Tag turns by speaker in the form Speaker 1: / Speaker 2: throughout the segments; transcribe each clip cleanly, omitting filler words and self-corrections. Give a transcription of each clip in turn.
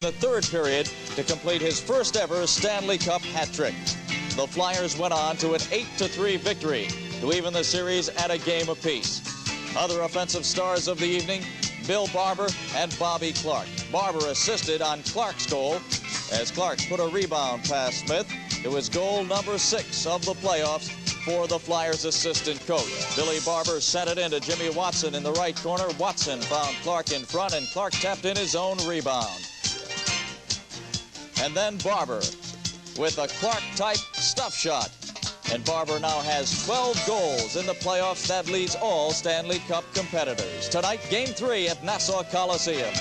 Speaker 1: the third period to complete his first ever Stanley Cup hat trick. The Flyers went on to an 8-3 victory to even the series at a game apiece. Other offensive stars of the evening, Bill Barber and Bobby Clark. Barber assisted on Clark's goal as Clark put a rebound past Smith. It was goal number 6 of the playoffs for the Flyers assistant coach. Billy Barber sent it into Jimmy Watson in the right corner. Watson found Clark in front, and Clark tapped in his own rebound. And then Barber with a Clark-type stuff shot. And Barber now has 12 goals in the playoffs. That leads all Stanley Cup competitors. Tonight, Game 3 at Nassau Coliseum.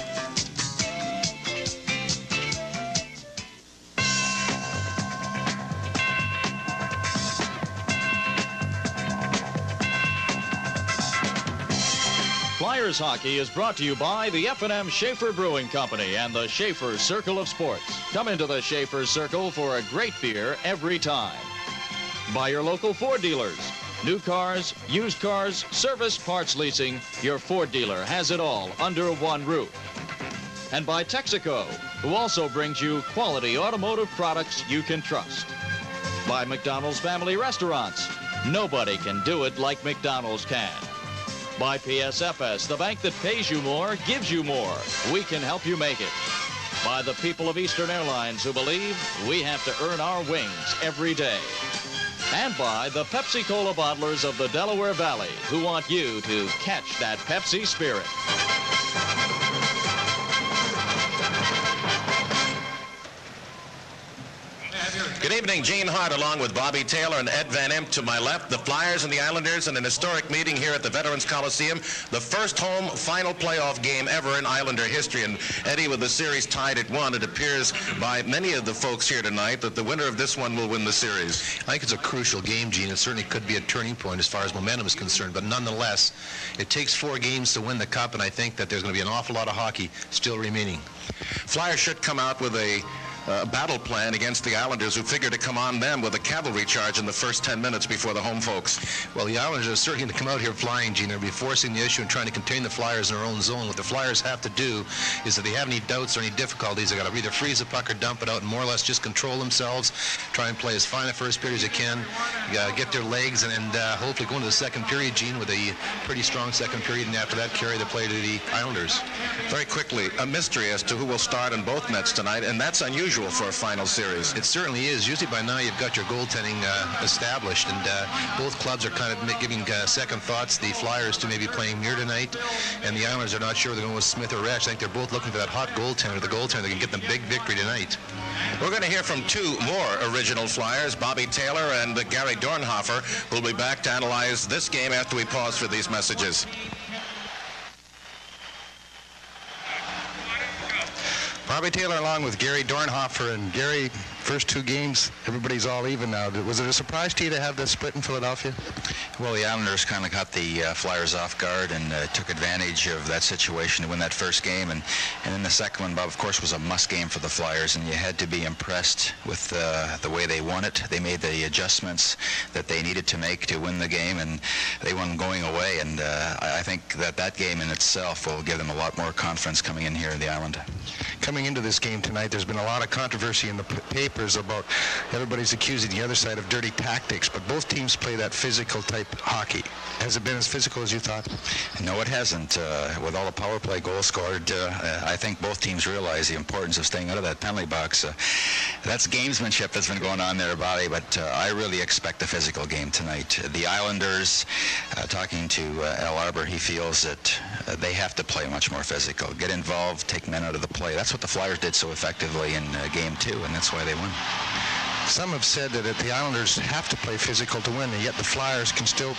Speaker 1: Flyers Hockey is brought to you by the F&M Schaefer Brewing Company and the Schaefer Circle of Sports. Come into the Schaefer Circle for a great beer every time. By your local Ford dealers. New cars, used cars, service, parts leasing. Your Ford dealer has it all under one roof. And by Texaco, who also brings you quality automotive products you can trust. By McDonald's Family Restaurants. Nobody can do it like McDonald's can. By PSFS, the bank that pays you more, gives you more. We can help you make it. By the people of Eastern Airlines who believe we have to earn our wings every day. And by the Pepsi-Cola bottlers of the Delaware Valley who want you to catch that Pepsi spirit.
Speaker 2: Good evening, Gene Hart, along with Bobby Taylor and Ed Van Imp to my left. The Flyers and the Islanders in an historic meeting here at the Veterans Coliseum. The first home final playoff game ever in Islander history. And Eddie, with the series tied at 1, it appears by many of the folks here tonight that the winner of this one will win the series.
Speaker 3: I think it's a crucial game, Gene. It certainly could be a turning point as far as momentum is concerned. But nonetheless, it takes 4 games to win the Cup, and I think that there's going to be an awful lot of hockey still remaining.
Speaker 2: Flyers should come out with a battle plan against the Islanders, who figure to come on them with a cavalry charge in the first 10 minutes before the home folks.
Speaker 3: Well, the Islanders are certainly going to come out here flying, Gene. They'll be forcing the issue and trying to contain the Flyers in their own zone. What the Flyers have to do is, if they have any doubts or any difficulties, they've got to either freeze the puck or dump it out and more or less just control themselves, try and play as fine a first period as they can, get their legs, and hopefully go into the second period, Gene, with a pretty strong second period, and after that carry the play to the Islanders.
Speaker 2: Very quickly, a mystery as to who will start in both nets tonight, and that's unusual for a final series.
Speaker 3: It certainly is. Usually by now you've got your goaltending established, and both clubs are kind of giving second thoughts. The Flyers to maybe playing Muir tonight, and the Islanders are not sure they're going with Smith or Resch. I think they're both looking for that hot goaltender, the goaltender that can get them big victory tonight.
Speaker 2: We're going to hear from 2 more original Flyers, Bobby Taylor and Gary Dornhofer, who will be back to analyze this game after we pause for these messages.
Speaker 4: Bobby Taylor along with Gary Dornhofer. And Gary, first 2 games, everybody's all even now. Was it a surprise to you to have this split in Philadelphia?
Speaker 5: Well, the Islanders kind of caught the Flyers off guard and took advantage of that situation to win that first game. And then the second one, Bob, of course, was a must game for the Flyers, and you had to be impressed with the way they won it. They made the adjustments that they needed to make to win the game, and they won going away. And I think that game in itself will give them a lot more confidence coming in here in the island.
Speaker 4: Coming into this game tonight, there's been a lot of controversy in the papers about everybody's accusing the other side of dirty tactics, but both teams play that physical type hockey. Has it been as physical as you thought?
Speaker 5: No, it hasn't. With all the power play goals scored, I think both teams realize the importance of staying out of that penalty box. That's gamesmanship that's been going on there, Bobby, but I really expect a physical game tonight. The Islanders, talking to Al Arbor, he feels that they have to play much more physical, get involved, take men out of the play. That's what the Flyers did so effectively in Game 2, and that's why they won.
Speaker 4: Some have said that the Islanders have to play physical to win, and yet the Flyers can still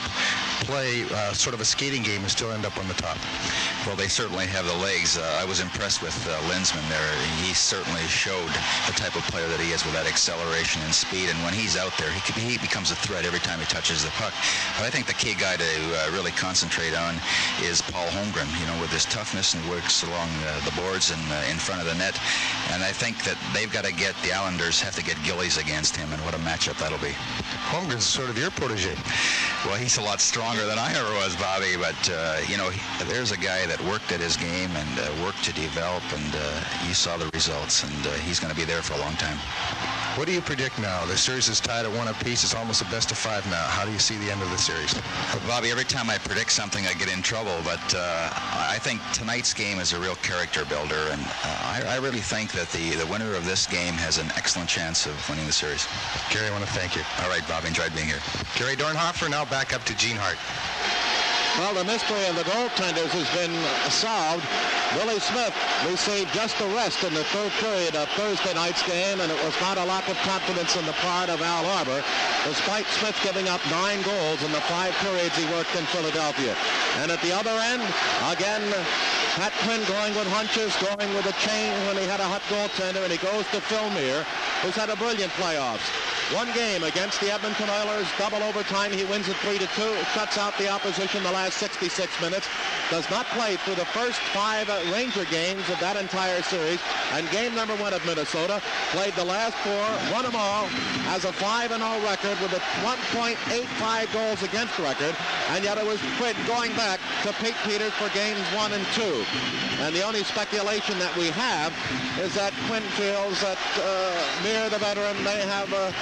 Speaker 4: play sort of a skating game and still end up on the top.
Speaker 5: Well, they certainly have the legs. I was impressed with Linsman there. He certainly showed the type of player that he is with that acceleration and speed, and when he's out there, he becomes a threat every time he touches the puck. But I think the key guy to really concentrate on is Paul Holmgren, with his toughness, and works along the boards and in front of the net. And I think that the Islanders have to get Gillies against him, and what a matchup that'll be.
Speaker 4: Holmgren's sort of your protege.
Speaker 5: Well, he's a lot stronger than I ever was, Bobby, but, there's a guy that worked at his game and worked to develop, and you saw the results, and he's going to be there for a long time.
Speaker 4: What do you predict now? The series is tied at 1 apiece. It's almost a best of 5 now. How do you see the end of the series?
Speaker 5: Well, Bobby, every time I predict something, I get in trouble, but I think tonight's game is a real character builder, and I really think that the winner of this game has an excellent chance of winning the series.
Speaker 4: Gary, I want to thank you.
Speaker 5: All right, Bobby, enjoyed being here.
Speaker 4: Gary Dornhofer, now back up to Gene Hart.
Speaker 6: Well, the mystery of the goaltenders has been solved. Billy Smith received just the rest in the third period of Thursday night's game, and it was not a lack of confidence on the part of Al Arbor, despite Smith giving up 9 goals in the 5 periods he worked in Philadelphia. And at the other end, again, Pat Quinn going with hunches, going with a change when he had a hot goaltender, and he goes to Phil Meir, who's had a brilliant playoffs. 1 game against the Edmonton Oilers, double overtime. He wins it 3-2. Shuts out the opposition the last 66 minutes. Does not play through the first 5 Ranger games of that entire series. And game number 1 of Minnesota, played the last 4, won them all, has a 5-0 record with a 1.85 goals against record. And yet it was Quinn going back to Pete Peters for games 1 and 2. And the only speculation that we have is that Quinn feels that Meir, the veteran, may have a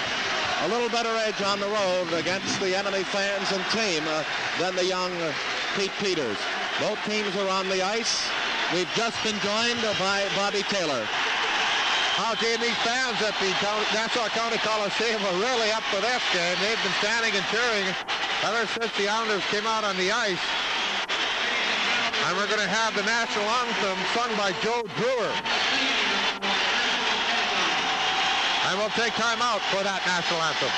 Speaker 6: little better edge on the road against the enemy fans and team than the young Pete Peters. Both teams are on the ice. We've just been joined by Bobby Taylor.
Speaker 7: Gene, these fans at the Nassau County Coliseum are really up for this game. They've been standing and cheering ever since the Islanders came out on the ice. And we're going to have the national anthem sung by Joe Drewer. And we'll take time out for that national anthem.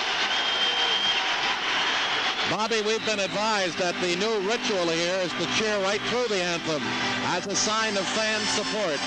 Speaker 6: Bobby, we've been advised that the new ritual here is to cheer right through the anthem as a sign of fan support.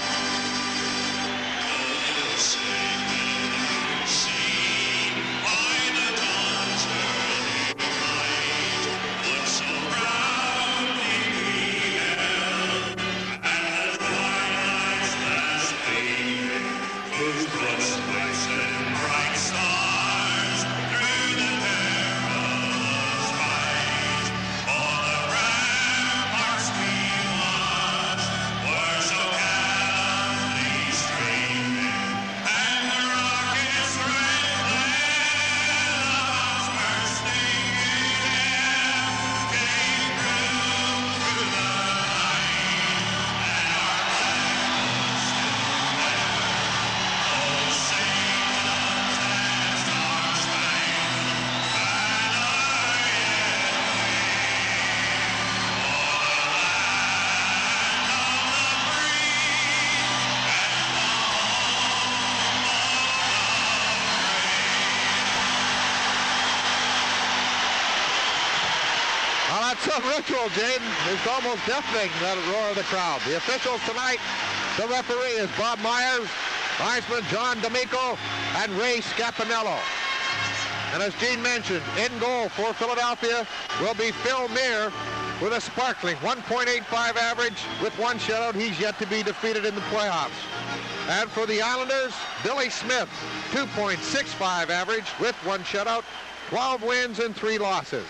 Speaker 7: Some ritual, Jaden. It's almost deafening, that roar of the crowd. The officials tonight, the referee is Bob Myers, linesman John D'Amico, and Ray Scapinello. And as Gene mentioned, in goal for Philadelphia will be Phil Meir with a sparkling 1.85 average with 1 shutout. He's yet to be defeated in the playoffs. And for the Islanders, Billy Smith, 2.65 average with 1 shutout, 12 wins and 3 losses.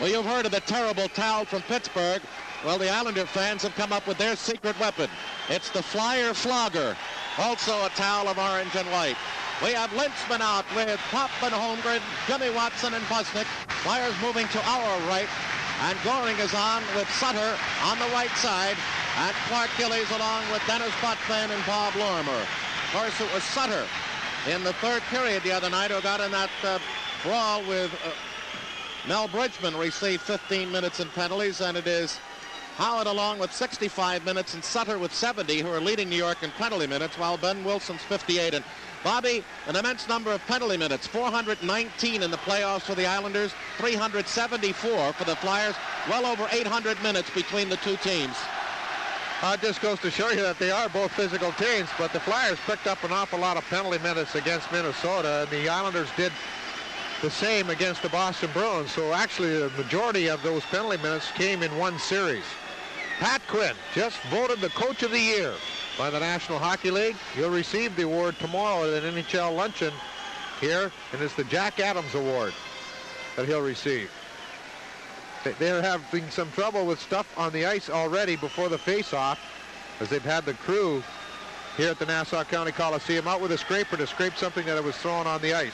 Speaker 6: Well, you've heard of the terrible towel from Pittsburgh. Well, the Islander fans have come up with their secret weapon. It's the Flyer Flogger, also a towel of orange and white. We have Lynchman out with Pop and Holmgren, Jimmy Watson and Pusnik. Myers moving to our right, and Goring is on with Sutter on the right side, and Clark Gillies along with Dennis Potvin and Bob Lorimer. Of course, it was Sutter in the third period the other night who got in that brawl with Mel Bridgman, received 15 minutes in penalties, and it is Howard along with 65 minutes and Sutter with 70 who are leading New York in penalty minutes, while Ben Wilson's 58. And Bobby, an immense number of penalty minutes, 419 in the playoffs for the Islanders, 374 for the Flyers, well over 800 minutes between the two teams.
Speaker 7: It just goes to show you that they are both physical teams, but the Flyers picked up an awful lot of penalty minutes against Minnesota, and the Islanders did the same against the Boston Bruins. So actually the majority of those penalty minutes came in one series. Pat Quinn just voted the Coach of the Year by the National Hockey League. He'll receive the award tomorrow at an NHL luncheon here, and it's the Jack Adams Award that he'll receive. They're having some trouble with stuff on the ice already before the face-off, as they've had the crew here at the Nassau County Coliseum out with a scraper to scrape something that was thrown on the ice.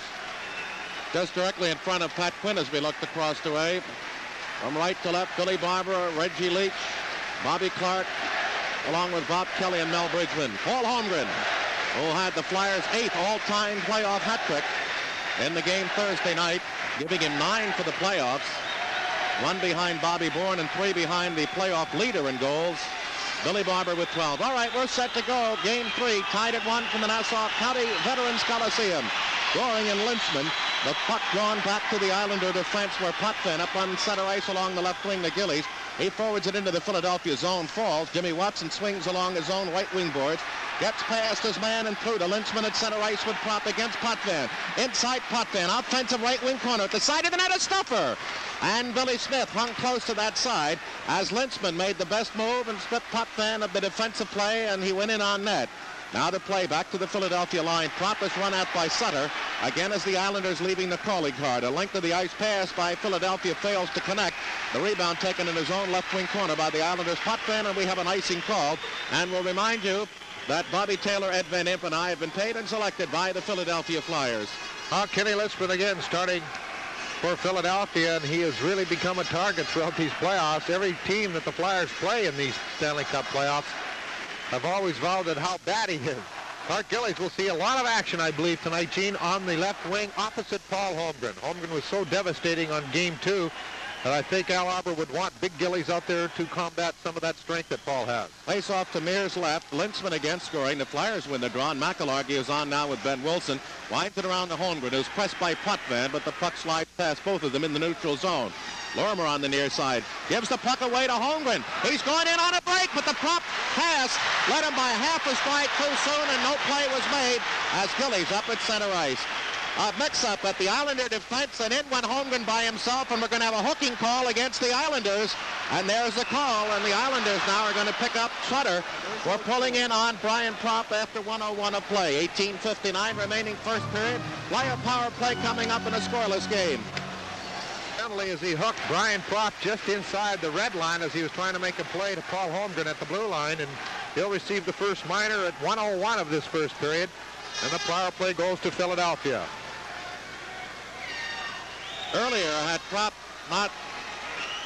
Speaker 6: Just directly in front of Pat Quinn as we looked across the way. From right to left, Billy Barber, Reggie Leach, Bobby Clark, along with Bob Kelly and Mel Bridgman. Paul Holmgren, who had the Flyers' 8th all-time playoff hat trick in the game Thursday night, giving him 9 for the playoffs. 1 behind Bobby Bourne and 3 behind the playoff leader in goals, Billy Barber with 12. All right, we're set to go. Game 3, tied at 1 from the Nassau County Veterans Coliseum. Goring and Lynchman. The puck drawn back to the Islander defense where Potvin up on center ice along the left wing to Gillies. He forwards it into the Philadelphia zone, falls. Jimmy Watson swings along his own right wing boards. Gets past his man and through to Lynchman at center ice with Prop against Potvin. Inside Potvin, offensive right wing corner at the side of the net, a stuffer. And Billy Smith hung close to that side as Lynchman made the best move and stripped Potvin of the defensive play, and he went in on net. Now the play back to the Philadelphia line. Prop is run out by Sutter. Again as the Islanders leaving the calling card. A length of the ice pass by Philadelphia fails to connect. The rebound taken in his own left wing corner by the Islanders. Potvin, and we have an icing call. And we'll remind you that Bobby Taylor, Ed Van Impe, and I have been paid and selected by the Philadelphia Flyers.
Speaker 7: Kenny Lynchman again starting for Philadelphia, and he has really become a target throughout these playoffs. Every team that the Flyers play in these Stanley Cup playoffs have always vowed at how bad he is. Clark Gillies will see a lot of action, I believe, tonight, Gene, on the left wing opposite Paul Holmgren. Holmgren was so devastating on Game 2 that I think Al Arbor would want Big Gillies out there to combat some of that strength that Paul has.
Speaker 6: Face off to Mears left. Lynchman again scoring. The Flyers win the draw. McElhargy is on now with Ben Wilson. Winds it around to Holmgren, who's pressed by Potvin, but the puck slides past both of them in the neutral zone. Lorimer on the near side gives the puck away to Holmgren. He's going in on a break, but the prop pass led him by half a stride too soon, and no play was made as Gillies up at center ice. A mix-up at the Islander defense, and in went Holmgren by himself, and we're going to have a hooking call against the Islanders. And there's the call, and the Islanders now are going to pick up Sutter for pulling in on Brian Prop after 1:01 of play. 18:59 remaining first period. Flyer power play coming up in a scoreless game.
Speaker 7: Penalty as he hooked Brian Prop just inside the red line as he was trying to make a play to Paul Holmgren at the blue line, and he'll receive the first minor at 1:01 of this first period, and the power play goes to Philadelphia.
Speaker 6: Earlier, had Prop not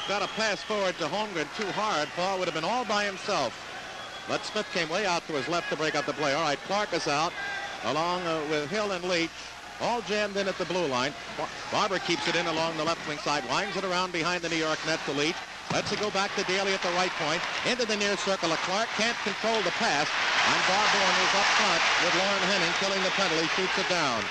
Speaker 6: got a pass forward to Holmgren too hard, Paul would have been all by himself. But Smith came way out to his left to break up the play. All right, Clark is out along with Hill and Leach. All jammed in at the blue line. Barber keeps it in along the left wing side, winds it around behind the New York net to Leach. Lets it go back to Daly at the right point. Into the near circle of Clark. Can't control the pass. And Bob Bourne is up front with Lauren Henning killing the penalty. Shoots it down.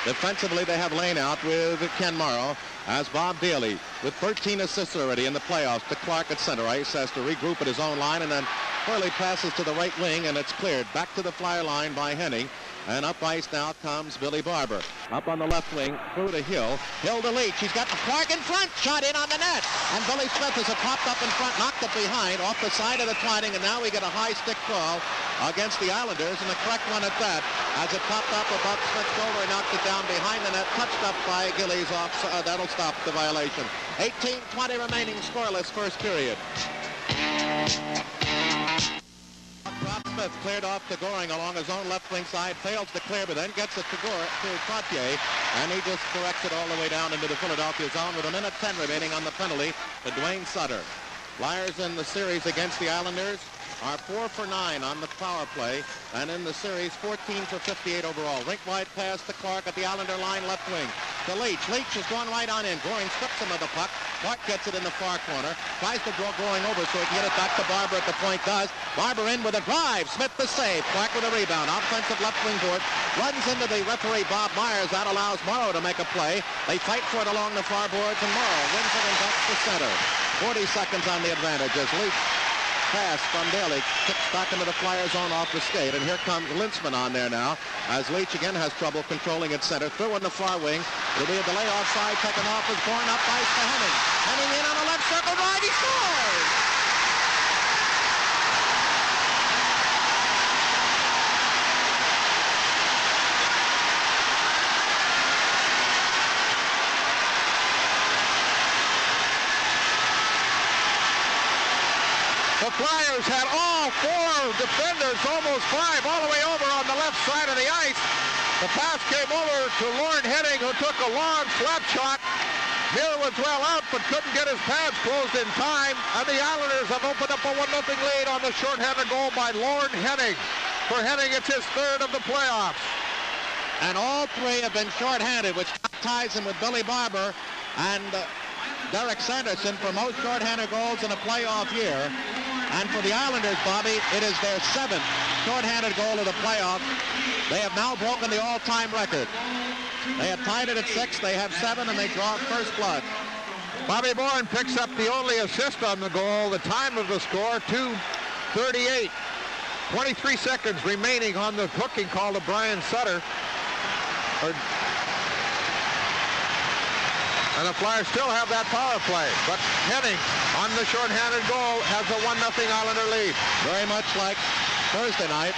Speaker 6: Defensively, they have Lane out with Ken Morrow as Bob Daly, with 13 assists already in the playoffs, to Clark at center ice, has to regroup at his own line, and then Hurley passes to the right wing, and it's cleared. Back to the Flyer line by Henning. And up ice now comes Billy Barber. Up on the left wing, through to Hill. Hill to Leach. He's got the Clark in front. Shot in on the net. And Billy Smith has popped up in front, knocked it behind, off the side of the Twining, and now we get a high stick call against the Islanders, and the correct one at that. As it popped up above Smith's shoulder, he knocked it down behind the net, touched up by Gillies off. That'll stop the violation. 18:20 remaining scoreless first period. Smith cleared off to Goring along his own left wing side, fails to clear, but then gets it to Trottier, and he just directs it all the way down into the Philadelphia zone with 1:10 remaining on the penalty to Dwayne Sutter. Flyers in the series against the Islanders are 4 for 9 on the power play, and in the series 14 for 58 overall. Rink wide pass to Clark at the Islander line left wing to Leach. Leach is going right on in. Goring strips him of the puck. Clark gets it in the far corner, tries to draw Goring over so he can get it back to Barber at the point. Does. Barber in with a drive. Smith the save. Clark with a rebound. Offensive left wing board. Runs into the referee Bob Myers. That allows Morrow to make a play. They fight for it along the far boards, and Morrow wins it and backs to center. 40 seconds on the advantage as Leach pass from Daly kicks back into the Flyers zone off the skate, and here comes Lynchman on there now as Leach again has trouble controlling at center. Through in the far wing. It'll be a delay offside. Taken off is Bourne up ice to Henning. Henning in on the left circle drive. He scores!
Speaker 7: Flyers had all 4 defenders, almost 5, all the way over on the left side of the ice. The pass came over to Lorne Henning, who took a long flat shot. Muir was well out, but couldn't get his pads closed in time. And the Islanders have opened up a 1-0 lead on the shorthanded goal by Lorne Henning. For Henning, it's his 3rd of the playoffs.
Speaker 6: And all 3 have been shorthanded, which ties him with Billy Barber and Derek Sanderson for most shorthanded goals in a playoff year. And for the Islanders, Bobby, it is their 7th shorthanded goal of the playoffs. They have now broken the all-time record. They had tied it at 6. They have 7, and they draw first blood.
Speaker 7: Bobby Bourne picks up the only assist on the goal. The time of the score, 2:38. 23 seconds remaining on the hooking call to Brian Sutter. And the Flyers still have that power play. But Henning, on the shorthanded goal, has a 1-0 Islander lead.
Speaker 6: Very much like Thursday night,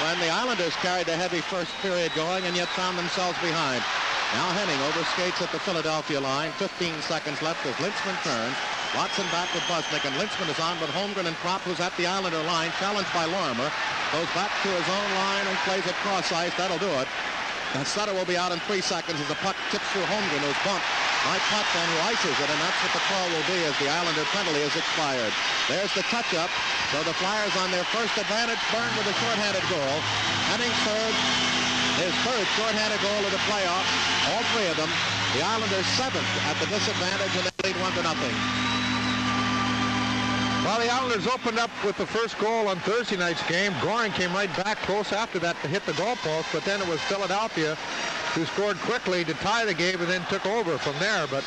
Speaker 6: when the Islanders carried the heavy first period going and yet found themselves behind. Now Henning overskates at the Philadelphia line. 15 seconds left as Lintzman turns. Watson back with Busnick, and Lintzman is on with Holmgren and Propp, who's at the Islander line, challenged by Lorimer. Goes back to his own line and plays it cross ice. That'll do it. And Sutter will be out in 3 seconds as the puck tips through Holmgren, who's bumped by Potvin, who ices it, and that's what the call will be as the Islander penalty is expired. There's the touch-up. So the Flyers on their first advantage, Byrne with a shorthanded goal. Henning's his third shorthanded goal of the playoffs, all 3 of them. The Islanders 7th at the disadvantage, and they lead 1-0.
Speaker 7: Well, the Islanders opened up with the first goal on Thursday night's game. Goring came right back close after that to hit the goalpost, but then it was Philadelphia who scored quickly to tie the game and then took over from there. But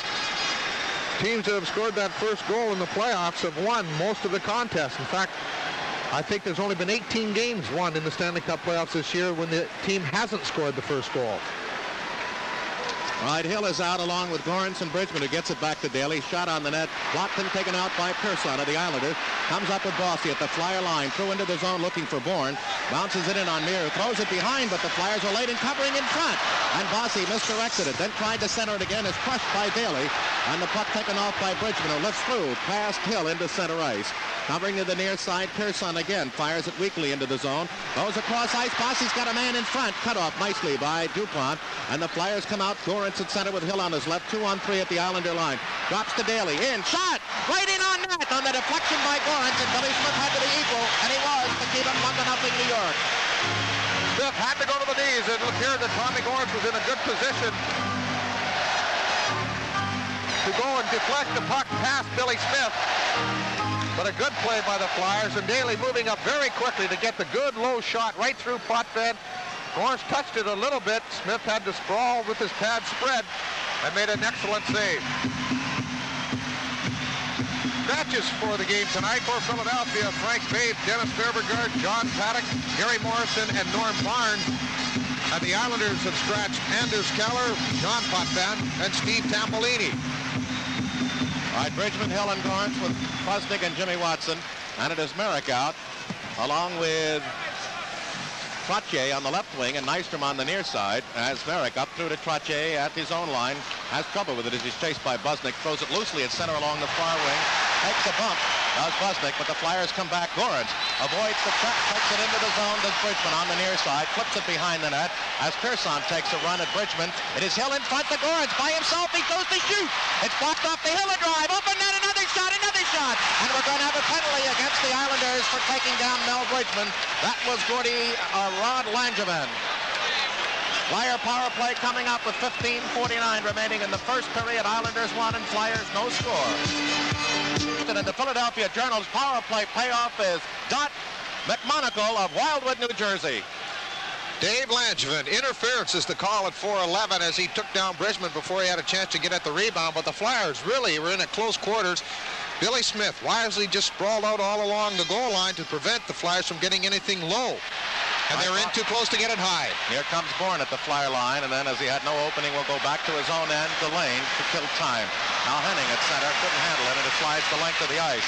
Speaker 7: teams that have scored that first goal in the playoffs have won most of the contests. In fact, I think there's only been 18 games won in the Stanley Cup playoffs this year when the team hasn't scored the first goal.
Speaker 6: All right, Hill is out along with Gorence and Bridgman, who gets it back to Daly. Shot on the net. Blocked and taken out by Pearson of the Islanders. Comes up with Bossy at the Flyer line. Through into the zone looking for Bourne. Bounces it in on Muir. Throws it behind, but the Flyers are late in covering in front. And Bossy misdirected it. Then tried to center it again. Is crushed by Daly. And the puck taken off by Bridgman, who lifts through past Hill into center ice. Covering to the near side, Pearson again fires it weakly into the zone. Goes across ice. Bossy's got a man in front. Cut off nicely by Dupont. And the Flyers come out. Gorence at center with Hill on his left. 2-on-3 at the Islander line. Drops to Daly. In. Shot! Right in on net on the deflection by Gorence. And Billy Smith had to be equal. And he was to keep it 1-0 New York.
Speaker 7: Smith had to go to the knees. It appeared that Tommy Gorence was in a good position to go and deflect the puck past Billy Smith. But a good play by the Flyers, and Daly moving up very quickly to get the good low shot right through Potvin. Gorence touched it a little bit. Smith had to sprawl with his pad spread and made an excellent save. Matches for the game tonight for Philadelphia: Frank Babe, Dennis Verbergard, John Paddock, Gary Morrison, and Norm Barnes. And the Islanders have scratched Anders Keller, John Potvin, and Steve Tampolini.
Speaker 6: All right, Bridgman, Hill, and Gorence with Busnick and Jimmy Watson. And it is Merrick out, along with Trottier on the left wing and Nystrom on the near side. As Merrick up through to Trottier at his own line. Has trouble with it as he's chased by Busnick. Throws it loosely at center along the far wing. Takes a bump. Does Busnick, but the Flyers come back. Gorence avoids the check, takes it into the zone. Does Bridgman on the near side. Flips it behind the net as Pearson takes a run at Bridgman. It is Hill in front to Gorence. By himself, he goes to shoot. It's blocked off the Hill a drive. Open net, another shot, another shot. And we're going to have a penalty against the Islanders for taking down Mel Bridgman. That was Rod Langevin. Flyer power play coming up with 15:49 remaining in the first period. Islanders 1 and Flyers no score. In the Philadelphia Journal's power play payoff is Dot McMonagle of Wildwood, New Jersey.
Speaker 7: Dave Langevin. Interference is the call at 4:11 as he took down Bridgman before he had a chance to get at the rebound. But the Flyers really were in at close quarters. Billy Smith wisely just sprawled out all along the goal line to prevent the Flyers from getting anything low. And they were in too close to get it high.
Speaker 6: Here comes Bourne at the Flyer line, and then as he had no opening, will go back to his own end to Lane to kill time. Now Henning at center couldn't handle it, and it slides the length of the ice.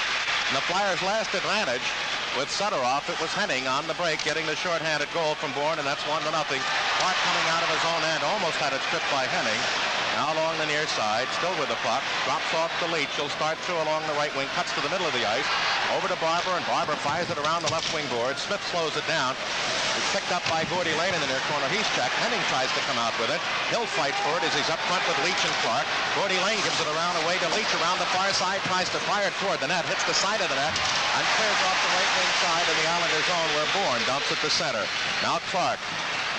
Speaker 6: And the Flyers' last advantage with Sutter off, it was Henning on the break getting the shorthanded goal from Bourne, and that's 1-0. Clark coming out of his own end, almost had it stripped by Henning.
Speaker 2: Now along the near side, still with the puck, drops off to Leach. He'll start through along the right wing, cuts to the middle of the ice, over to Barber, and Barber fires it around the left wing board. Smith slows it down. It's picked up by Gordy Lane in the near corner. He's checked. Henning tries to come out with it. He'll fight for it as he's up front with Leach and Clark. Gordy Lane gives it around away to Leach around the far side, tries to fire it toward the net, hits the side of the net, and clears off the right wing side in the Islanders' zone where Bourne dumps it to center. Now Clark,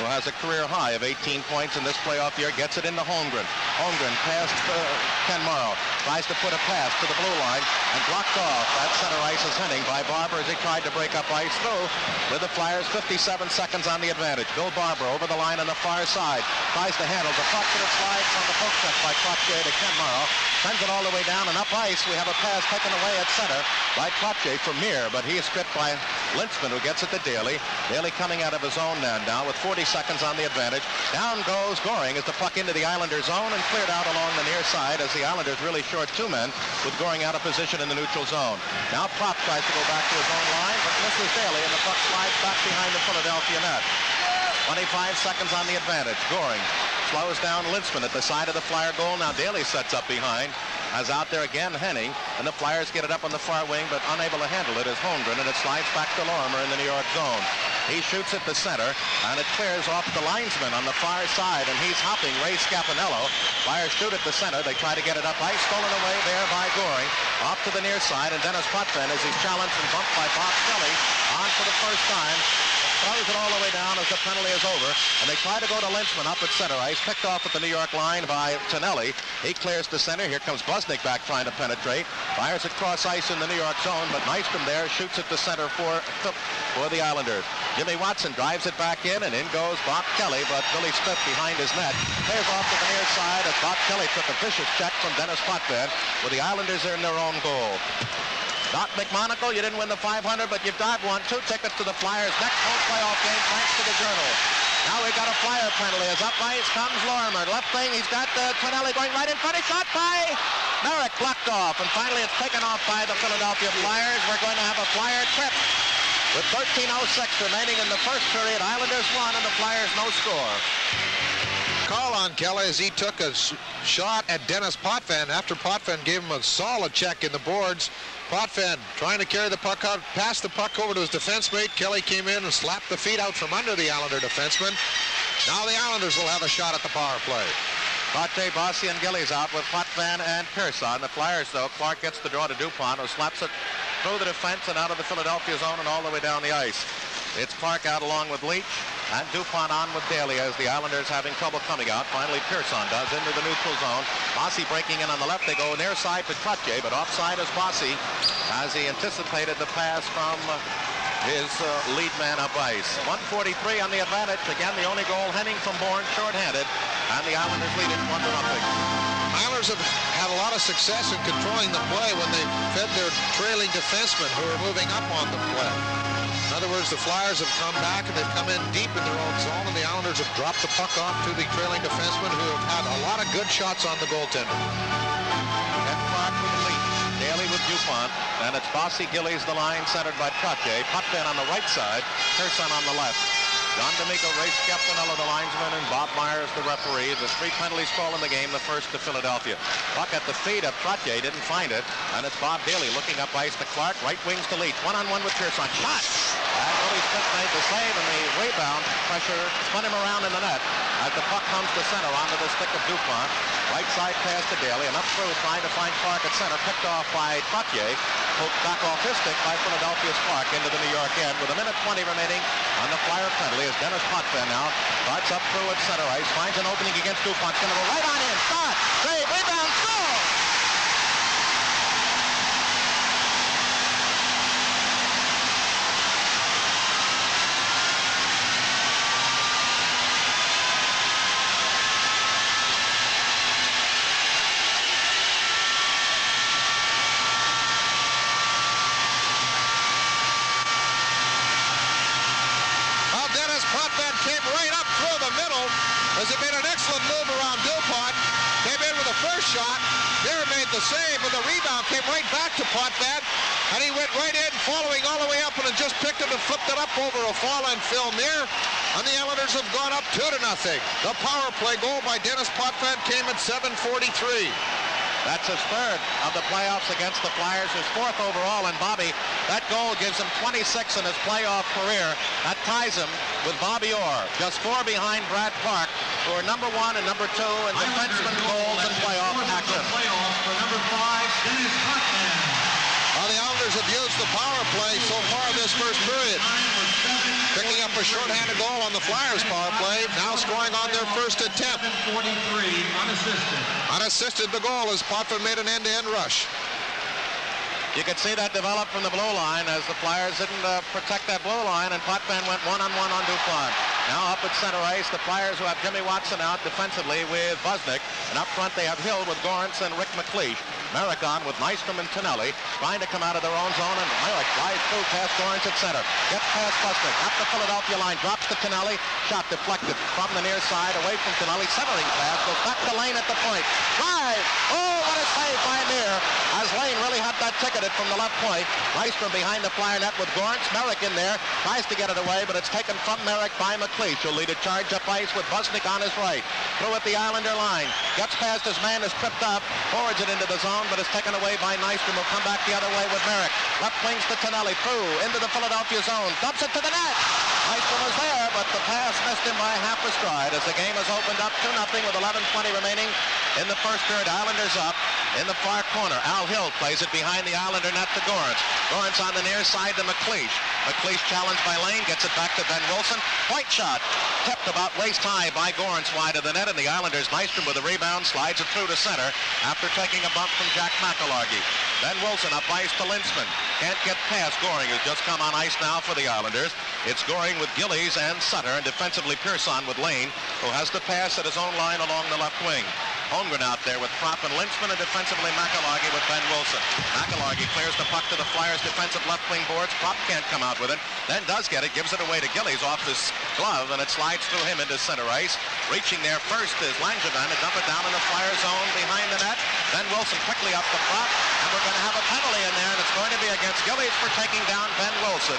Speaker 2: who has a career high of 18 points in this playoff year, gets it into Holmgren. Holmgren past Ken Morrow. Tries to put a pass to the blue line and blocked off at center ice is Henning by Barber as he tried to break up ice through with the Flyers 57 seconds on the advantage. Bill Barber over the line on the far side. Tries to handle the puck, but it slides on the poke check by Trottier to Ken Morrow. Sends it all the way down and up ice. We have a pass taken away at center by Trottier from Mir, but he is stripped by Lintzman, who gets it to Daly. Daly coming out of his own end now with 40 seconds on the advantage. Down goes Goring as the puck into the Islanders zone and cleared out along the near side as the Islanders really short two men with Goring out of position in the neutral zone. Now Pop tries to go back to his own line, but misses Daly, and the puck slides back behind the Philadelphia net. 25 seconds on the advantage. Goring slows down Lintzman at the side of the Flyer goal. Now Daly sets up behind. As out there again, Henning, and the Flyers get it up on the far wing, but unable to handle it is Holmgren, and it slides back to Lorimer in the New York zone. He shoots at the center, and it clears off the linesman on the far side, and he's hopping Ray Scapinello. Flyers shoot at the center. They try to get it up ice, stolen away there by Goring. Off to the near side, and Dennis Potvin, as he's challenged and bumped by Bob Kelly, on for the first time. Throws it all the way down as the penalty is over, and they try to go to Lintzman up at center ice, picked off at the New York line by Tonelli. He clears the center. Here comes Busnick back trying to penetrate. Fires across ice in the New York zone, but Nystrom there shoots at the center for the Islanders. Jimmy Watson drives it back in, and in goes Bob Kelly, but Billy Smith behind his net clears off to the near side as Bob Kelly took a vicious check from Dennis Potvin, with the Islanders in their own goal. Doc McMonagle, you didn't win the 500, but you've got one. 2 tickets to the Flyers' next home playoff game, thanks to the Journal. Now we've got a Flyer penalty. As up ice comes Lorimer. Left wing, he's got Tonelli going right in front. He's shot by Merrick, blocked off. And finally it's taken off by the Philadelphia Flyers. We're going to have a Flyer trip. With 13:06 remaining in the first period, Islanders won and the Flyers no score.
Speaker 7: Call on Kelly as he took a shot at Dennis Potvin after Potvin gave him a solid check in the boards. Potvin trying to carry the puck out, passed the puck over to his defense mate. Kelly came in and slapped the feet out from under the Islander defenseman. Now the Islanders will have a shot at the power play.
Speaker 2: Pache, Bossy, and Gillies out with Potvin and Pearson. The Flyers, though, Clark gets the draw to Dupont, who slaps it through the defense and out of the Philadelphia zone and all the way down the ice. It's Clark out along with Leach, and Dupont on with Daly as the Islanders having trouble coming out. Finally, Pearson does into the neutral zone. Bossy breaking in on the left. They go near side to Trottier, but offside is Bossy as he anticipated the pass from his lead man up ice. 1:43 on the advantage. Again, the only goal, Henning from Bourne, shorthanded, and the Islanders lead it 1-0.
Speaker 7: Islanders have had a lot of success in controlling the play when they fed their trailing defensemen who are moving up on the play. In other words, the Flyers have come back and they've come in deep in their own zone, and the Islanders have dropped the puck off to the trailing defensemen who have had a lot of good shots on the goaltender.
Speaker 2: And Clark with the lead. Daly with Dupont, and it's Bossy, Gillies, the line centered by Trottier. Potvin on the right side, Pearson on the left. John D'Amico, Ray Scapinello, the linesman, and Bob Myers, the referee. The 3 penalties called in the game, the first to Philadelphia. Puck at the feet of Trottier, didn't find it, and it's Bob Daly looking up ice to Clark, right wings to Leach. 1-on-1 with Pearson. Shot! And Billy Smith made the save, and the rebound pressure spun him around in the net as the puck comes to center onto the stick of Dupont. Right side pass to Daly, and up through trying to find Clark at center, picked off by Trottier. Poked back off his stick by Philadelphia's Clark into the New York end with 1:20 remaining on the Flyer penalty as Dennis Potvin now starts up through at center ice, finds an opening against Dupont. It's going to go right on in. Shot! Save! Rebound! Score!
Speaker 7: As he made an excellent move around Dupont, came in with a first shot. There made the save, but the rebound came right back to Potvin, and he went right in, following all the way up, and just picked it and flipped it up over a fallen Phil Mir. And the Islanders have gone up 2-0. The power play goal by Dennis Potvin came at 7:43.
Speaker 6: That's his third of the playoffs against the Flyers, his fourth overall. And Bobby, that goal gives him 26 in his playoff career. That ties him with Bobby Orr, just 4 behind Brad Clark, who are number 1 and number 2 in defenseman goals and playoff action.
Speaker 8: For number 5, Dennis Potvin.
Speaker 7: The Islanders have used the power play so far this first period, picking up a shorthanded goal on the Flyers power play, now scoring on their first attempt.
Speaker 8: 43, unassisted.
Speaker 7: Unassisted the goal as Potvin made an end-to-end rush.
Speaker 6: You could see that develop from the blue line as the Flyers didn't protect that blue line, and Potvin went one-on-one on Dupont. Now up at center ice, the Flyers who have Jimmy Watson out defensively with Busnick, and up front they have Hill with Gorentz and Rick McLeish. Merrick on with Nystrom and Tonelli, trying to come out of their own zone, and Merrick flies through past Gorentz at center. Gets past Busnick, up the Philadelphia line, drops to Tonelli, shot deflected from the near side, away from Tonelli, centering pass, goes back to Lane at the point. Drive! Oh, what a save by Neer, as Lane really had that ticketed from the left point. Nystrom behind the Flyer net with Gorentz, Merrick in there, tries to get it away, but it's taken from Merrick by McLeish, who'll lead a charge up ice with Busnick on his right. Through at the Islander line, gets past his man, is tripped up, forwards it into the zone, but it's taken away by Nystrom, who'll come back the other way with Merrick. Left wings to Tonelli, through into the Philadelphia zone, dumps it to the net. Nystrom was there, but the pass missed him by half a stride as the game has opened up 2-0 with 11:20 remaining in the first period. Islanders up in the far corner. Al Hill plays it behind the Islander net to Gorentz. Gorentz on the near side to McLeish. McLeish challenged by Lane, gets it back to Ben Wilson. Point shot, tipped about waist high by Gorentz wide of the net, and the Islanders, Nystrom with a rebound, slides it through to center after taking a bump from Jack McIllargy. Ben Wilson up ice to Linseman. Can't get past Goring, who's just come on ice now for the Islanders. It's Goring with Gillies and Sutter, and defensively Pearson with Lane, who has the pass at his own line along the left wing. Holmgren out there with Propp and Linseman, and defensively McIllargy with Ben Wilson. McIllargy clears the puck to the Flyers' defensive left wing boards. Propp can't come out with it, then does get it, gives it away to Gillies off his glove, and it slides through him into center ice. Reaching there first is Langevin to dump it down in the Flyers' zone behind the net. Ben Wilson quickly up the Propp, and we're going to have a penalty in there, and it's going to be against Gillies for taking down Ben Wilson.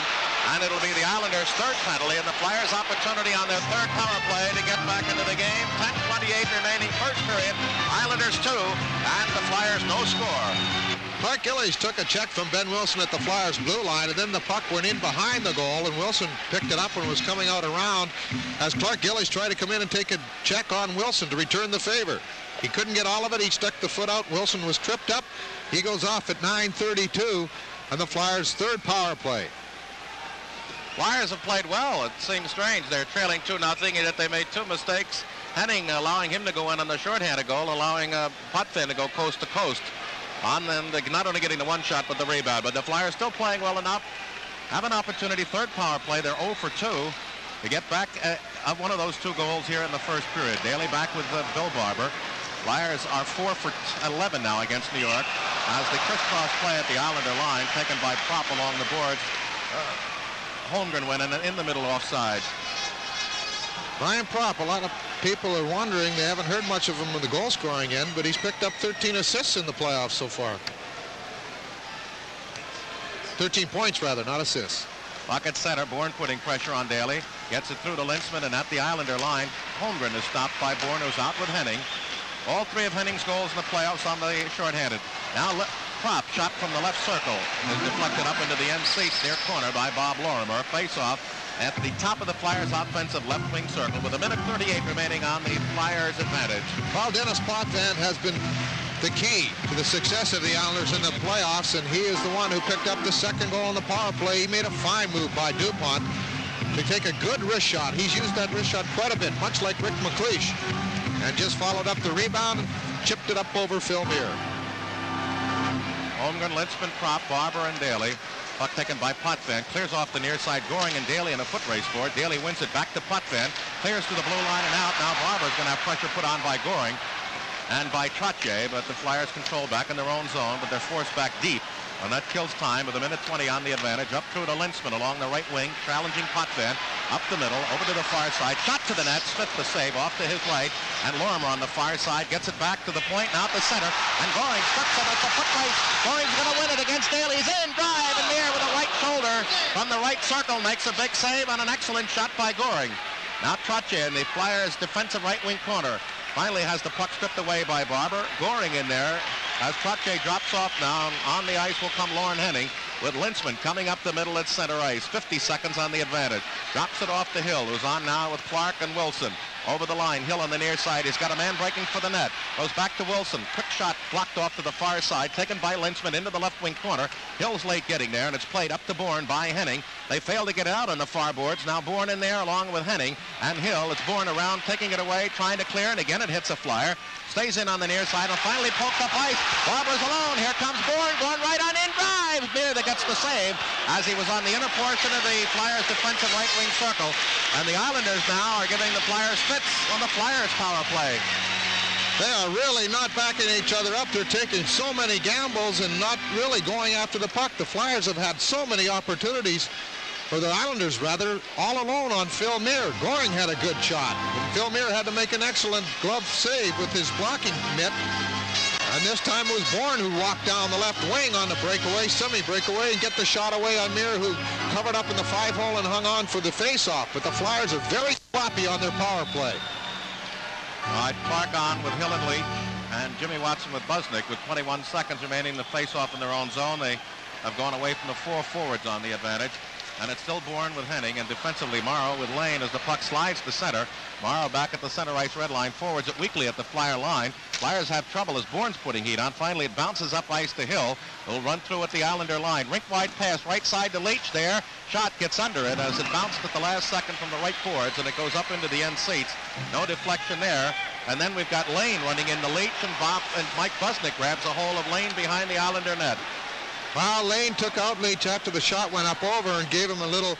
Speaker 6: And it'll be the Islanders' third penalty, and the Flyers' opportunity on their third power play to get back into the game. 10:28 remaining first period. Islanders 2, and the Flyers no score.
Speaker 7: Clark Gillies took a check from Ben Wilson at the Flyers' blue line, and then the puck went in behind the goal, and Wilson picked it up and was coming out around as Clark Gillies tried to come in and take a check on Wilson to return the favor. He couldn't get all of it. He stuck the foot out. Wilson was tripped up. He goes off at 9:32, and the Flyers' third power play.
Speaker 6: Flyers have played well. It seems strange. They're trailing 2-0, yet they made 2 mistakes. Henning allowing him to go in on the shorthanded goal, allowing Potvin to go coast to coast. On them, not only getting the one shot, but the rebound. But the Flyers still playing well enough. Have an opportunity, third power play. They're 0 for 2 to get back one of those 2 goals here in the first period. Daly back with Bill Barber. Flyers are 4 for 11 now against New York as the crisscross play at the Islander line, taken by Propp along the boards. Holmgren went in the middle offside.
Speaker 7: Brian Propp, a lot of people are wondering, they haven't heard much of him in the goal scoring end, but he's picked up 13 assists in the playoffs so far. 13 points rather, not assists.
Speaker 6: Puck at center, Bourne putting pressure on Daly. Gets it through to Linseman, and at the Islander line, Holmgren is stopped by Bourne, who's out with Henning. All 3 of Henning's goals in the playoffs on the shorthanded. Now Propp, shot from the left circle, is deflected up into the NC near corner by Bob Lorimer. Face-off at the top of the Flyers' offensive left wing circle with 1:38 remaining on the Flyers' advantage.
Speaker 7: Well, Dennis Potvin has been the key to the success of the Islanders in the playoffs, and he is the one who picked up the second goal on the power play. He made a fine move by Dupont to take a good wrist shot. He's used that wrist shot quite a bit, much like Rick McLeish, and just followed up the rebound and chipped it up over Phil Muir.
Speaker 6: Holmgren, Linseman, Propp, Barber, and Daly. Puck taken by Potvin. Clears off the near side. Goring and Daly in a foot race for it. Daly wins it back to Potvin. Clears to the blue line and out. Now Barber's going to have pressure put on by Goring and by Trottier, but the Flyers control back in their own zone, but they're forced back deep. And that kills time with 1:20 on the advantage. Up through to Linseman along the right wing, challenging Potvin. Up the middle, over to the far side. Shot to the net. Smith the save off to his right. And Lorimer on the far side gets it back to the point. Now at the center. And Goring strips it. It's a foot race. Goring's going to win it against Daly. He's in. Drive. And Neer with a right shoulder from the right circle makes a big save on an excellent shot by Goring. Now Trottier in the Flyers' defensive right wing corner. Finally has the puck stripped away by Barber. Goring in there. As Trottier drops off now, on the ice will come Lauren Henning with Lynchman coming up the middle at center ice. 50 seconds on the advantage. Drops it off to Hill, who's on now with Clark and Wilson. Over the line, Hill on the near side. He's got a man breaking for the net. Goes back to Wilson. Quick shot blocked off to the far side. Taken by Lynchman into the left wing corner. Hill's late getting there, and it's played up to Bourne by Henning. They fail to get it out on the far boards. Now Bourne in there along with Henning and Hill. It's Bourne around, taking it away, trying to clear, and again it hits a Flyer. Stays in on the near side and finally poked up ice. Barber's alone. Here comes Bourne. Bourne right on in, drives. Beer that gets the save as he was on the inner portion of the Flyers' defensive right wing circle. And the Islanders now are giving the Flyers fits on the Flyers power play.
Speaker 7: They are really not backing each other up. They're taking so many gambles and not really going after the puck. The Flyers have had so many opportunities, or the Islanders rather, all alone on Phil Muir. Goring had a good shot, but Phil Muir had to make an excellent glove save with his blocking mitt. And this time it was Bourne who walked down the left wing on the breakaway, semi-breakaway, and get the shot away on Muir, who covered up in the 5-hole and hung on for the face-off. But the Flyers are very sloppy on their power play.
Speaker 6: All right, Clark on with Hill and Leach, and Jimmy Watson with Busnick with 21 seconds remaining in the face-off in their own zone. They have gone away from the 4 forwards on the advantage. And it's still Bourne with Henning, and defensively Morrow with Lane as the puck slides to center. Morrow back at the center ice red line, forwards it weakly at the Flyer line. Flyers have trouble as Bourne's putting heat on. Finally it bounces up ice to Hill. It'll run through at the Islander line. Rink wide pass right side to Leach there. Shot gets under it as it bounced at the last second from the right boards, and it goes up into the end seats. No deflection there. And then we've got Lane running into Leach, and Mike Busnick grabs a hold of Lane behind the Islander net.
Speaker 7: Well, Lane took out Leach after the shot went up over and gave him a little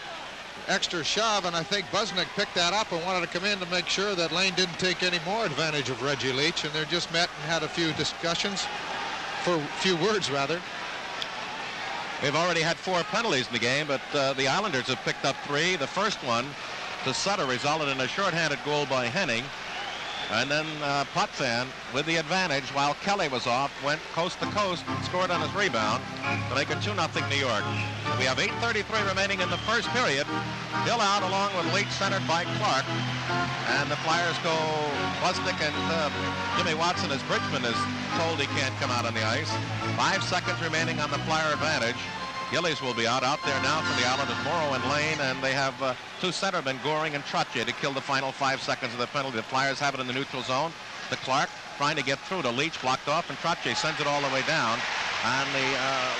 Speaker 7: extra shove, and I think Busnick picked that up and wanted to come in to make sure that Lane didn't take any more advantage of Reggie Leach, and they just met and had a few discussions, for a few words rather.
Speaker 6: They've already had 4 penalties in the game, but the Islanders have picked up 3. The first one to Sutter resulted in a shorthanded goal by Henning. And then Potvin, with the advantage, while Kelly was off, went coast to coast and scored on his rebound to make it 2-0 New York. We have 8:33 remaining in the first period. Hill out along with Leach, centered by Clark. And the Flyers go Busnick and Jimmy Watson as Bridgman is told he can't come out on the ice. 5 seconds remaining on the Flyer advantage. Gillies will be out there now for the Islanders, Morrow and Lane, and they have 2 centermen, Goring and Trottier, to kill the final 5 seconds of the penalty. The Flyers have it in the neutral zone. To Clark, trying to get through to Leach, blocked off, and Trottier sends it all the way down. And the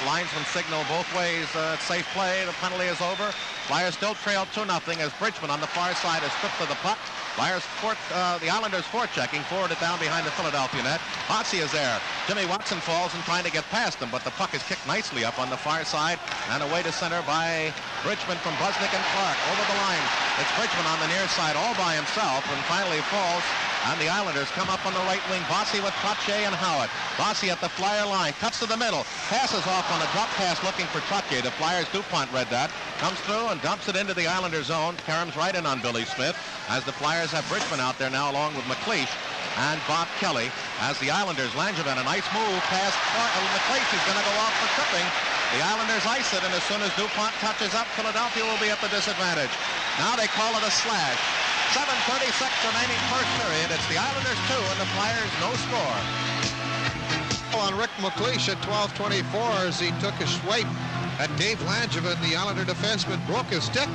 Speaker 6: linesman signal both ways, safe play, the penalty is over. Flyers still trail 2-0 as Bridgman on the far side is stripped of the puck. The Islanders forechecking, forward it down behind the Philadelphia net. Bossy is there. Jimmy Watson falls and trying to get past him, but the puck is kicked nicely up on the far side and away to center by Bridgman from Busnick and Clark. Over the line, it's Bridgman on the near side all by himself, and finally falls. And the Islanders come up on the right wing. Bossy with Trottier and Howard. Bossy at the Flyer line. Cuts to the middle. Passes off on a drop pass looking for Trottier. The Flyers DuPont read that. Comes through and dumps it into the Islander zone. Karam's right in on Billy Smith as the Flyers have Bridgman out there now along with McLeish and Bob Kelly. As the Islanders, Langevin, a nice move past McLeish is going to go off for tripping. The Islanders ice it, and as soon as DuPont touches up, Philadelphia will be at the disadvantage. Now they call it a slash. 7:36 remaining first period. It's the Islanders 2 and the Flyers no score.
Speaker 7: On Rick McLeish at 12:24 as he took a swipe at Dave Langevin. The Islander defenseman broke his stick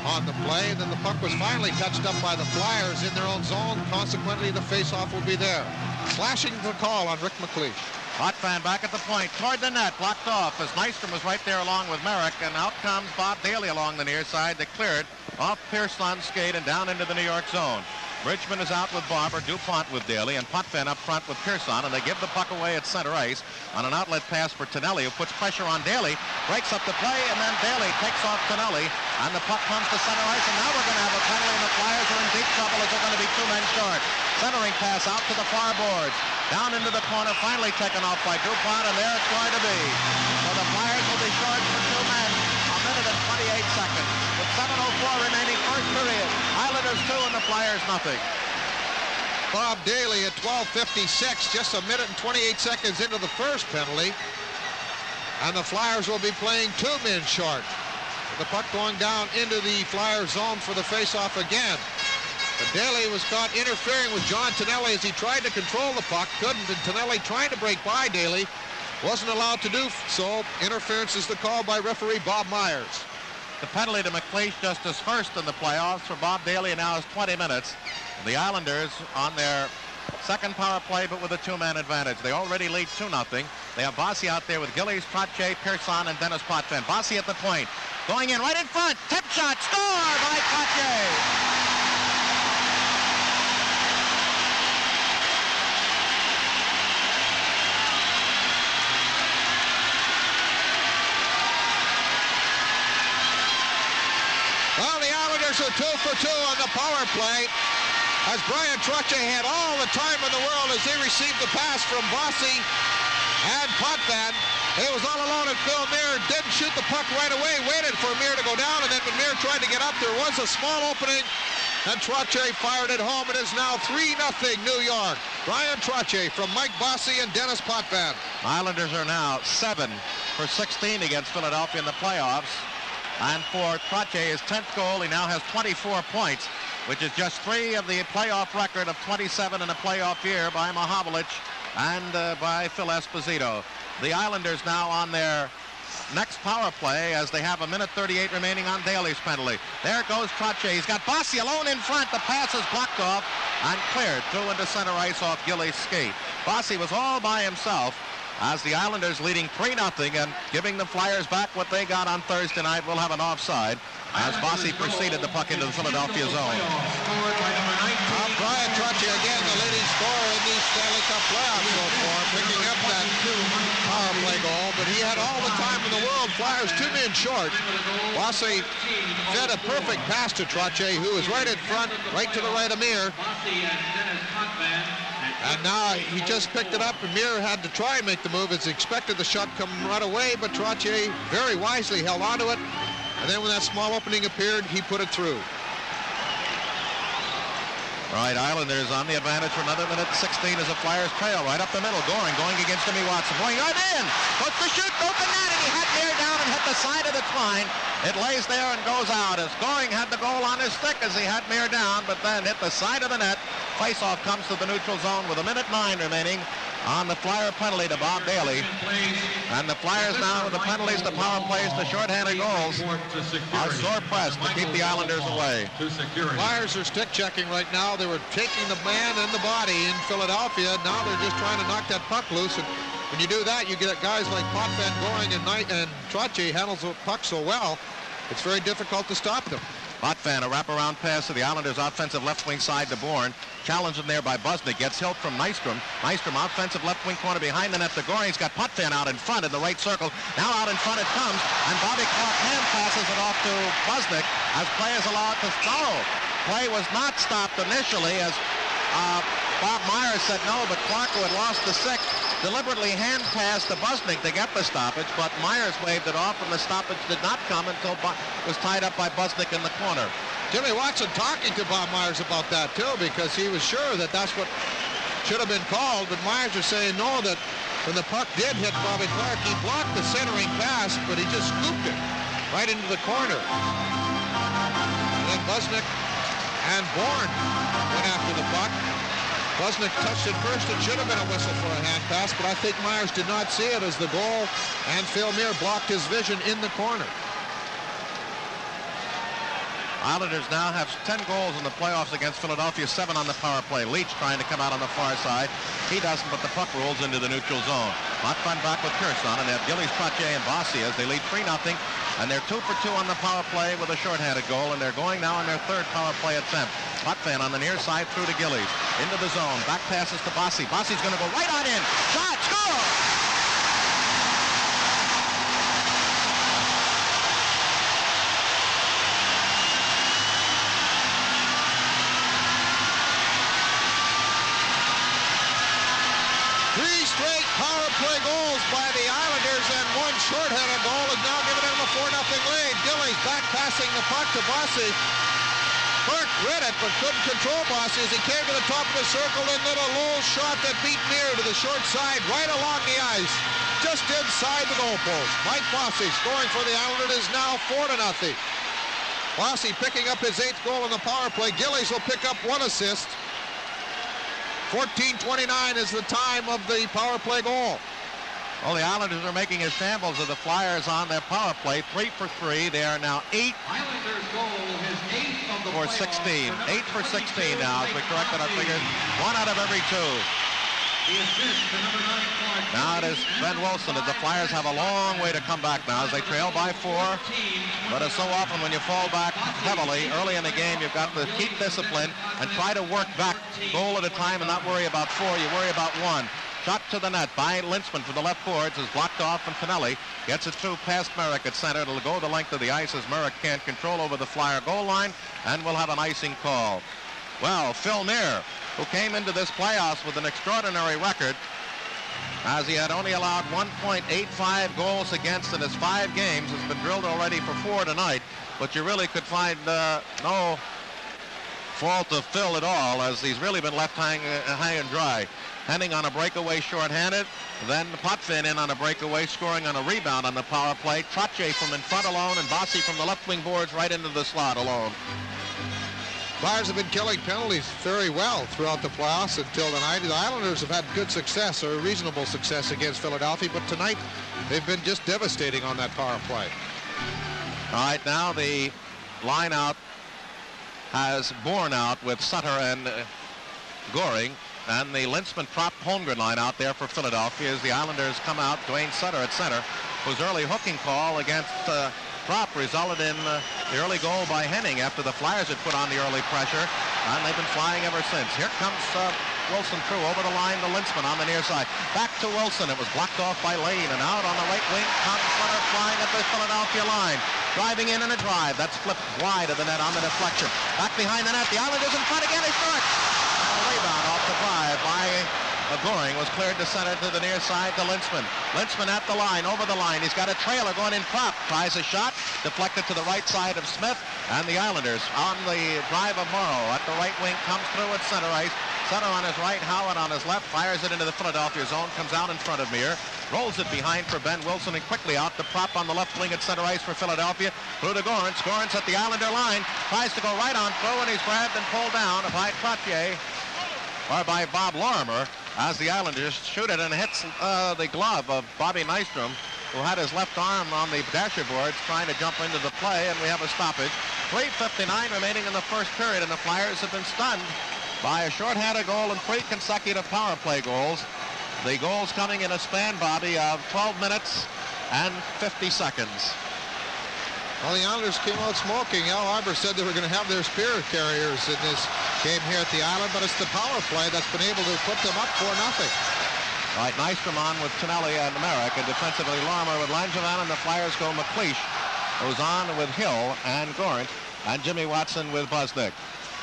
Speaker 7: on the play, and then the puck was finally touched up by the Flyers in their own zone. Consequently, the face-off will be there. Slashing the call on Rick McLeish.
Speaker 6: Potvin back at the point, toward the net, blocked off as Nystrom was right there along with Merrick, and out comes Bob Daly along the near side to clear it off Pearson's skate and down into the New York zone. Bridgman is out with Barber, DuPont with Daly, and Potvin up front with Pearson, and they give the puck away at center ice on an outlet pass for Tonelli, who puts pressure on Daly, breaks up the play, and then Daly takes off Tonelli, and the puck comes to center ice, and now we're going to have a penalty, and the Flyers are in deep trouble as they're going to be 2 men short. Centering pass out to the far boards, down into the corner, finally taken off by DuPont, and there it's going to be. So the Flyers will be short for 2 men, 1 minute and 28 seconds. With 7:04 remaining first period. Islanders 2 and the Flyers nothing.
Speaker 7: Bob Daly at 12:56, just 1 minute and 28 seconds into the first penalty. And the Flyers will be playing 2 men short. The puck going down into the Flyers zone for the face-off again. But Daly was caught interfering with John Tonelli as he tried to control the puck. Couldn't, and Tonelli trying to break by Daly. Wasn't allowed to do so. Interference is the call by referee Bob Myers.
Speaker 6: The penalty to McLeish, just his first in the playoffs for Bob Daly, and now is 20 minutes. The Islanders on their second power play, but with a two-man advantage. They already lead 2-0. They have Bossy out there with Gillies, Trottier, Pearson, and Dennis Potvin. Bossy at the point. Going in right in front. Tip shot. Score by Trottier.
Speaker 7: Well, the Islanders are 2 for 2 on the power play, as Brian Trottier had all the time in the world as he received the pass from Bossy and Potvin. He was all alone, and Phil Muir didn't shoot the puck right away, waited for Muir to go down, and then when Muir tried to get up, there was a small opening, and Trottier fired it home. It is now 3-0 New York. Brian Trottier from Mike Bossy and Dennis Potvin.
Speaker 6: Islanders are now 7 for 16 against Philadelphia in the playoffs. And for Trottier, his 10th goal, he now has 24 points, which is just 3 of the playoff record of 27 in a playoff year by Mahovlich and by Phil Esposito. The Islanders now on their next power play as they have 1:38 remaining on Daly's penalty. There goes Trottier. He's got Bossy alone in front. The pass is blocked off and cleared through into center ice off Gillies' skate. Bossy was all by himself, as the Islanders leading 3-0 and giving the Flyers back what they got on Thursday night. Will have an offside as Bossy preceded the puck into the Philadelphia zone.
Speaker 7: Brian Trottier again, the leading scorer in these Stanley Cup playoffs so far, picking up that power play goal, but he had all the time in the world. Flyers 2 men short. Bossy fed a perfect pass to Trottier, who was right in front, right to the right of Muir. And now he just picked it up, and Muir had to try and make the move as he expected the shot come right away, but Trottier very wisely held onto it, and then when that small opening appeared, he put it through.
Speaker 6: Right, Islanders on the advantage for another 1:16 as the Flyers trail right up the middle. Goring going against Jimmy Watson. Going right in. Puts the shoot. Open net, and he had Muir down and hit the side of the twine. It lays there and goes out as Goring had the goal on his stick as he had Muir down, but then hit the side of the net. Faceoff comes to the neutral zone with 1:09 remaining on the Flyer penalty to Bob Daly. And the Flyers now with the penalties, the power plays, the shorthanded goals are sore pressed to keep the Islanders away.
Speaker 7: Flyers are stick checking right now. They were taking the man and the body in Philadelphia. Now they're just trying to knock that puck loose. And when you do that, you get guys like Potvin, Goring, and Trottier handles the puck so well, it's very difficult to stop them.
Speaker 6: Potvin, a wraparound pass to the Islanders' offensive left wing side to Bourne. Challenged in there by Busnick. Gets help from Nystrom. Nystrom, offensive left wing corner behind the net to Goring. He's got Potvin out in front in the right circle. Now out in front it comes, and Bobby Clark hand passes it off to Busnick as play is allowed to follow. Play was not stopped initially as Bob Myers said no, but Clark, who had lost the stick, deliberately hand passed to Busnick to get the stoppage, but Myers waved it off, and the stoppage did not come until was tied up by Busnick in the corner.
Speaker 7: Jimmy Watson talking to Bob Myers about that, too, because he was sure that that's what should have been called, but Myers was saying no, that when the puck did hit Bobby Clark, he blocked the centering pass, but he just scooped it right into the corner. And then Busnick and Bourne went after the puck. Busnick touched it first. It should have been a whistle for a hand pass, but I think Myers did not see it as the goal and Phil Muir blocked his vision in the corner.
Speaker 6: Islanders now have 10 goals in the playoffs against Philadelphia, 7 on the power play. Leach trying to come out on the far side. He doesn't, but the puck rolls into the neutral zone. Potvin back with Pearson, and they have Gillies, Trottier, and Bossy as they lead 3-0, and they're 2 for 2 on the power play with a shorthanded goal, and they're going now on their third power play attempt. Potvin on the near side through to Gillies. Into the zone. Back passes to Bossy. Bossy's going to go right on in. Shot! Score!
Speaker 7: Three straight power play goals by the Islanders, and one shorthanded goal is now giving them a 4-0 lead. Gillies back passing the puck to Bossy. Clark read it, but couldn't control Bossy as he came to the top of the circle and lit a low shot that beat Muir to the short side right along the ice, just inside the goalpost. Mike Bossy scoring for the Islanders is now 4-0. Bossy picking up his 8th goal in the power play. Gillies will pick up 1 assist. 14:29 is the time of the power play goal.
Speaker 6: Well, the Islanders are making a shambles of the Flyers on their power play. 3 for 3. They are now 8 for 16. 8 for 16 now, as we corrected our figures. 1 out of every 2. Now it is Ben Wilson. The Flyers have a long way to come back now as they trail by 4. But as so often when you fall back heavily early in the game, you've got to keep discipline and try to work back goal at a time and not worry about 4. You worry about 1. Shot to the net by Lynchman from the left boards is blocked off, and Tonelli gets it through past Merrick at center. It'll go the length of the ice as Merrick can't control over the Flyer goal line, and we'll have an icing call. Well, Phil Neer, who came into this playoffs with an extraordinary record, as he had only allowed 1.85 goals against in his 5 games, has been drilled already for 4 tonight, but you really could find no fault of Phil at all, as he's really been left high and dry. Henning on a breakaway shorthanded, then Potvin in on a breakaway, scoring on a rebound on the power play. Trottier from in front alone, and Bossy from the left wing boards right into the slot alone.
Speaker 7: Flyers have been killing penalties very well throughout the playoffs until tonight. The Islanders have had good success, or reasonable success, against Philadelphia, but tonight they've been just devastating on that power play.
Speaker 6: All right, now the line out has borne out with Sutter and Goring, and the Lintzman prop Holmgren line out there for Philadelphia as the Islanders come out. Dwayne Sutter at center, whose early hooking call against Prop resulted in the early goal by Henning after the Flyers had put on the early pressure, and they've been flying ever since. Here comes Wilson through over the line to Lintzman on the near side. Back to Wilson. It was blocked off by Lane, and out on the right wing comes Sutter flying at the Philadelphia line. Driving in a drive. That's flipped wide of the net on the deflection. Back behind the net. The Islanders in front again. They start. A rebound off the drive by Goring was cleared to center to the near side to Lintzman. Lintzman at the line, over the line. He's got a trailer going in Prop. Tries a shot, deflected to the right side of Smith, and the Islanders on the drive of Morrow at the right wing comes through at center ice. Sutter on his right, Howard on his left, fires it into the Philadelphia zone, comes out in front of Meir, rolls it behind for Ben Wilson, and quickly out to Prop on the left wing at center ice for Philadelphia. Through to Gorance. Gorance at the Islander line, tries to go right on through, and he's grabbed and pulled down by Trottier, or by Bob Lorimer, as the Islanders shoot it and hits the glove of Bobby Nystrom, who had his left arm on the dasher boards trying to jump into the play, and we have a stoppage. 3:59 remaining in the first period, and the Flyers have been stunned by a shorthanded goal and 3 consecutive power play goals. The goals coming in a span, Bobby, of 12 minutes and 50 seconds.
Speaker 7: Well, the Islanders came out smoking. Al Arbour said they were going to have their spear carriers in this game here at the Island, but it's the power play that's been able to put them up 4-0.
Speaker 6: All right, Nystrom on with Tonelli and Merrick, and defensively Lorimer with Langevin, and the Flyers go McLeish, who's on with Hill and Gorant, and Jimmy Watson with Busnick.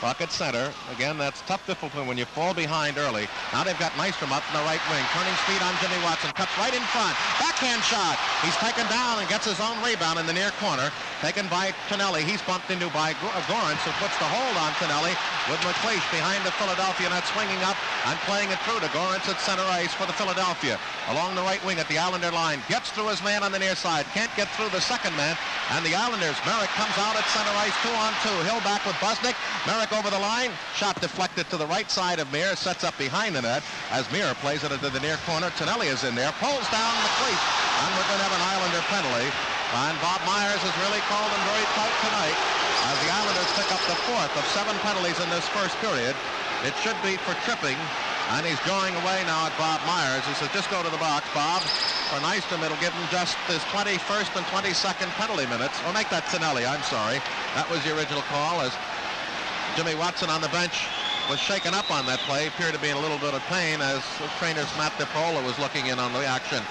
Speaker 6: Buck at center. Again, that's tough discipline when you fall behind early. Now they've got Nystrom up in the right wing. Turning speed on Jimmy Watson. Cuts right in front. Backhand shot. He's taken down and gets his own rebound in the near corner. Taken by Tonelli. He's bumped into by Gorance, who puts the hold on Tonelli with McLeish behind the Philadelphia net, swinging up and playing it through to Gorance at center ice for the Philadelphia. Along the right wing at the Islander line. Gets through his man on the near side. Can't get through the second man. And the Islanders. Merrick comes out at center ice 2-on-2. Hill back with Busnick. Merrick over the line. Shot deflected to the right side of Meir. Sets up behind the net as Meir plays it into the near corner. Tonelli is in there. Pulls down McLeish. And we're going to have an Islander penalty. And Bob Myers has really called him very tight tonight as the Islanders pick up the 4th of 7 penalties in this first period. It should be for tripping. And he's going away now at Bob Myers. He says, just go to the box, Bob. For Nystrom, it'll give him just his 21st and 22nd penalty minutes. Or make that Tonelli, I'm sorry. That was the original call, as Jimmy Watson on the bench was shaken up on that play. Appeared to be in a little bit of pain as trainer Matt DiProla was looking in on the action.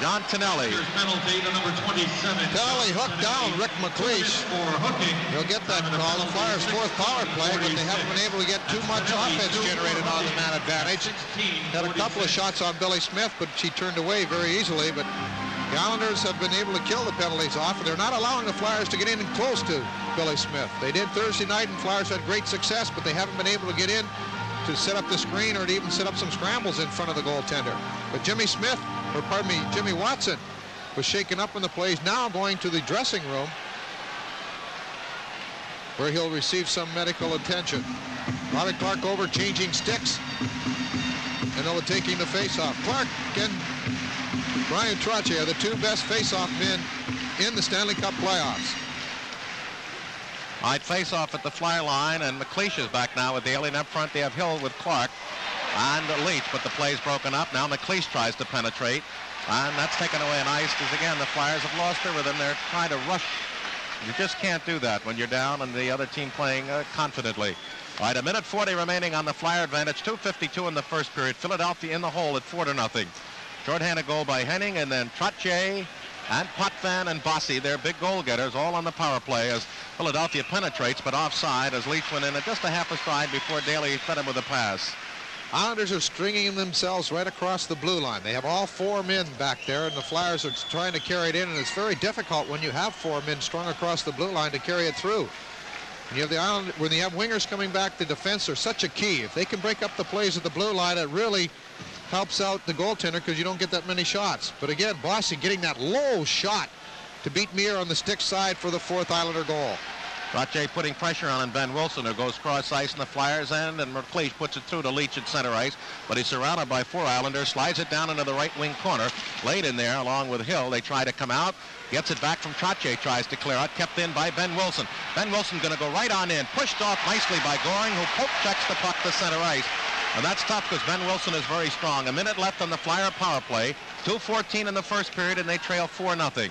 Speaker 6: John Tonelli.
Speaker 8: Penalty to number 27.
Speaker 7: Tonelli hooked down Rick McLeish. He'll get that call. The Flyers' 4th power play, but they haven't been able to get too much offense generated on the man advantage. Had a couple of shots on Billy Smith, but she turned away very easily. But the Islanders have been able to kill the penalties off, and they're not allowing the Flyers to get in close to Billy Smith. They did Thursday night, and Flyers had great success, but they haven't been able to get in to set up the screen or to even set up some scrambles in front of the goaltender. But Jimmy Watson was shaken up in the plays. Now going to the dressing room. where he'll receive some medical attention. Bobby Clark over, changing sticks. And they'll be taking the face-off. Clark and Brian Trottier are the two best face-off men in the Stanley Cup playoffs.
Speaker 6: All right, face-off at the fly line, and McLeish is back now with the alien up front. They have Hill with Clark and Leach, but the play's broken up. Now McLeish tries to penetrate, and that's taken away on ice because, again, the Flyers have lost their rhythm. They're trying to rush. You just can't do that when you're down and the other team playing confidently. All right, 1:40 remaining on the Flyer advantage. 2:52 in the first period. Philadelphia in the hole at 4-0. Shorthanded goal by Henning, and then Trottier and Potvin and Bossy, their big goal getters, all on the power play as Philadelphia penetrates, but offside as Leach went in at just a half a stride before Daly fed him with a pass.
Speaker 7: Islanders are stringing themselves right across the blue line. They have all four men back there, and the Flyers are trying to carry it in, and it's very difficult when you have four men strung across the blue line to carry it through. When you have when you have wingers coming back, the defense are such a key. If they can break up the plays at the blue line, it really helps out the goaltender because you don't get that many shots. But again, Bossy getting that low shot to beat Muir on the stick side for the fourth Islander goal.
Speaker 6: Trottier putting pressure on Ben Wilson, who goes cross ice in the Flyers' end, and McLeish puts it through to Leach at center ice, but he's surrounded by four Islanders, slides it down into the right wing corner, laid in there along with Hill. They try to come out, gets it back from Trottier, tries to clear out, kept in by Ben Wilson. Ben Wilson going to go right on in, pushed off nicely by Goring, who poke checks the puck to center ice. And that's tough because Ben Wilson is very strong. A minute left on the Flyer power play, 2:14 in the first period, and they trail 4-0.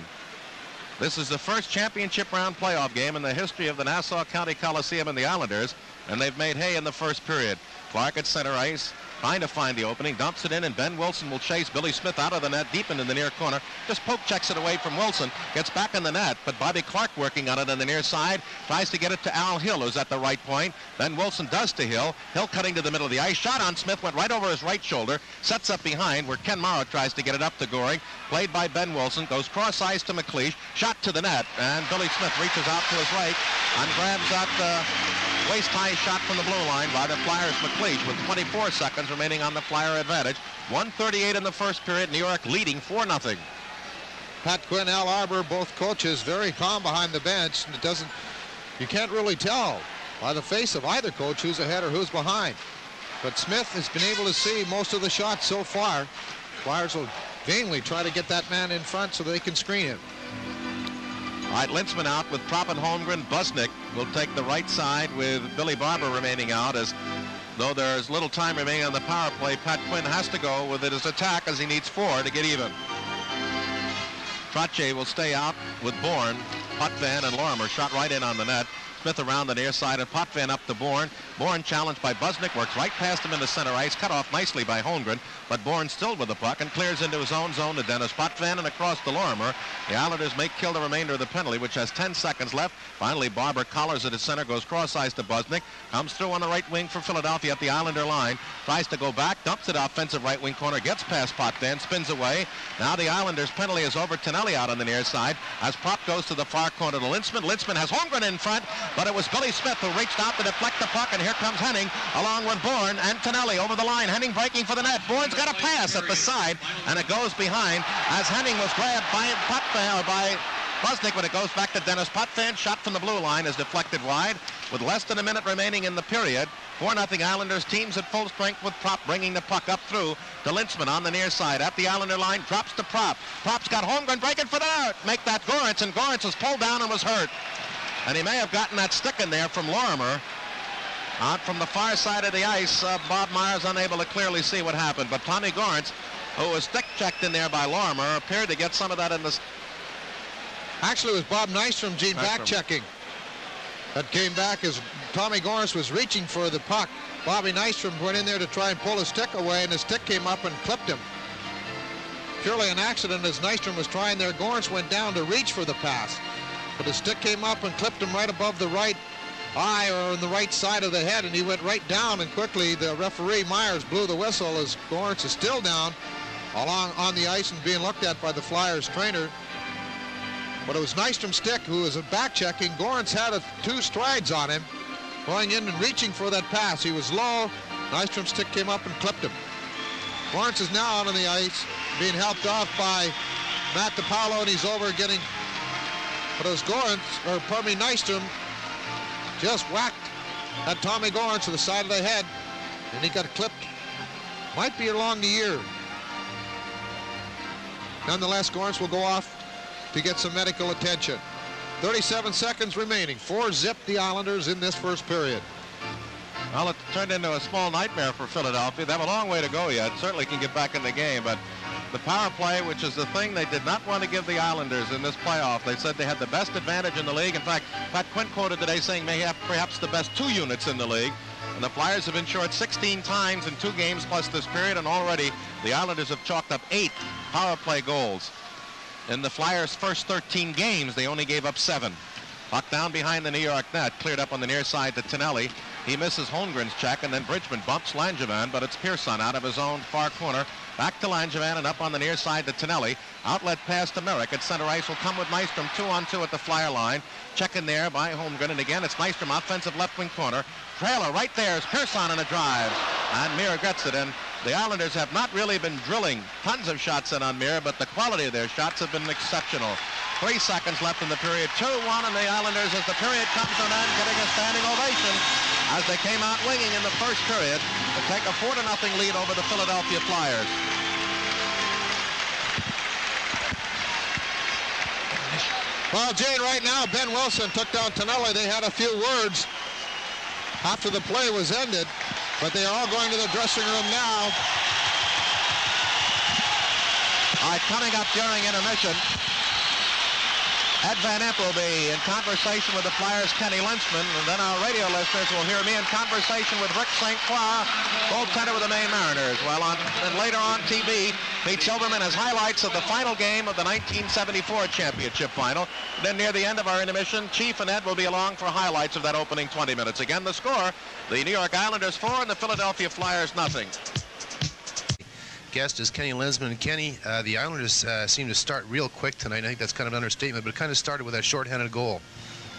Speaker 6: This is the first championship round playoff game in the history of the Nassau County Coliseum and the Islanders, and they've made hay in the first period. Clark at center ice, trying to find the opening, dumps it in, and Ben Wilson will chase Billy Smith out of the net deep into the near corner. Just poke checks it away from Wilson, gets back in the net, but Bobby Clark working on it on the near side, tries to get it to Al Hill, who's at the right point. Then Wilson does to Hill. Hill cutting to the middle of the ice. Shot on Smith, went right over his right shoulder, sets up behind where Ken Morrow tries to get it up to Goring. Played by Ben Wilson, goes cross ice to McLeish, shot to the net, and Billy Smith reaches out to his right and grabs that waist-high shot from the blue line by the Flyers' McLeish with 24 seconds remaining on the Flyer advantage. 1:38 in the first period. New York leading 4-0.
Speaker 7: Pat Quinn, Al Arbor, both coaches very calm behind the bench. And you can't really tell by the face of either coach who's ahead or who's behind. But Smith has been able to see most of the shots so far. Flyers will vainly try to get that man in front so they can screen him.
Speaker 6: All right, Lintzman out with Propp and Holmgren. Busnick will take the right side with Billy Barber remaining out, as though there's little time remaining on the power play. Pat Quinn has to go with his attack as he needs 4 to get even. Trottier will stay out with Bourne. Potvin and Lorimer shot right in on the net. Smith around the near side and Potvin up to Bourne. Bourne challenged by Busnick, works right past him into center ice, cut off nicely by Holmgren, but Bourne still with the puck and clears into his own zone to Dennis Potvin and across to Lorimer. The Islanders may kill the remainder of the penalty, which has 10 seconds left. Finally, Barber collars at his center, goes cross ice to Busnick, comes through on the right wing for Philadelphia at the Islander line, tries to go back, dumps it offensive right wing corner, gets past Potvin, spins away. Now the Islanders' penalty is over. Tonelli out on the near side as Propp goes to the far corner to Lintzman. Lintzman has Holmgren in front, but it was Billy Smith who reached out to deflect the puck, and here comes Henning along with Bourne and Tonelli over the line. Henning breaking for the net. Bourne's got a pass at the side, and it goes behind as Henning was grabbed by Potvin or by Busnick, but it goes back to Dennis Potvin. Shot from the blue line is deflected wide with less than a minute remaining in the period. 4-0 Islanders. Teams at full strength with Propp bringing the puck up through to Lintzman on the near side at the Islander line. Drops to Propp. Propp's got Holmgren breaking for the net. Make that Gorentz, and Gorentz was pulled down and was hurt. And he may have gotten that stick in there from Lorimer. Out from the far side of the ice, Bob Myers unable to clearly see what happened. But Tommy Gorentz, who was stick checked in there by Lorimer, appeared to get some of that in the...
Speaker 7: Actually, it was Bob Nystrom, Gene, back checking. That came back as Tommy Gorentz was reaching for the puck. Bobby Nystrom went in there to try and pull his stick away, and his stick came up and clipped him. Purely an accident as Nystrom was trying there. Gorentz went down to reach for the pass, but his stick came up and clipped him right above the right eye or on the right side of the head, and he went right down, and quickly the referee Myers blew the whistle as Gorentz is still down along on the ice and being looked at by the Flyers trainer. But it was Nystrom's stick who was back checking. Gorentz had 2 strides on him, going in and reaching for that pass. He was low. Nystrom's stick came up and clipped him. Gorentz is now out on the ice, being helped off by Matt DiPaolo, and he's over getting... But it was Nystrom just whacked at Tommy Gorence to the side of the head, and he got clipped. Might be along the ear. Nonetheless, Gorence will go off to get some medical attention. 37 seconds remaining. 4-0 the Islanders in this first period.
Speaker 6: Well, it turned into a small nightmare for Philadelphia. They have a long way to go yet. Certainly can get back in the game, but the power play, which is the thing they did not want to give the Islanders in this playoff. They said they had the best advantage in the league. In fact, Pat Quinn quoted today saying they have perhaps the best 2 units in the league. And the Flyers have been short 16 times in 2 games plus this period, and already the Islanders have chalked up 8 power play goals. In the Flyers' first 13 games, they only gave up 7. Puck down behind the New York net, cleared up on the near side to Tonelli. He misses Holmgren's check, and then Bridgman bumps Langevin, but it's Pearson out of his own far corner. Back to Langevin and up on the near side to Tonelli. Outlet pass to Merrick at center ice will come with Nystrom 2-on-2 at the Flyer line. Check in there by Holmgren, and again it's Nystrom, offensive left wing corner. Trailer right there is Pearson in a drive, and Mir gets it in. The Islanders have not really been drilling tons of shots in on Mir, but the quality of their shots have been exceptional. 3 seconds left in the period. 2-1, and the Islanders, as the period comes to an end, getting a standing ovation as they came out winging in the first period to take a 4-0 lead over the Philadelphia Flyers.
Speaker 7: Well, Jane, right now, Ben Wilson took down Tonelli. They had a few words after the play was ended, but they are all going to the dressing room now.
Speaker 6: All right, coming up during intermission, Ed Van Impe will be in conversation with the Flyers' Kenny Lynchman, and then our radio listeners will hear me in conversation with Rick St. Croix, goaltender with the Maine Mariners. Well, and later on TV, Pete Silverman has highlights of the final game of the 1974 championship final. Then near the end of our intermission, Chief and Ed will be along for highlights of that opening 20 minutes. Again, the score, the New York Islanders 4 and the Philadelphia Flyers 0.
Speaker 3: Guest is Kenny Lensman. And Kenny, the Islanders seem to start real quick tonight. I think that's kind of an understatement, but it kind of started with that shorthanded goal.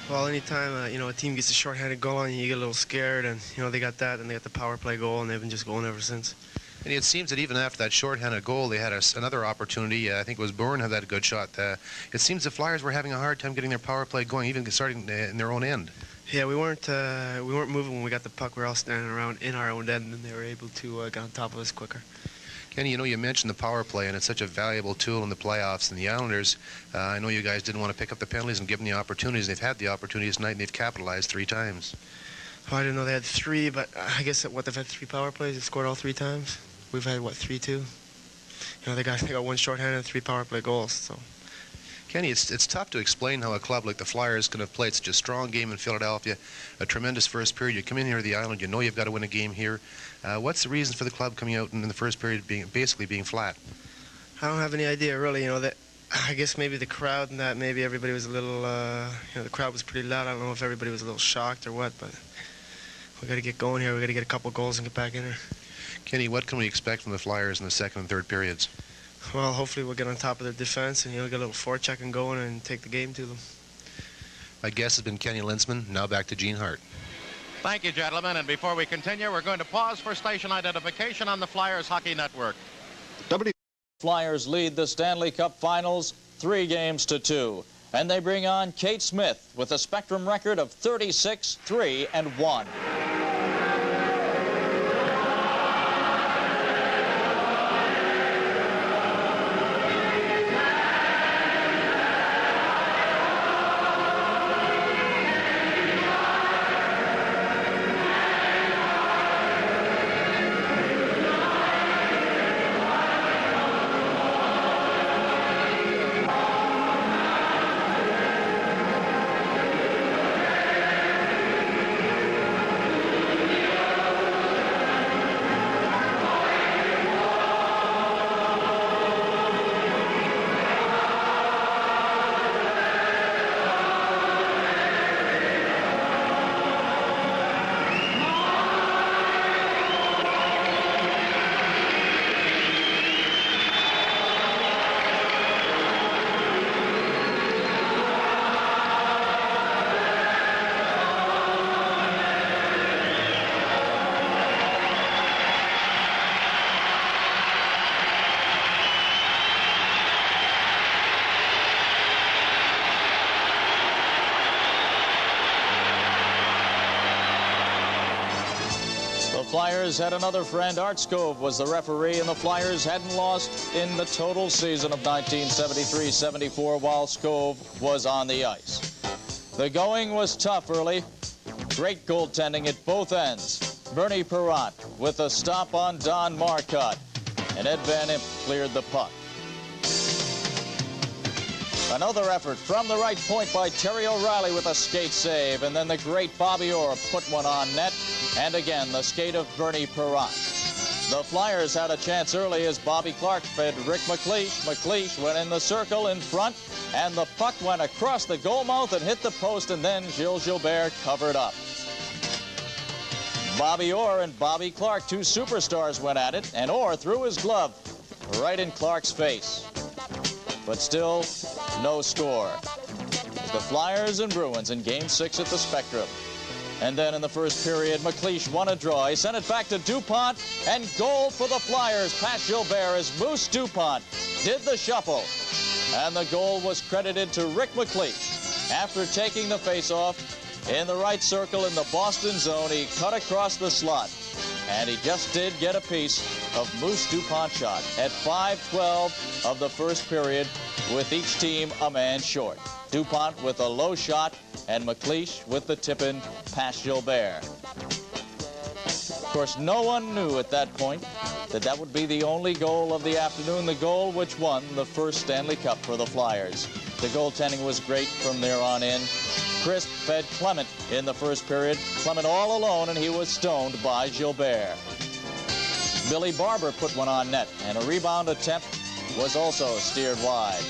Speaker 9: Well, anytime a team gets a shorthanded goal on you get a little scared, and they got that, and they got the power play goal, and they've been just going ever since.
Speaker 3: And it seems that even after that shorthanded goal, they had another opportunity. I think it was Bourne had that good shot. It seems the Flyers were having a hard time getting their power play going, even starting in their own end.
Speaker 9: Yeah, we weren't moving when we got the puck. We were all standing around in our own end, and they were able to get on top of us quicker.
Speaker 3: Kenny, you mentioned the power play, and it's such a valuable tool in the playoffs. And the Islanders, I know you guys didn't want to pick up the penalties and give them the opportunities. They've had the opportunities tonight, and they've capitalized 3 times.
Speaker 9: Oh, I didn't know they had 3, but I guess they've had 3 power plays. They've scored all 3 times. We've had, 3-2? They got 1 shorthanded and 3 power play goals. So,
Speaker 3: Kenny, it's tough to explain how a club like the Flyers can have played such a strong game in Philadelphia, a tremendous first period. You come in here to the Island, you know you've got to win a game here. What's the reason for the club coming out in the first period basically being flat?
Speaker 9: I don't have any idea, really. That I guess maybe the crowd and that maybe everybody was a little, the crowd was pretty loud. I don't know if everybody was a little shocked or what, but we got to get going here. We got to get a couple goals and get back in here.
Speaker 3: Kenny, what can we expect from the Flyers in the second and third periods?
Speaker 9: Well, hopefully we'll get on top of their defense and get a little forechecking going and take the game to them.
Speaker 3: My guest has been Kenny Lensman. Now back to Gene Hart.
Speaker 6: Thank you, gentlemen. And before we continue, we're going to pause for station identification on the Flyers Hockey Network.
Speaker 1: Flyers lead the Stanley Cup Finals 3-2, and they bring on Kate Smith with a Spectrum record of 36-3-1. Flyers had another friend. Art Scove was the referee, and the Flyers hadn't lost in the total season of 1973-74 while Scove was on the ice. The going was tough early. Great goaltending at both ends. Bernie Perrant with a stop on Don Marcotte, and Ed Van Impe cleared the puck. Another effort from the right point by Terry O'Reilly with a skate save, and then the great Bobby Orr put one on net, and again the skate of Bernie Perrant. The Flyers had a chance early as Bobby Clark fed Rick McLeish. McLeish went in the circle in front, and the puck went across the goal mouth and hit the post, and then Gilles Gilbert covered up. Bobby Orr and Bobby Clark, two superstars, went at it, and Orr threw his glove right in Clark's face. But still, no score. The Flyers and Bruins in Game 6 at the Spectrum. And then in the first period, McLeish won a draw. He sent it back to DuPont, and goal for the Flyers past Gilbert as Moose DuPont did the shuffle. And the goal was credited to Rick McLeish. After taking the faceoff in the right circle in the Boston zone, he cut across the slot. And he just did get a piece of Moose DuPont's shot at 5:12 of the first period, with each team a man short. DuPont with a low shot, and McLeish with the tip-in past Gilbert. Of course, no one knew at that point that that would be the only goal of the afternoon, the goal which won the first Stanley Cup for the Flyers. The goaltending was great from there on in. Crisp fed Clement in the first period. Clement all alone, and he was stoned by Gilbert. Billy Barber put one on net, and a rebound attempt was also steered wide.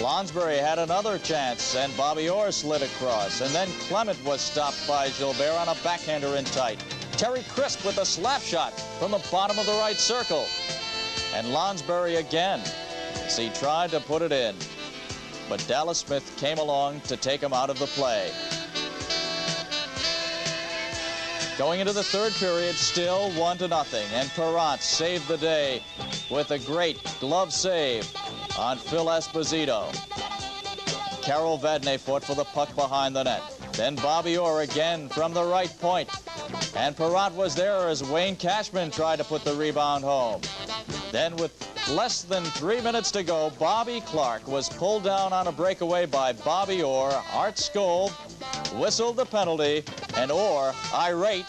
Speaker 1: Lonsbury had another chance, and Bobby Orr slid across, and then Clement was stopped by Gilbert on a backhander in tight. Terry Crisp with a slap shot from the bottom of the right circle. And Lonsbury again, as he tried to put it in. But Dallas Smith came along to take him out of the play. Going into the third period, still 1-0, and Perrant saved the day with a great glove save on Phil Esposito. Carol Vadnais fought for the puck behind the net. Then Bobby Orr again from the right point. And Perrant was there as Wayne Cashman tried to put the rebound home. Then with less than 3 minutes to go, Bobby Clark was pulled down on a breakaway by Bobby Orr. Art Scove whistled the penalty, and Orr, irate,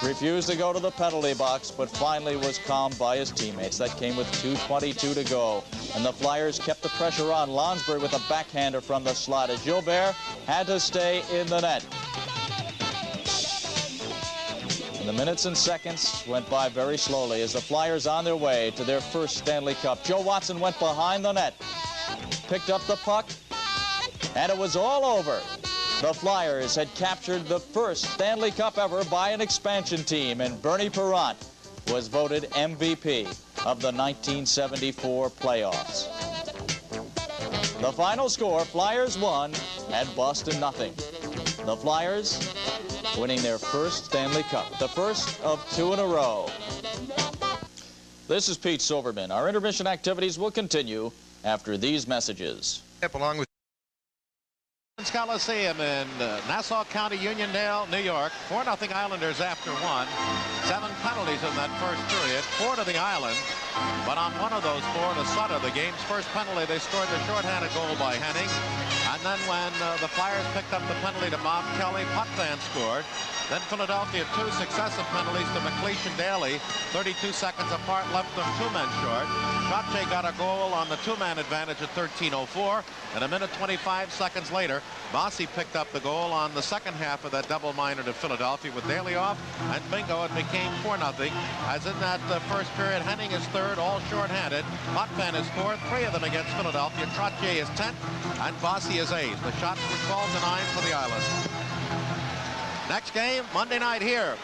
Speaker 1: refused to go to the penalty box, but finally was calmed by his teammates. That came with 2:22 to go, and the Flyers kept the pressure on. Lonsbury with a backhander from the slot as Gilbert had to stay in the net. And the minutes and seconds went by very slowly as the Flyers on their way to their first Stanley Cup. Joe Watson went behind the net, picked up the puck, and it was all over. The Flyers had captured the first Stanley Cup ever by an expansion team, and Bernie Perrant was voted MVP of the 1974 playoffs. The final score, Flyers 1 and Boston 0. The Flyers winning their first Stanley Cup, the first of 2 in a row. This is Pete Silverman. Our intermission activities will continue after these messages.
Speaker 4: Along with
Speaker 6: Coliseum in Nassau County, Uniondale, New York. 4-0 Islanders after one. 7 penalties in that first period. 4 to the Island. But on one of those 4 to Sutter, the game's first penalty, they scored the shorthanded goal by Henning. And then when the Flyers picked up the penalty to Bob Kelly, Potvin scored. Then Philadelphia 2 successive penalties to McLeish and Daly. 32 seconds apart, left them 2 men short. Trache got a goal on the 2-man advantage at 13:04. And a minute 25 seconds later, Bossy picked up the goal on the second half of that double minor to Philadelphia with Daly off. And bingo, it became 4-0. As in that first period, Henning is third, all short-handed. Potvin is fourth, 3 of them against Philadelphia. Trache is 10th, and Bossy is 8th. The shots were 12-9 for the Island. Next game, Monday night here.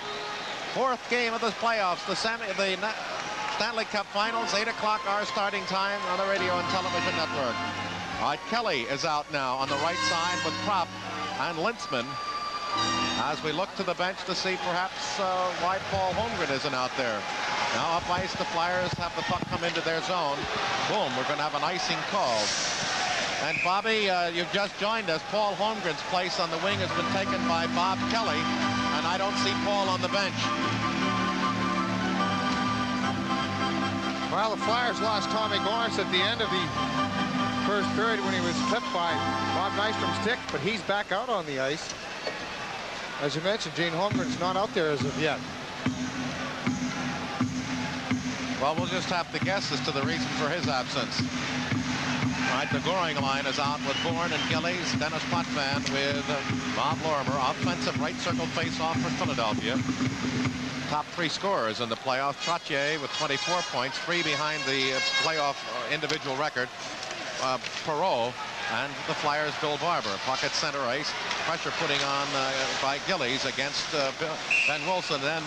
Speaker 6: 4th game of the playoffs, the Stanley Cup Finals, 8 o'clock our starting time on the radio and television network. Kelly is out now on the right side with Propp and Lintzman. As we look to the bench to see perhaps why Paul Holmgren isn't out there. Now up ice, the Flyers have the puck come into their zone. Boom, we're going to have an icing call. And Bobby, you've just joined us. Paul Holmgren's place on the wing has been taken by Bob Kelly, and I don't see Paul on the bench.
Speaker 7: Well, the Flyers lost Tommy Gorse at the end of the first period when he was clipped by Bob Nystrom's stick, but he's back out on the ice. As you mentioned, Gene Holmgren's not out there as of yet.
Speaker 6: Well, we'll just have to guess as to the reason for his absence. All right, the Goring line is out with Bourne and Gillies, Dennis Potvin with Bob Lorimer. Offensive right circle face-off for Philadelphia. Top 3 scorers in the playoffs. Trottier with 24 points, 3 behind the playoff individual record. Perreault and the Flyers' Bill Barber. Puck at center ice. Pressure putting on by Gillies against Ben Wilson. Then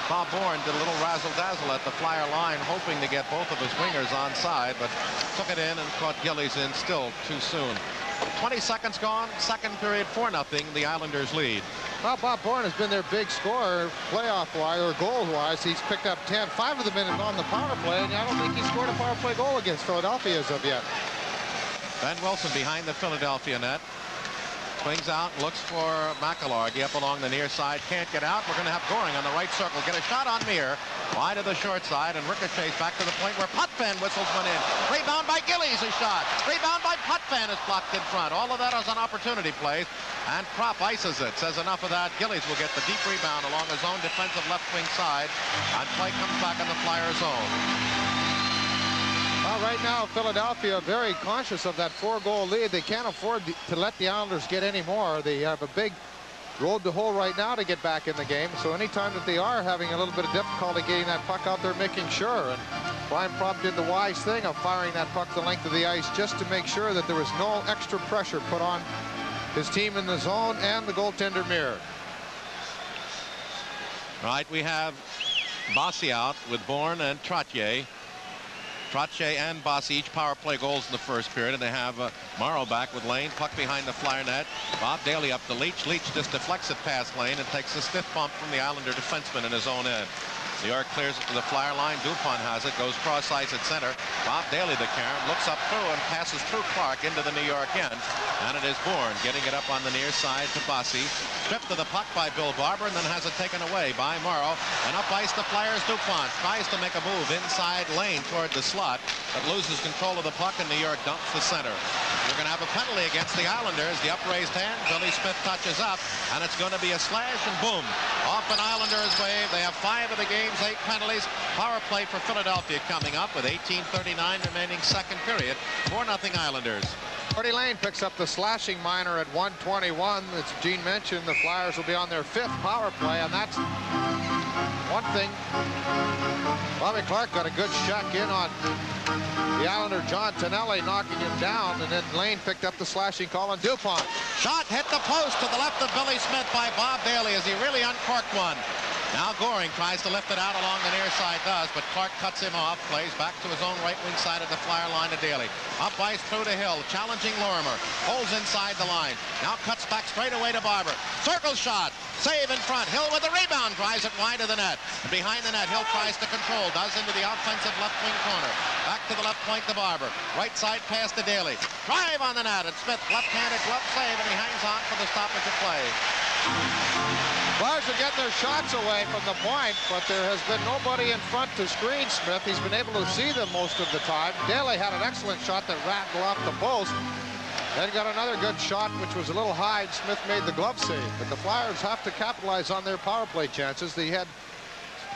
Speaker 6: Bob Bourne did a little razzle-dazzle at the Flyer line, hoping to get both of his wingers onside, but took it in and caught Gillies in still too soon. 20 seconds gone. Second period, 4-0. The Islanders lead.
Speaker 7: Well, Bob Bourne has been their big scorer playoff-wise or goal-wise. He's picked up 10. 5 of them in on the power play, and I don't think he scored a power play goal against Philadelphia as of yet.
Speaker 6: Ben Wilson behind the Philadelphia net. Swings out, looks for McIllargy up along the near side. Can't get out. We're going to have Goring on the right circle. Get a shot on Meir. Wide of the short side, and ricochets back to the point where Potvin whistles one in. Rebound by Gillies, a shot. Rebound by Potvin is blocked in front. All of that is an opportunity play, and Propp ices it. Says enough of that. Gillies will get the deep rebound along his own defensive left wing side, and play comes back in the Flyers' zone.
Speaker 7: Well, right now, Philadelphia very conscious of that 4-goal lead. They can't afford to let the Islanders get any more. They have a big road to hoe right now to get back in the game. So anytime that they are having a little bit of difficulty getting that puck out there, making sure. And Brian Propp did the wise thing of firing that puck the length of the ice just to make sure that there was no extra pressure put on his team in the zone and the goaltender Meir.
Speaker 6: Right, we have Bossy out with Bourne and Trottier. Trottier and Bossy each power play goals in the first period, and they have Morrow back with Lane. Puck behind the Flyer net. Bob Daly up to Leach. Leach just deflects it past Lane and takes a stiff bump from the Islander defenseman in his own end. New York clears it to the Flyer line. Dupont has it, goes cross ice at center. Bob Daly, the Karen, looks up through and passes through Clark into the New York end. And it is Bourne getting it up on the near side to Bossy. Stripped to the puck by Bill Barber and then has it taken away by Morrow. And up ice the Flyers. Dupont tries to make a move inside lane toward the slot, but loses control of the puck and New York dumps the center. We're going to have a penalty against the Islanders. The upraised hand. Billy Smith touches up, and it's going to be a slash, and boom. Off an Islanders wave. They have 5 of the game's 8 penalties. Power play for Philadelphia coming up with 18:39 remaining second period. 4-0 Islanders.
Speaker 7: Artie Lane picks up the slashing minor at 1:21. As Gene mentioned, the Flyers will be on their 5th power play, and that's one thing. Bobby Clark got a good check in on the Islander John Tonelli, knocking him down, and then Lane picked up the slashing call on Dupont.
Speaker 6: Shot hit the post to the left of Billy Smith by Bob Daly as he really uncorked one. Now Goring tries to lift it out along the near side, does, but Clark cuts him off, plays back to his own right wing side of the Flyer line to Daly. Up ice through to Hill, challenging Lorimer. Holds inside the line. Now cuts back straight away to Barber. Circle shot. Save in front. Hill with the rebound. Drives it wide of the net. And behind the net, Hill tries to control. Does into the offensive left wing corner. Back to the left point to Barber. Right side pass to Daly. Drive on the net. And Smith left-handed glove save, and he hangs on for the stoppage of play.
Speaker 7: Flyers are getting their shots away from the point, but there has been nobody in front to screen Smith. He's been able to see them most of the time. Daly had an excellent shot that rattled off the post. Then got another good shot, which was a little high, and Smith made the glove save. But the Flyers have to capitalize on their power play chances. They had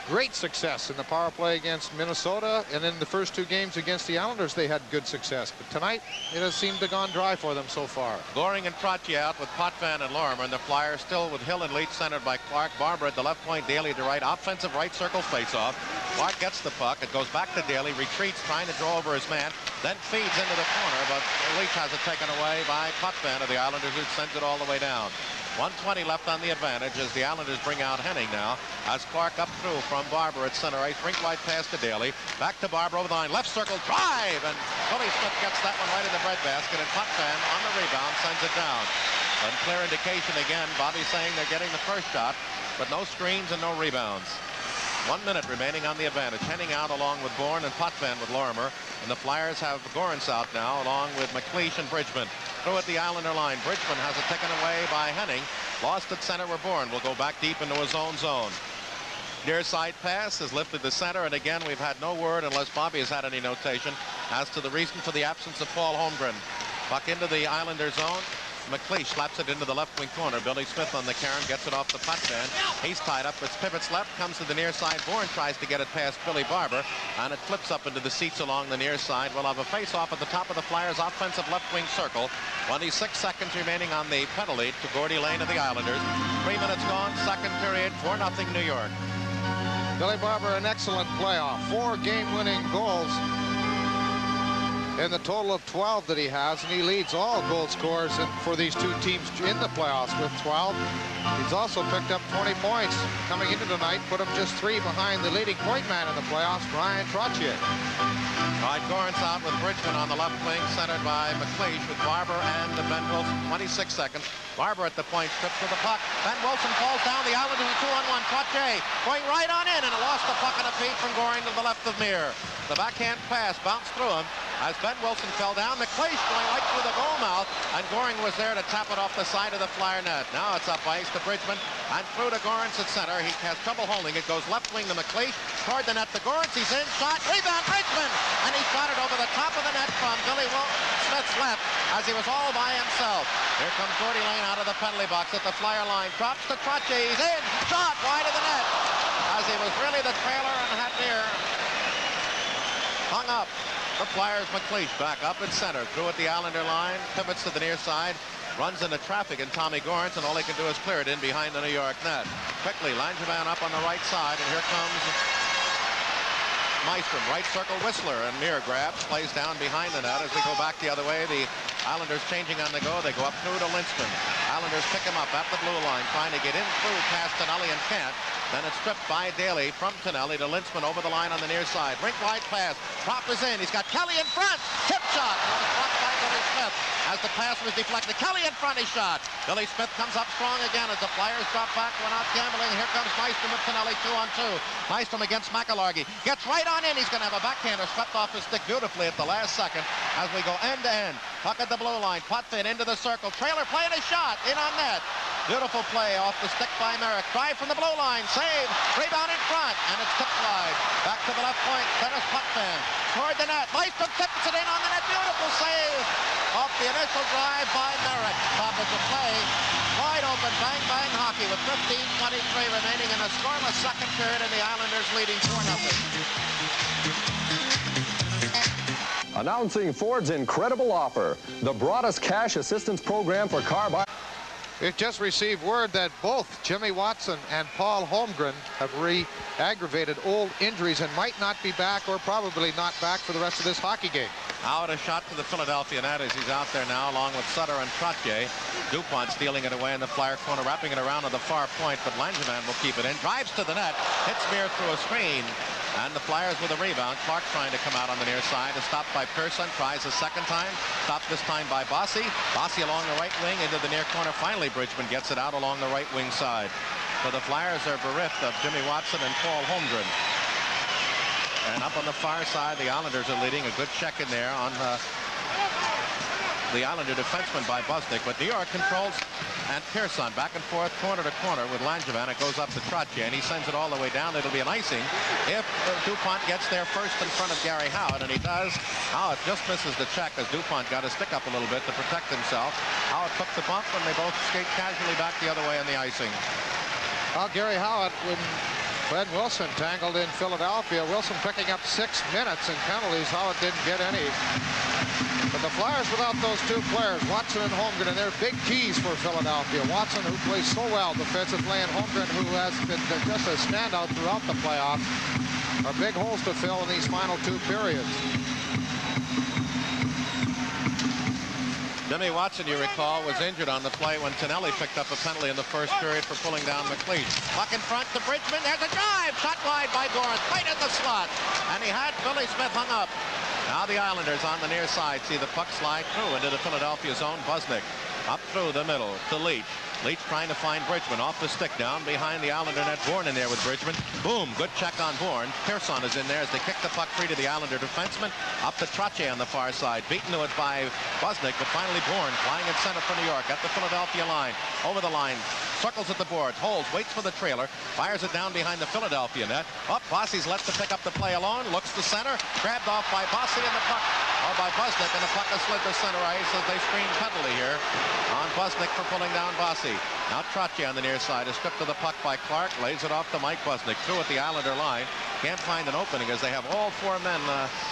Speaker 7: great success in the power play against Minnesota, and in the first 2 games against the Islanders, they had good success. But tonight, it has seemed to have gone dry for them so far.
Speaker 6: Goring and Trottier out with Potvin and Lorimer, and the Flyers still with Hill and Leach centered by Clark. Barber at the left point, Daly to right. Offensive right circle face-off. Clark gets the puck. It goes back to Daly, retreats, trying to draw over his man, then feeds into the corner, but Leach has it taken away by Potvin of the Islanders, who sends it all the way down. 1:20 left on the advantage as the Islanders bring out Henning now. As Clark up through from Barber at center ice. Rink wide pass to Daly. Back to Barber over the line. Left circle drive. And Billy Smith gets that one right in the breadbasket. And Potvin on the rebound sends it down. Unclear indication again. Bobby saying they're getting the first shot, but no screens and no rebounds. 1 minute remaining on the advantage. Henning out along with Bourne and Potvin with Lorimer. And the Flyers have Gorence out now along with McLeish and Bridgman. Through at the Islander line. Bridgman has it taken away by Henning. Lost at center where Bourne will go back deep into his own zone. Near side pass is lifted to center, and again we've had no word, unless Bobby has had any notation, as to the reason for the absence of Paul Holmgren. Puck into the Islander zone. McLeish slaps it into the left wing corner. Billy Smith on the carom, gets it off the putt man. He's tied up. It's pivots left, comes to the near side. Bourne tries to get it past Billy Barber, and it flips up into the seats along the near side. We'll have a face-off at the top of the Flyers' offensive left wing circle. 26 seconds remaining on the penalty to Gordy Lane of the Islanders. 3 minutes gone, second period, 4-0 New York.
Speaker 7: Billy Barber, an excellent playoff. 4 game-winning goals in the total of 12 that he has, and he leads all goal scorers for these two teams in the playoffs with 12. He's also picked up 20 points coming into tonight, put him just 3 behind the leading point man in the playoffs, Brian Trottier.
Speaker 6: All right, Goran's out with Bridgman on the left wing, centered by McLeish with Barber and Ben Wilson. 26 seconds. Barber at the point, strips with the puck. Ben Wilson falls down. The Islanders a 2-on-1. Trottier going right on in, and lost the puck on a feed from Goring to the left of Mir. The backhand pass bounced through him as Ben Wilson fell down. McLeish going right through the goal mouth, and Goring was there to tap it off the side of the Flyer net. Now it's up ice to Bridgman and through to Gorans at center. He has trouble holding it. Goes left wing to McLeish. Toward the net to Gorans. He's in. Shot. Rebound. Bridgman. And he shot it over the top of the net from Billy Smith's left as he was all by himself. Here comes Gordy Lane out of the penalty box at the Flyer line. Drops to Trottier. He's in. Shot wide of the net as he was really the trailer and had near hung up. The Flyers, McLeish back up in center. Through at the Islander line. Pivots to the near side. Runs into traffic in Tommy Gorans, and all he can do is clear it in behind the New York net. Quickly, Langevin up on the right side, and here comes Maestrom. Right circle, Whistler, and Mir grabs, plays down behind the net. As we go back the other way, the Islanders changing on the go. They go up through to Lindstrom. Islanders pick him up at the blue line, trying to get in through past Tonelli and can't. Then it's stripped by Daly from Tonelli to Lindstrom over the line on the near side. Rink wide pass. Prop is in. He's got Kelly in front. Tip shot. It was blocked by Billy Smith as the pass was deflected. Kelly in front. He shot. Billy Smith comes up strong again as the Flyers drop back. We're not gambling. Here comes Maestrom with Tonelli 2-on-2. Maestrom against McIllargy. Gets right on in. He's going to have a backhander swept off his stick beautifully at the last second as we go end to end. Puck at the blue line. Putt in into the circle. Trailer playing a shot. In on net. Beautiful play off the stick by Merrick. Drive from the blue line. Save. Rebound in front. And it's tipped wide. Back to the left point. Dennis Puckman. Toward the net. Maestrom tips it in on the net. Beautiful save off the initial drive by Merrick. Stoppage of play. Wide open. Bang, bang hockey with 15:23 remaining in a scoreless second period, and the Islanders leading 4-0.
Speaker 10: Announcing Ford's incredible offer. The broadest cash assistance program for car buyers.
Speaker 7: We've just received word that both Jimmy Watson and Paul Holmgren have re-aggravated old injuries and might not be back, or probably not back, for the rest of this hockey game.
Speaker 6: Out a shot to the Philadelphia net as he's out there now along with Sutter and Trottier. DuPont stealing it away in the Flyer corner, wrapping it around to the far point, but Langevin will keep it in. Drives to the net, hits Mir through a screen, and the Flyers with a rebound. Clark trying to come out on the near side is stopped by Pearson. Tries a second time, stopped this time by Bossy. Bossy along the right wing into the near corner. Finally Bridgman gets it out along the right wing side. So the Flyers are bereft of Jimmy Watson and Paul Holmgren. And up on the far side, the Islanders are leading. A good check in there on the Islander defenseman by Busnick. But New York controls, and Pearson back and forth, corner to corner with Langevin. It goes up to Trottier, and he sends it all the way down. It'll be an icing if DuPont gets there first in front of Gary Howard, and he does. Howard just misses the check as DuPont got his stick up a little bit to protect himself. Howard took the bump, and they both skate casually back the other way on the icing.
Speaker 7: Well, Gary Howard, when Ben Wilson tangled in Philadelphia, Wilson picking up 6 minutes in penalties. Howard didn't get any. But the Flyers without those two players, Watson and Holmgren, and they're big keys for Philadelphia. Watson, who plays so well defensively, and Holmgren, who has been just a standout throughout the playoffs, are big holes to fill in these final 2 periods.
Speaker 6: Jimmy Watson, you recall, was injured on the play when Tonelli picked up a penalty in the first period for pulling down McLeish. Puck in front to Bridgman. There's a drive. Shot wide by Goran. Right in the slot. And he had Billy Smith hung up. Now the Islanders on the near side see the puck slide through into the Philadelphia zone. Busnick up through the middle to Leach. Leach trying to find Bridgman off the stick down behind the Islander net. Bourne in there with Bridgman. Boom, good check on Bourne. Pearson is in there as they kick the puck free to the Islander defenseman. Up to Trottier on the far side. Beaten to it by Buznik, but finally Bourne flying in center for New York at the Philadelphia line. Over the line, circles at the boards, holds, waits for the trailer, fires it down behind the Philadelphia net. Up, Bossy's left to pick up the play alone, looks to center, grabbed off by Bossy and the puck, or by Buznik, and the puck is slid to center ice as they screen penalty here on Buznik for pulling down Bossy. Now Trottier on the near side is stripped to the puck by Clark, lays it off to Mike Buznik, through at the Islander line. Can't find an opening as they have all four men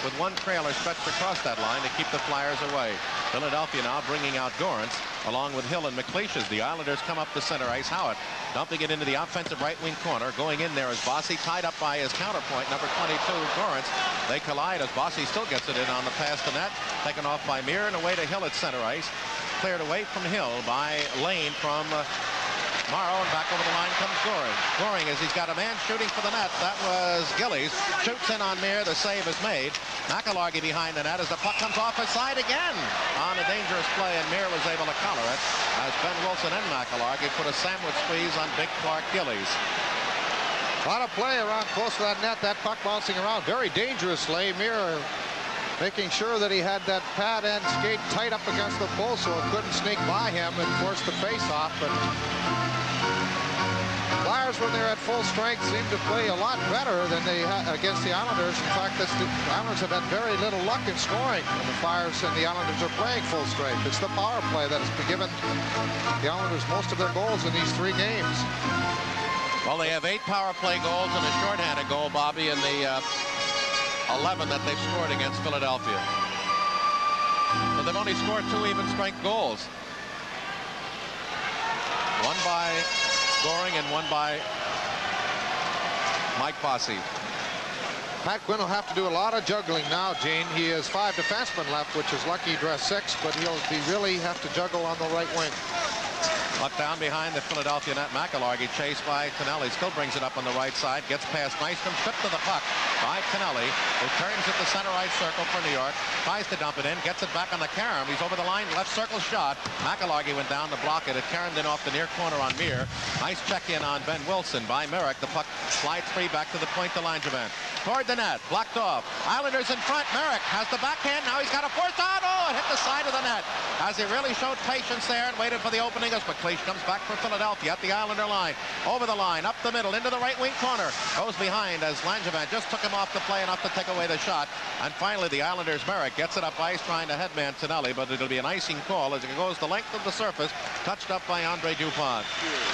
Speaker 6: with one trailer stretched across that line to keep the Flyers away. Philadelphia now bringing out Dorrance along with Hill and McLeish as the Islanders come up the center ice. Howard dumping it into the offensive right wing corner. Going in there is Bossy, tied up by his counterpoint, number 22, Dorrance. They collide as Bossy still gets it in on the pass to net. Taken off by Mir and away to Hill at center ice. Cleared away from Hill by Lane from Morrow, and back over the line comes Goring. Goring, as he's got a man shooting for the net. That was Gillies. Shoots in on Mir. The save is made. McIllargy behind the net as the puck comes off his side again on a dangerous play, and Mir was able to collar it as Ben Wilson and McIllargy put a sandwich squeeze on big Clark Gillies.
Speaker 7: A lot of play around close to that net. That puck bouncing around very dangerously. Mir making sure that he had that pad end skate tight up against the post so it couldn't sneak by him and force the face-off. But Flyers, when they're at full strength, seem to play a lot better than they against the Islanders. In fact, the Islanders have had very little luck in scoring when the Flyers and the Islanders are playing full strength. It's the power play that has given the Islanders most of their goals in these 3 games.
Speaker 6: Well, they have 8 power play goals and a shorthanded goal, Bobby, in the 11 that they've scored against Philadelphia. So they've only scored 2 even strength goals. One by Goring and one by Mike Bossy.
Speaker 7: Pat Quinn will have to do a lot of juggling now, Gene. He has 5 defensemen left, which is lucky he dressed 6, but he'll really have to juggle on the right wing.
Speaker 6: Puck down behind the Philadelphia net. McIllargy chased by Tonelli. Still brings it up on the right side. Gets past Nystrom. Stripped to the puck by Tonelli, who turns at the center ice circle for New York. Tries to dump it in. Gets it back on the carom. He's over the line. Left circle shot. McIllargy went down to block it. It caromed in off the near corner on Mir. Nice check in on Ben Wilson by Merrick. The puck slides free back to the point to Langevin. Toward the net. Blocked off. Islanders in front. Merrick has the backhand. Now he's got a force out. Oh, it hit the side of the net. As he really showed patience there and waited for the opening as McLeish comes back for Philadelphia at the Islander line. Over the line, up the middle, into the right wing corner. Goes behind as Langevin just took him off the play enough to take away the shot. And finally, the Islanders' Merrick gets it up ice trying to headman Tonelli, but it'll be an icing call as it goes the length of the surface, touched up by Andre Dupont.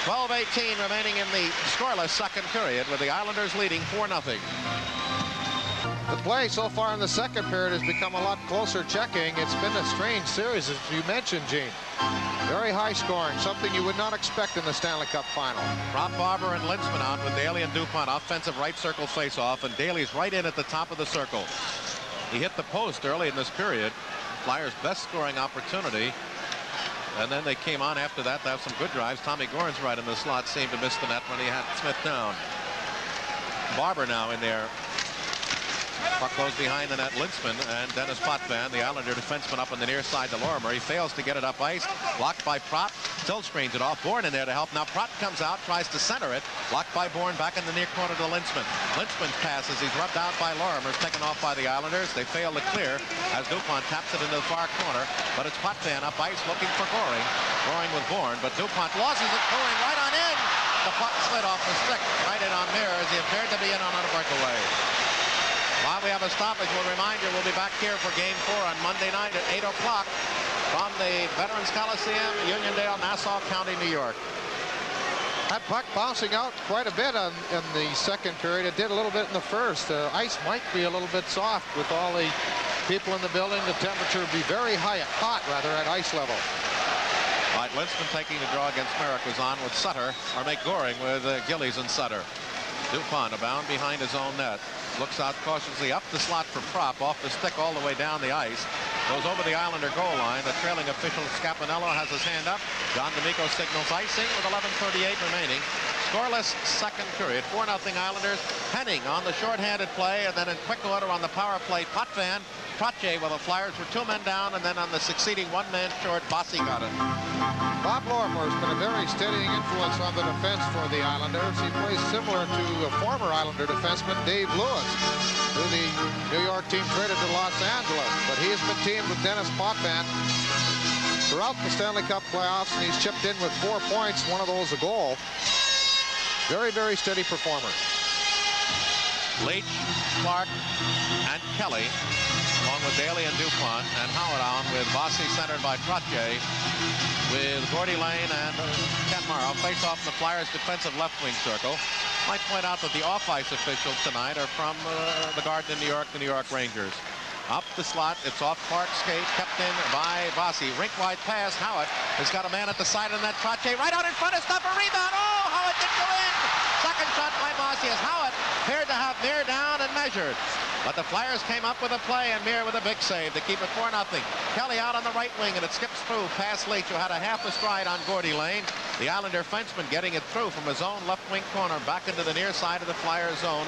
Speaker 6: 12:18 remaining in the scoreless second period with the Islanders leading 4-0.
Speaker 7: The play so far in the second period has become a lot closer checking. It's been a strange series, as you mentioned, Gene. Very high scoring, something you would not expect in the Stanley Cup Final.
Speaker 6: Rob Barber and Linzman out with Daly and Dupont. Offensive right circle face-off, and Daly's right in at the top of the circle. He hit the post early in this period. Flyers' best scoring opportunity. And then they came on after that to have some good drives. Tommy Goran's right in the slot seemed to miss the net when he had Smith down. Barber now in there. Puck goes behind the net. Linzman and Dennis Potvin, the Islander defenseman, up on the near side to Lorimer. He fails to get it up ice. Blocked by Prott. Still screens it off. Bourne in there to help. Now Prott comes out, tries to center it. Blocked by Bourne back in the near corner to Linzman. Linzman's pass as he's rubbed out by Lorimer is taken off by the Islanders. They fail to clear as Dupont taps it into the far corner. But it's Potvin up ice looking for Goring. Goring with Bourne, but Dupont loses it. Goring right on in. The puck slid off the stick right in on Mir as he appeared to be in on a breakaway. While we have a stoppage, we'll remind you we'll be back here for Game 4 on Monday night at 8 o'clock from the Veterans Coliseum, Uniondale, Nassau County, New York.
Speaker 7: That puck bouncing out quite a bit in the second period. It did a little bit in the first. The ice might be a little bit soft with all the people in the building. The temperature would be very hot at ice level.
Speaker 6: All right, Linzman taking the draw against Merrick was on with Sutter, or make Goring with Gillies and Sutter. Dupont abound behind his own net. Looks out cautiously up the slot for Prop, off the stick all the way down the ice. Goes over the Islander goal line. The trailing official Scapinello has his hand up. John D'Amico signals icing with 11:38 remaining. Scoreless second period. 4-0 Islanders. Henning on the shorthanded play, and then in quick order on the power play, Potvin Trottier, while the Flyers were 2 men down, and then on the succeeding 1 man short, Bossy got it.
Speaker 7: Bob Lorimer's been a very steadying influence on the defense for the Islanders. He plays similar to a former Islander defenseman, Dave Lewis, who the New York team traded to Los Angeles. But he has been teamed with Dennis Potvin throughout the Stanley Cup playoffs, and he's chipped in with 4 points, one of those a goal. Very, very steady performer.
Speaker 6: Leach, Clark, and Kelly, along with Daly and DuPont, and Howard on with Bossy centered by Trottier, with Gordy Lane and Ken Morrow. Face off in the Flyers' defensive left wing circle. Might point out that the off-ice officials tonight are from the Garden in New York, the New York Rangers. Up the slot, it's off Clark's skate, kept in by Bossy. Rink-wide pass, Howard has got a man at the side of that. Trottier right out in front, of stop a rebound. Oh, Howard didn't go in. Second shot by Bossy as Howard appeared to have Meir down and measured. But the Flyers came up with a play, and Meir with a big save to keep it 4-0. Kelly out on the right wing, and it skips through past Leach, who had a half a stride on Gordy Lane. The Islander fenceman getting it through from his own left wing corner back into the near side of the Flyers zone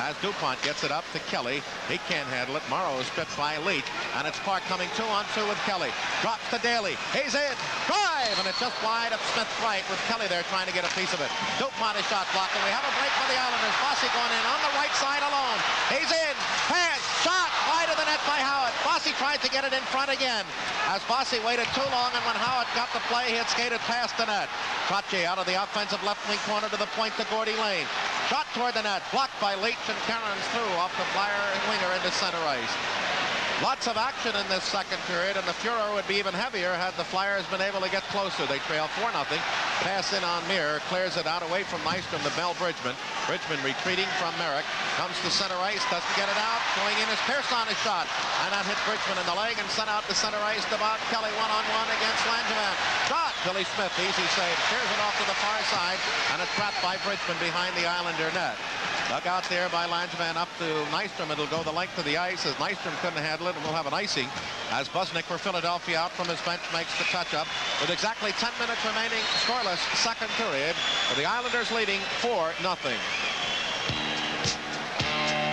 Speaker 6: as DuPont gets it up to Kelly. He can't handle it. Morrow is stripped by Leach, and it's Clark coming 2-on-2 with Kelly. Drops to Daly. He's in. Drive, and it's just wide of Smith right with Kelly there trying to get a piece of it. DuPont is shot blocked, and we have a break for the Islanders. Bossy going in on the right side alone. He's in. Pass. Shot. Wide of the net by Howard. Bossy tried to get it in front again as Bossy waited too long, and when Howard got the play, he had skated past the net. Trottier out of the offensive left wing corner to the point to Gordy Lane. Shot toward the net. Blocked by Leach, and Cairns through off the Flyer winger into center ice. Lots of action in this second period, and the furor would be even heavier had the Flyers been able to get closer. They trail 4-0. Pass in on Meir, clears it out away from Nystrom to Mel Bridgman. Bridgman retreating from Merrick, comes to center ice, doesn't get it out. Going in is Pearson, his shot, and that hit Bridgman in the leg and sent out to center ice to Bob Kelly one-on-one against Langevin. Shot, Billy Smith, easy save, clears it off to the far side, and it's trapped by Bridgman behind the Islander net. Dug out there by Langevin up to Nystrom. It'll go the length of the ice as Nystrom couldn't handle it, and we'll have an icing as Busnick for Philadelphia out from his bench makes the touch-up with exactly 10 minutes remaining, scoreless second period, with the Islanders leading 4-0.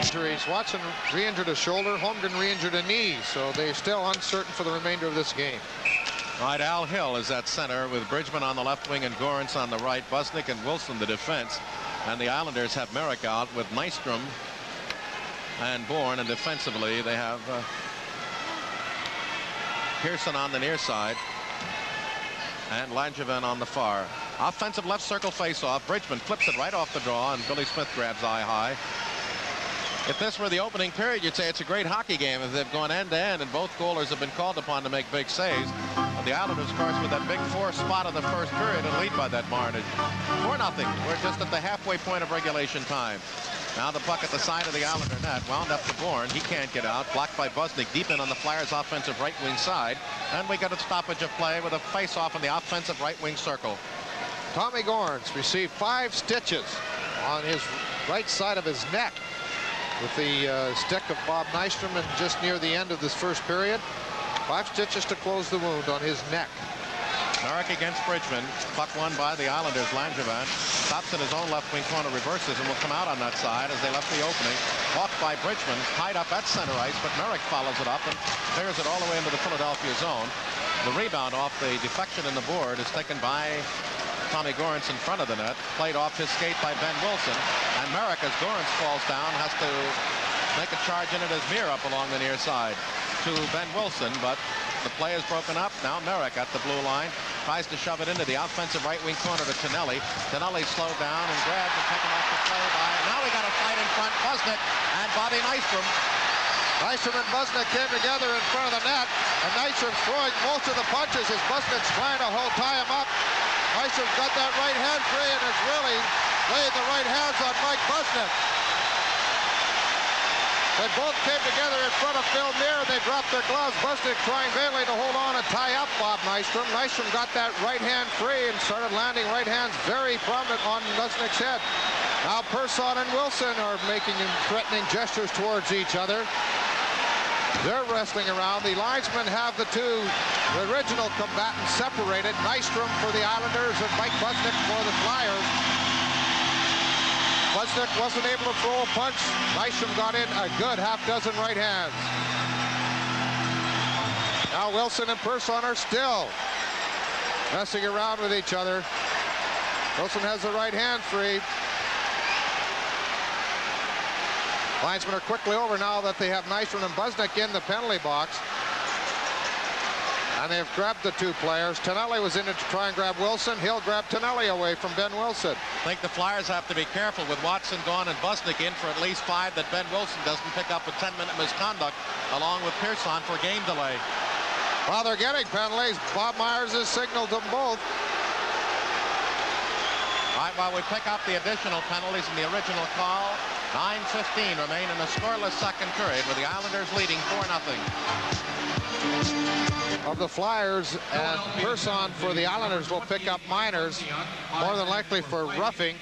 Speaker 7: Injuries. Watson re-injured a shoulder. Holmgren re-injured a knee, so they're still uncertain for the remainder of this game.
Speaker 6: All right, Al Hill is at center with Bridgman on the left wing and Gorence on the right. Busnick and Wilson the defense. And the Islanders have Merrick out with Nystrom and Bourne, and defensively they have Pearson on the near side and Langevin on the far. Offensive left circle face-off. Bridgman flips it right off the draw, and Billy Smith grabs eye high. If this were the opening period, you'd say it's a great hockey game as they've gone end-to-end, and both goalers have been called upon to make big saves. But the Islanders, of course, with that big 4 spot of the first period and lead by that margin. 4-0. We're just at the halfway point of regulation time. Now the puck at the side of the Islander net, wound up to Bourne. He can't get out. Blocked by Busnick deep in on the Flyers' offensive right wing side. And we got a stoppage of play with a face-off in the offensive right wing circle.
Speaker 7: Tommy Gorence received 5 stitches on his right side of his neck with the stick of Bob Nystrom, and just near the end of this first period. 5 stitches to close the wound on his neck.
Speaker 6: Merrick against Bridgman. Puck won by the Islanders. Langevin stops in his own left wing corner, reverses, and will come out on that side as they left the opening. Walked by Bridgman, tied up at center ice, but Merrick follows it up and clears it all the way into the Philadelphia zone. The rebound off the deflection in the board is taken by Tommy Gorence in front of the net. Played off his skate by Ben Wilson. And Merrick, as Gorence falls down, has to make a charge in it as Meir up along the near side to Ben Wilson, but the play is broken up. Now Merrick at the blue line tries to shove it into the offensive right wing corner to Tonelli. Tonelli slowed down and grabbed and taken off the play by. Now we got a fight in front. Busnick and Bobby Nystrom.
Speaker 7: Nystrom and Busnick came together in front of the net, and Nystrom's throwing most of the punches as Busnick's trying to tie him up. Nystrom's got that right hand free and has really laid the right hands on Mike Busnick. They both came together in front of Phil Meir. They dropped their gloves. Busnick trying vainly to hold on and tie up Bob Nystrom. Nystrom got that right hand free and started landing right hands very prominent on Busnick's head. Now Pearson and Wilson are making threatening gestures towards each other. They're wrestling around. The linesmen have the original combatants separated. Nystrom for the Islanders and Mike Busnick for the Flyers. Busnick wasn't able to throw a punch. Nystrom got in a good half dozen right hands. Now Wilson and Persson are still messing around with each other. Wilson has the right hand free. Linesmen are quickly over now that they have Nystrom and Busnick in the penalty box. And they have grabbed the two players. Tonelli was in it to try and grab Wilson. He'll grab Tonelli away from Ben Wilson.
Speaker 6: I think the Flyers have to be careful with Watson gone and Busnick in for at least 5 that Ben Wilson doesn't pick up a 10-minute misconduct along with Persson for game delay.
Speaker 7: While they're getting penalties, Bob Myers has signaled them both.
Speaker 6: All right, while we pick up the additional penalties in the original call, 9:15 remain in a scoreless second period with the Islanders leading 4-0.
Speaker 7: Of the Flyers, and Persson for the Islanders will pick up minors, more than likely for roughing.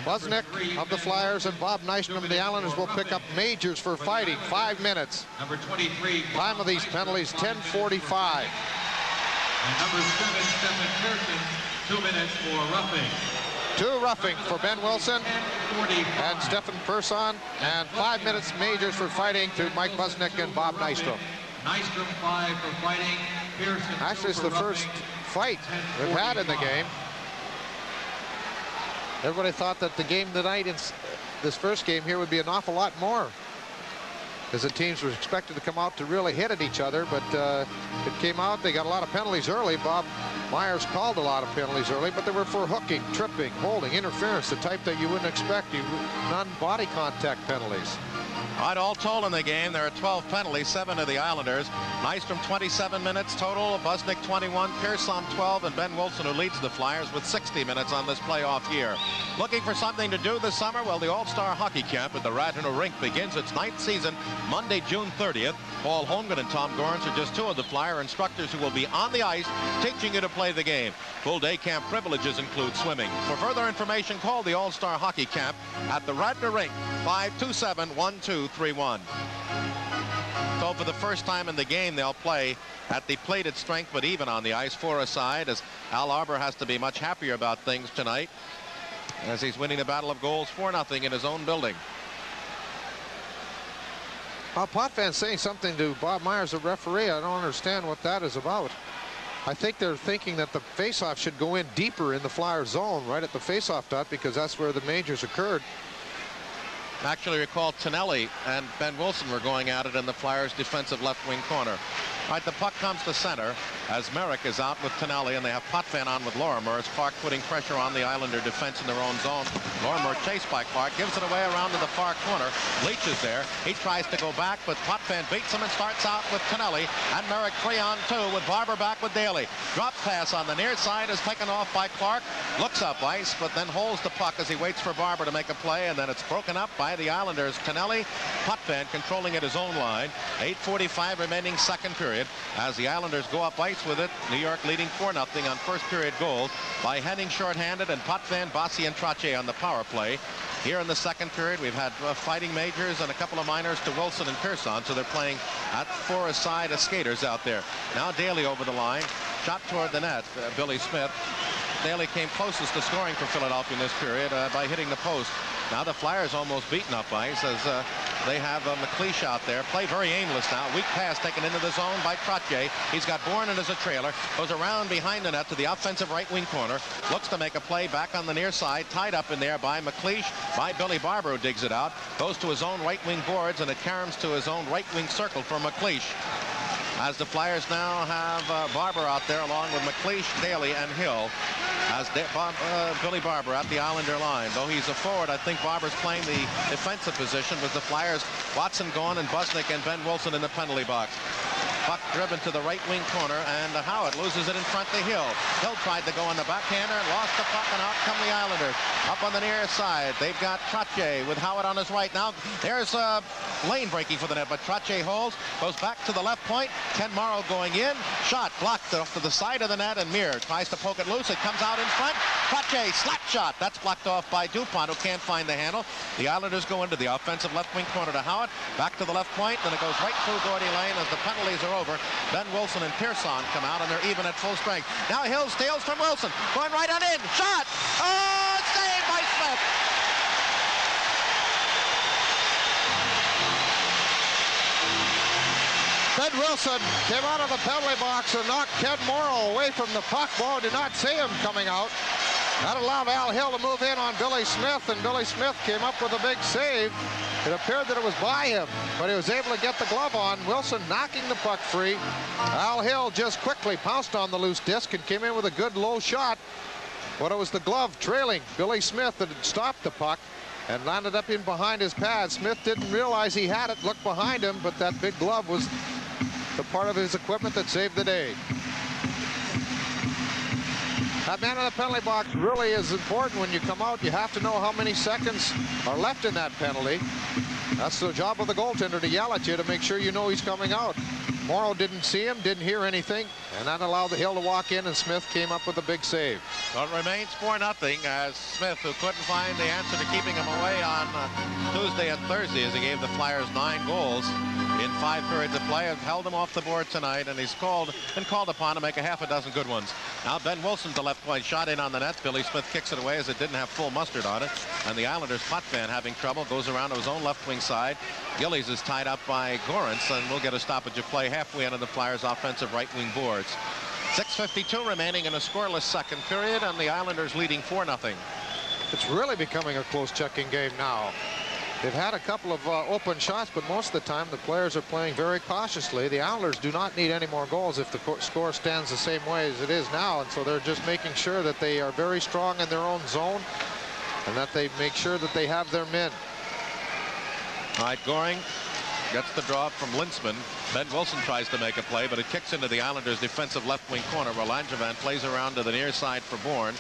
Speaker 7: Busnick of the Flyers and Bob Nystrom of the Islanders will pick up majors for fighting. 5 minutes.
Speaker 8: Number 23.
Speaker 7: Time of these penalties, 10:45.
Speaker 8: And number 7, Stephen Pearson, 2 minutes for roughing.
Speaker 7: 2 roughing for Ben Wilson and Stephen Persson, and 5 minutes majors for fighting to Mike Busnick and Bob Nystrom.
Speaker 8: Nystrom 5 for fighting. Pearson.
Speaker 7: Actually, it's the first fight we've had in the game. Everybody thought that the game tonight in this first game here would be an awful lot more, as the teams were expected to come out to really hit at each other, but it came out. They got a lot of penalties early. Bob Myers called a lot of penalties early, but they were for hooking, tripping, holding, interference, the type that you wouldn't expect, non-body contact penalties.
Speaker 6: All right, all told in the game, there are 12 penalties, 7 to the Islanders. Nystrom 27 minutes total, Busnick 21, Persson 12, and Ben Wilson, who leads the Flyers with 60 minutes on this playoff year. Looking for something to do this summer? Well, the All-Star Hockey Camp at the Radnor Rink begins its 9th season Monday, June 30th. Paul Holmgren and Tom Gorns are just 2 of the Flyer instructors who will be on the ice teaching you to play the game. Full day camp privileges include swimming. For further information, call the All-Star Hockey Camp at the Radnor Rink, 527-1231. So for the first time in the game, they'll play at the plated strength but even on the ice, 4-a-side, as Al Arbour has to be much happier about things tonight as he's winning the battle of goals 4-0 in his own building.
Speaker 7: Potvin saying something to Bob Myers, the referee. I don't understand what that is about. I think they're thinking that the faceoff should go in deeper in the Flyer zone, right at the faceoff dot, because that's where the majors occurred.
Speaker 6: Actually, recall Tonelli and Ben Wilson were going at it in the Flyers' defensive left wing corner. All right, the puck comes to center as Merrick is out with Tonelli, and they have Potvin on with Lorimer as Clark putting pressure on the Islander defense in their own zone. Lorimer chased by Clark, gives it away around to the far corner. Leach is there. He tries to go back, but Potvin beats him and starts out with Tonelli, and Merrick 3-on-2 with Barber back with Daly. Drop pass on the near side is taken off by Clark. Looks up ice, but then holds the puck as he waits for Barber to make a play, and then it's broken up by the Islanders. Tonelli, Potvin controlling at his own line. 8:45 remaining second period as the Islanders go up ice with it. New York leading 4-0 on first period goals by Henning shorthanded and Potvin, Bossy, and Trottier on the power play. Here in the second period, we've had fighting majors and a couple of minors to Wilson and Persson, so they're playing at 4-a-side as skaters out there. Now Daly over the line, shot toward the net, Billy Smith. Daly came closest to scoring for Philadelphia in this period by hitting the post. Now the Flyers almost beaten up ice as they have McLeish out there. Play very aimless now. Weak pass taken into the zone by Trottier. He's got Bourne as a trailer. Goes around behind the net to the offensive right wing corner. Looks to make a play back on the near side. Tied up in there by McLeish, by Billy Barber, who digs it out. Goes to his own right wing boards, and it caroms to his own right wing circle for McLeish. As the Flyers now have Barber out there along with McLeish, Daly, and Hill. As Billy Barber at the Islander line. Though he's a forward, I think Barber's playing the defensive position with the Flyers. Watson gone and Busnick and Ben Wilson in the penalty box. Puck driven to the right wing corner, and Howard loses it in front to Hill. Hill tried to go on the backhander and lost the puck, and out come the Islanders. Up on the near side, they've got Trottier with Howard on his right. Now there's lane breaking for the net, but Trottier holds, goes back to the left point. Ken Morrow going in, shot blocked off to the side of the net, and Muir tries to poke it loose. It comes out in front. Trottier slap shot. That's blocked off by DuPont, who can't find the handle. The Islanders go into the offensive left wing corner to Howard. Back to the left point, then it goes right through Gordy Lane as the penalties are over. Ben Wilson and Persson come out, and they're even at full strength. Now Hill steals from Wilson. Going right on in. Shot! Oh, saved by Smith!
Speaker 7: Ben Wilson came out of the penalty box and knocked Ken Morrow away from the puck. Morrow did not see him coming out. That allowed Al Hill to move in on Billy Smith, and Billy Smith came up with a big save. It appeared that it was by him, but he was able to get the glove on. Wilson knocking the puck free. Al Hill just quickly pounced on the loose disc and came in with a good low shot. But it was the glove trailing Billy Smith that had stopped the puck and landed up in behind his pad. Smith didn't realize he had it, looked behind him, but that big glove was the part of his equipment that saved the day. That man in the penalty box really is important when you come out. You have to know how many seconds are left in that penalty. That's the job of the goaltender, to yell at you to make sure you know he's coming out. Morrow didn't see him, didn't hear anything, and that allowed the Hill to walk in, and Smith came up with a big save.
Speaker 6: Well, it remains 4-0 as Smith, who couldn't find the answer to keeping him away on Tuesday and Thursday, as he gave the Flyers 9 goals in 5 periods of play, have held him off the board tonight, and he's been called upon to make a half a dozen good ones. Now Ben Wilson, the left point, shot in on the net. Billy Smith kicks it away as it didn't have full mustard on it, and the Islanders' Potvin having trouble, goes around to his own left wing side. Gillies is tied up by Gorence, and we'll get a stoppage of play halfway into the Flyers' offensive right wing boards. 6:52 remaining in a scoreless second period, and the Islanders leading 4-0.
Speaker 7: It's really becoming a close checking game now. They've had a couple of open shots, but most of the time the players are playing very cautiously. The Islanders do not need any more goals if the score stands the same way as it is now, and so they're just making sure that they are very strong in their own zone and that they make sure that they have their men.
Speaker 6: All right, Goring gets the draw from Linseman. Ben Wilson tries to make a play, but it kicks into the Islanders' defensive left wing corner, where Langevin plays around to the near side for Bourne.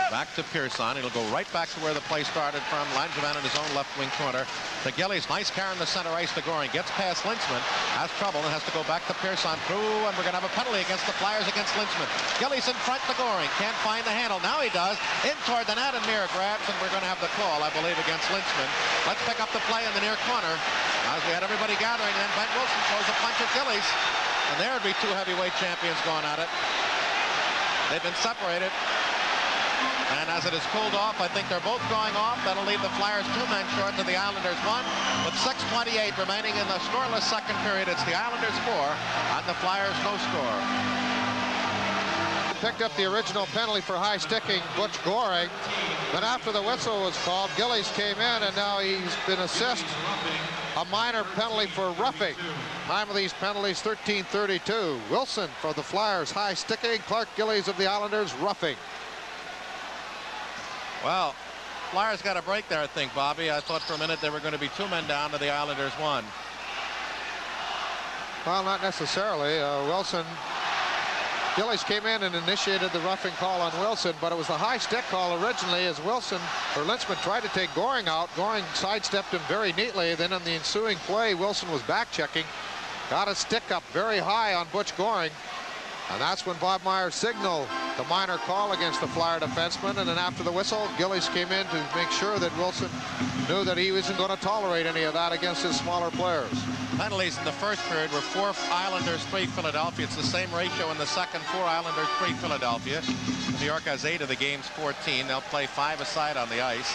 Speaker 6: Back to Pearson. It'll go right back to where the play started from. Langevin in his own left wing corner. To Gillies, nice carry in the center ice to Goring. Gets past Linseman, has trouble, and has to go back to Pearson through, and we're going to have a penalty against the Flyers against Linseman. Gillies in front to Goring. Can't find the handle. Now he does. In toward the net, and Mir grabs, and we're going to have the call, I believe, against Linseman. Let's pick up the play in the near corner. As we had everybody gathering, then Ben Wilson throws a punch at Gillies. And there would be 2 heavyweight champions going at it. They've been separated. And as it is cooled off, I think they're both going off. That'll leave the Flyers 2 men short to the Islanders 1. With 6:28 remaining in the scoreless second period, it's the Islanders 4 and the Flyers no score.
Speaker 7: Picked up the original penalty for high sticking Butch Goring. Then after the whistle was called, Gillies came in, and now he's been assessed a minor penalty for roughing. Time of these penalties 13:32. Wilson for the Flyers high sticking. Clark Gillies of the Islanders roughing.
Speaker 6: Well, Flyers got a break there, I think, Bobby. I thought for a minute they were going to be 2 men down to the Islanders 1.
Speaker 7: Well, not necessarily. Gillies came in and initiated the roughing call on Wilson, but it was the high stick call originally as Linseman tried to take Goring out. Goring sidestepped him very neatly. Then in the ensuing play, Wilson was back checking, got a stick up very high on Butch Goring, and that's when Bob Myers signaled the minor call against the Flyer defenseman. And then after the whistle, Gillies came in to make sure that Wilson knew that he wasn't going to tolerate any of that against his smaller players.
Speaker 6: Penalties in the first period were 4 Islanders, 3 Philadelphia. It's the same ratio in the second, 4 Islanders, 3 Philadelphia. New York has 8 of the game's 14. They'll play 5 aside on the ice.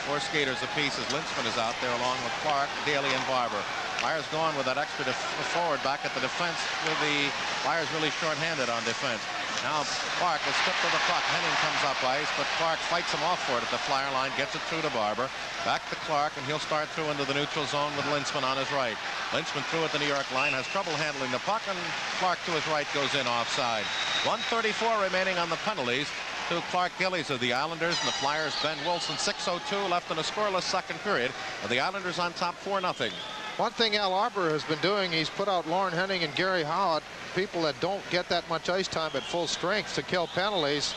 Speaker 6: 4 skaters apiece as Linseman is out there along with Clark, Daly, and Barber. Flyers going with that extra forward back at the defense, with the Flyers really short-handed on defense. Now Clark will slip to the puck. Henning comes up ice, but Clark fights him off for it at the Flyer line, gets it through to Barber. Back to Clark, and he'll start through into the neutral zone with Linseman on his right. Linseman through at the New York line, has trouble handling the puck, and Clark to his right goes in offside. 1:34 remaining on the penalties to Clark Gillies of the Islanders, and the Flyers Ben Wilson. 6:02 left in a scoreless second period, and the Islanders on top 4-0.
Speaker 7: One thing Al Arbor has been doing, he's put out Lauren Henning and Gary Howard, people that don't get that much ice time at full strength to kill penalties.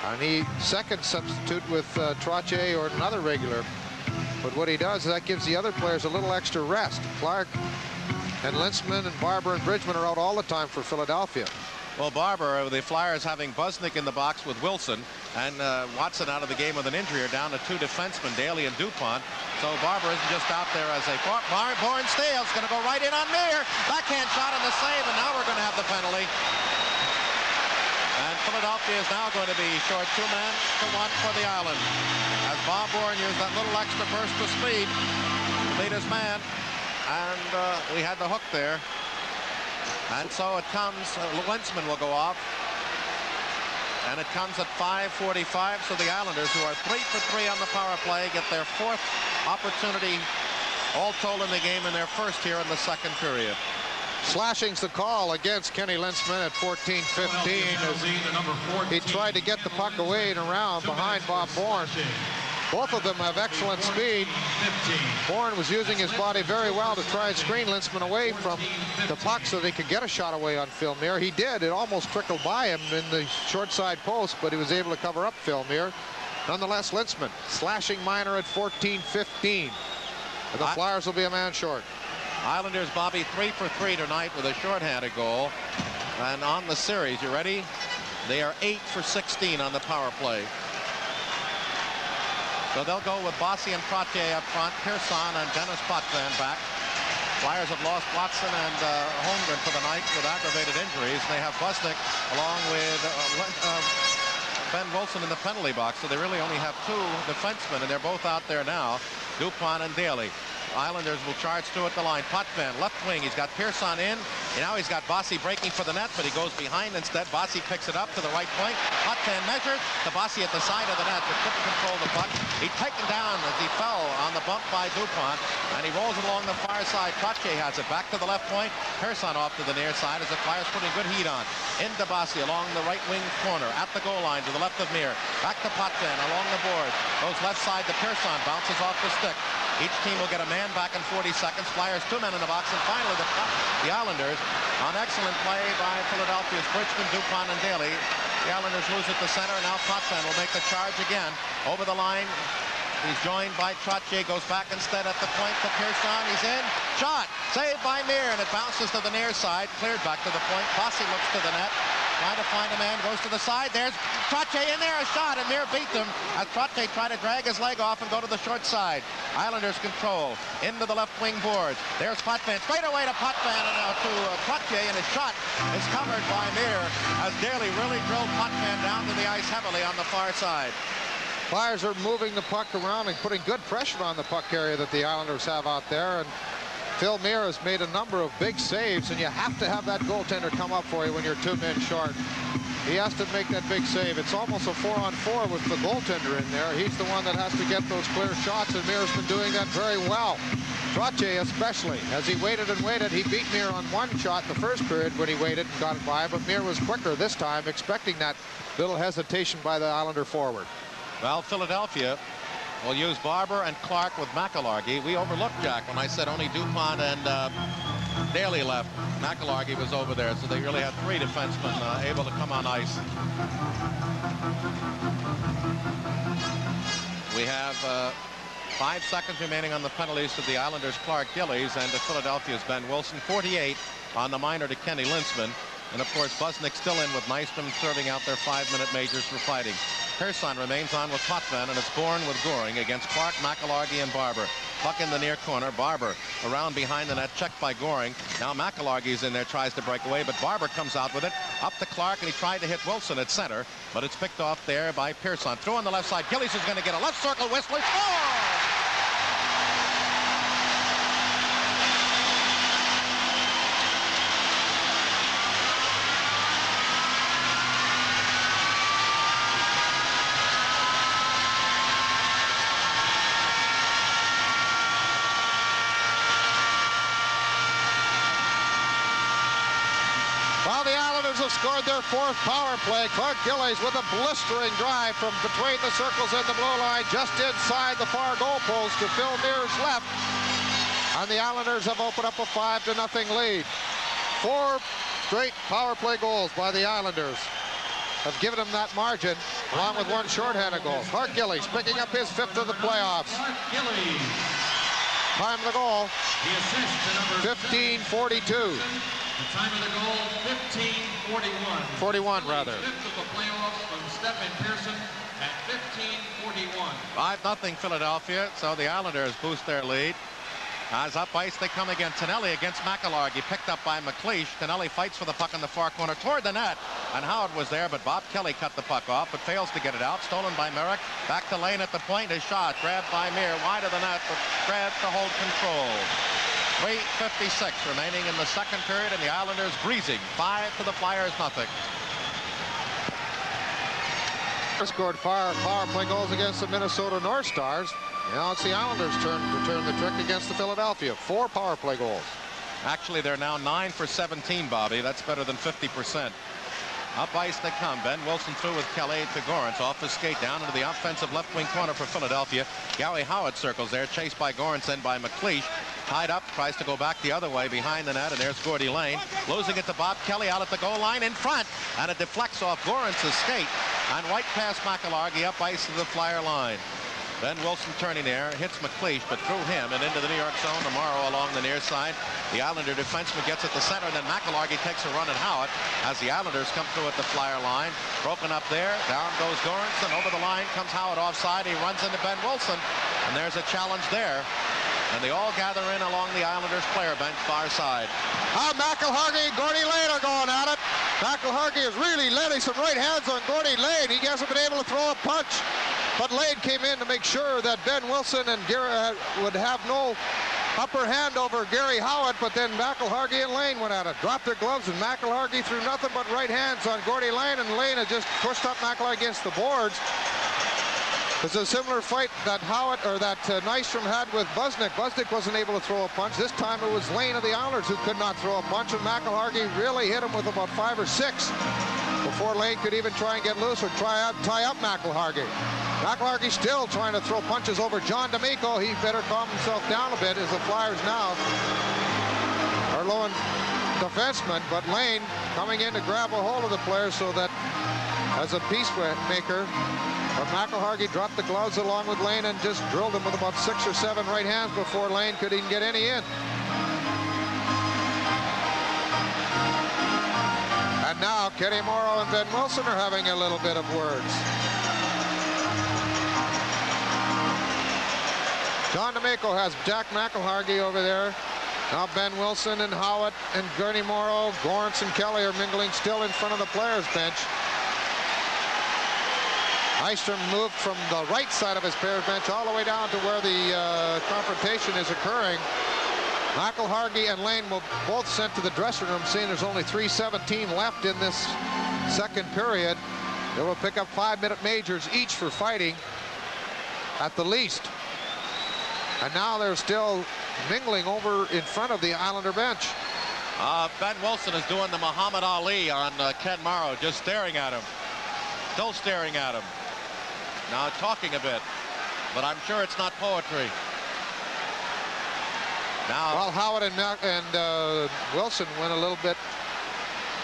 Speaker 7: And he second substitute with Trottier or another regular. But what he does is that gives the other players a little extra rest. Clark and Linseman and Barber and Bridgman are out all the time for Philadelphia.
Speaker 6: Well, Barber, the Flyers having Busnick in the box with Wilson, and Watson out of the game with an injury, are down to 2 defensemen, Daly and DuPont. So Barber isn't just out there as a Bourne steals, going to go right in on Mir. Backhand shot on the save, and now we're going to have the penalty. And Philadelphia is now going to be short 2 men to 1 for the Island, as Bob Bourne used that little extra burst of speed to lead his man, and we had the hook there. And so it comes, Linsman will go off. And it comes at 5:45, so the Islanders, who are 3 for 3 on the power play, get their 4th opportunity all told in the game in their first here in the second period.
Speaker 7: Slashing's the call against Kenny Linsman at 14:15 as he tried to get the puck away and around behind Bob Bourne. Both of them have excellent speed. Bourne was using his body very well to try and screen Linsman away from the puck so they could get a shot away on Phil Muir. He did. It almost trickled by him in the short side post, but he was able to cover up Phil Muir. Nonetheless, Linsman slashing Minor at 14:15. And the Flyers will be a man short.
Speaker 6: Islanders, Bobby, 3 for 3 tonight with a shorthanded goal. And on the series, you ready? They are 8 for 16 on the power play. So they'll go with Bossy and Trottier up front, Pearson and Dennis Potvin back. Flyers have lost Watson and Holmgren for the night with aggravated injuries. And they have Busnick along with Ben Wilson in the penalty box. So they really only have 2 defensemen, and they're both out there now, Dupont and Daly. Islanders will charge through at the line. Potvin, left wing. He's got Pearson in. And now he's got Bossy breaking for the net, but he goes behind instead. Bossy picks it up to the right point. Potvin measures to Bossy at the side of the net, but couldn't control the puck. He's taken down as he fell on the bump by Dupont, and he rolls it along the far side. Trottier has it back to the left point. Pearson off to the near side as the Flyers putting good heat on. Into Bossy along the right wing corner at the goal line to the left of Muir. Back to Potvin along the board. Goes left side to Pearson. Bounces off the stick. Each team will get a man back in 40 seconds. Flyers 2 men in the box. And finally, the Islanders, on excellent play by Philadelphia's Bridgman, Dupont, and Daly. The Islanders lose at the center. Now Potvin will make the charge again. Over the line. He's joined by Trottier. Goes back instead at the point to Pearson. He's in. Shot. Saved by Muir. And it bounces to the near side. Cleared back to the point. Bossy looks to the net. Trying to find a man, goes to the side. There's Trottier in there, a shot, and Muir beat them as Trottier tried to drag his leg off and go to the short side. Islanders control into the left wing boards. There's Potvin, straight away to Potvin, and now to Trottier, and his shot is covered by Muir as Daly really drilled Potvin down to the ice heavily on the far side.
Speaker 7: Flyers are moving the puck around and putting good pressure on the puck area that the Islanders have out there. And Phil Muir has made a number of big saves, and you have to have that goaltender come up for you when you're 2 men short. He has to make that big save. It's almost a 4-on-4 with the goaltender in there. He's the one that has to get those clear shots, and Muir's been doing that very well. Trottier especially. As he waited and waited, he beat Muir on 1 shot the first period when he waited and got it by, but Muir was quicker this time, expecting that little hesitation by the Islander forward.
Speaker 6: Well, Philadelphia will use Barber and Clark with McIllargy. We overlooked, Jack, when I said only Dupont and Daly left. McIllargy was over there, so they really had 3 defensemen able to come on ice. We have 5 seconds remaining on the penalties to the Islanders' Clark Gillies and to Philadelphia's Ben Wilson. 48 on the minor to Kenny Linsman. And, of course, Busnick still in with Nystrom serving out their 5-minute majors for fighting. Pearson remains on with Potvin, and it's Bourne with Goring against Clark, McIllargy, and Barber. Puck in the near corner. Barber around behind the net, checked by Goring. Now McIllargy's in there, tries to break away, but Barber comes out with it. Up to Clark, and he tried to hit Wilson at center, but it's picked off there by Pearson. Through on the left side. Gillies is going to get a left circle whistle. Score!
Speaker 7: Scored their 4th power play. Clark Gillies with a blistering drive from between the circles and the blue line, just inside the far goal post to Phil Muir's left. And the Islanders have opened up a 5-0 lead. 4 straight power play goals by the Islanders have given them that margin, along with 1 shorthanded goal. Clark Gillies picking up his 5th of the playoffs. Time of the goal, 15:42.
Speaker 8: The time of the goal, 15:41.
Speaker 7: 41, rather.
Speaker 8: 5th of the playoffs from Stephen Pearson at 15:41.
Speaker 6: 5-0 Philadelphia, so the Islanders boost their lead. As up ice they come again. Tonelli against McIllargy, picked up by McLeish. Tonelli fights for the puck in the far corner toward the net, and Howard was there, but Bob Kelly cut the puck off, but fails to get it out. Stolen by Merrick. Back to Lane at the point. His shot grabbed by Muir, wide of the net, but grabbed to hold control. 3:56 remaining in the second period, and the Islanders breezing 5 to the Flyers, nothing.
Speaker 7: Scored power play goals against the Minnesota North Stars. Now it's the Islanders' turn to turn the trick against the Philadelphia. 4 power play goals.
Speaker 6: Actually, they're now 9 for 17, Bobby. That's better than 50%. Up ice they come. Ben Wilson through with Kelly to Gorance. Off his skate down into the offensive left wing corner for Philadelphia. Gary Howard circles there, chased by Gorance, then by McLeish. Tied up, tries to go back the other way behind the net, and there's Gordy Lane. Losing it to Bob Kelly out at the goal line in front, and it deflects off Gorance's skate and right past McIlhargey up ice to the Flyer line. Ben Wilson turning there, hits McLeish, but through him and into the New York zone. Tomorrow along the near side. The Islander defenseman gets at the center, and then McIlhargey takes a run at Howard as the Islanders come through at the Flyer line. Broken up there. Down goes Gorance, and over the line comes Howard offside. He runs into Ben Wilson, and there's a challenge there. And they all gather in along the Islanders player bench far side.
Speaker 7: McIlhargey and Gordy Lane are going at it. McIlhargey is really letting some right hands on Gordy Lane. He hasn't been able to throw a punch. But Lane came in to make sure that Ben Wilson and Gary would have no upper hand over Gary Howard, but then McIlhargey and Lane went at it. Dropped their gloves, and McIlhargey threw nothing but right hands on Gordy Lane, and Lane had just pushed up McIlhargey against the boards. It's a similar fight that Howard, or that Nystrom had with Busnick. Busnick wasn't able to throw a punch. This time it was Lane of the Islanders who could not throw a punch, and McIlhargey really hit him with about 5 or 6 before Lane could even try and get loose or tie up McIlhargey. McIlhargey still trying to throw punches over John D'Amico. He better calm himself down a bit, as the Flyers now are low in defensemen. But Lane coming in to grab a hold of the players so that as a peacemaker. But McIlhargey dropped the gloves along with Lane and just drilled him with about 6 or 7 right hands before Lane could even get any in. And now Kenny Morrow and Ben Wilson are having a little bit of words. John D'Amico has Jack McIlhargey over there. Now Ben Wilson and Howitt and Gurney Morrow, Gorance and Kelly are mingling still in front of the players' bench. Nystrom moved from the right side of his players' bench all the way down to where the confrontation is occurring. McIlhargey and Lane will both sent to the dressing room, seeing there's only 3:17 left in this second period. They will pick up 5-minute majors each for fighting at the least. And now they're still mingling over in front of the Islander bench.
Speaker 6: Ben Wilson is doing the Muhammad Ali on Ken Morrow, just staring at him. Still staring at him. Now talking a bit, but I'm sure it's not poetry. Now,
Speaker 7: well, Howard and Wilson went a little bit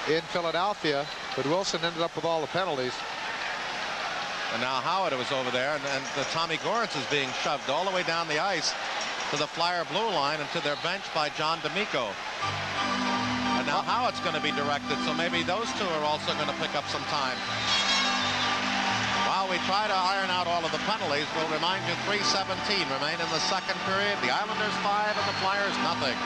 Speaker 7: in Philadelphia, but Wilson ended up with all the penalties.
Speaker 6: And now Howard was over there, and Tommy Gorance is being shoved all the way down the ice to the Flyer blue line and to their bench by John D'Amico. And now Howard's going to be directed, so maybe those two are also going to pick up some time. While we try to iron out all of the penalties, we'll remind you 3:17 remain in the second period. The Islanders 5 and the Flyers nothing.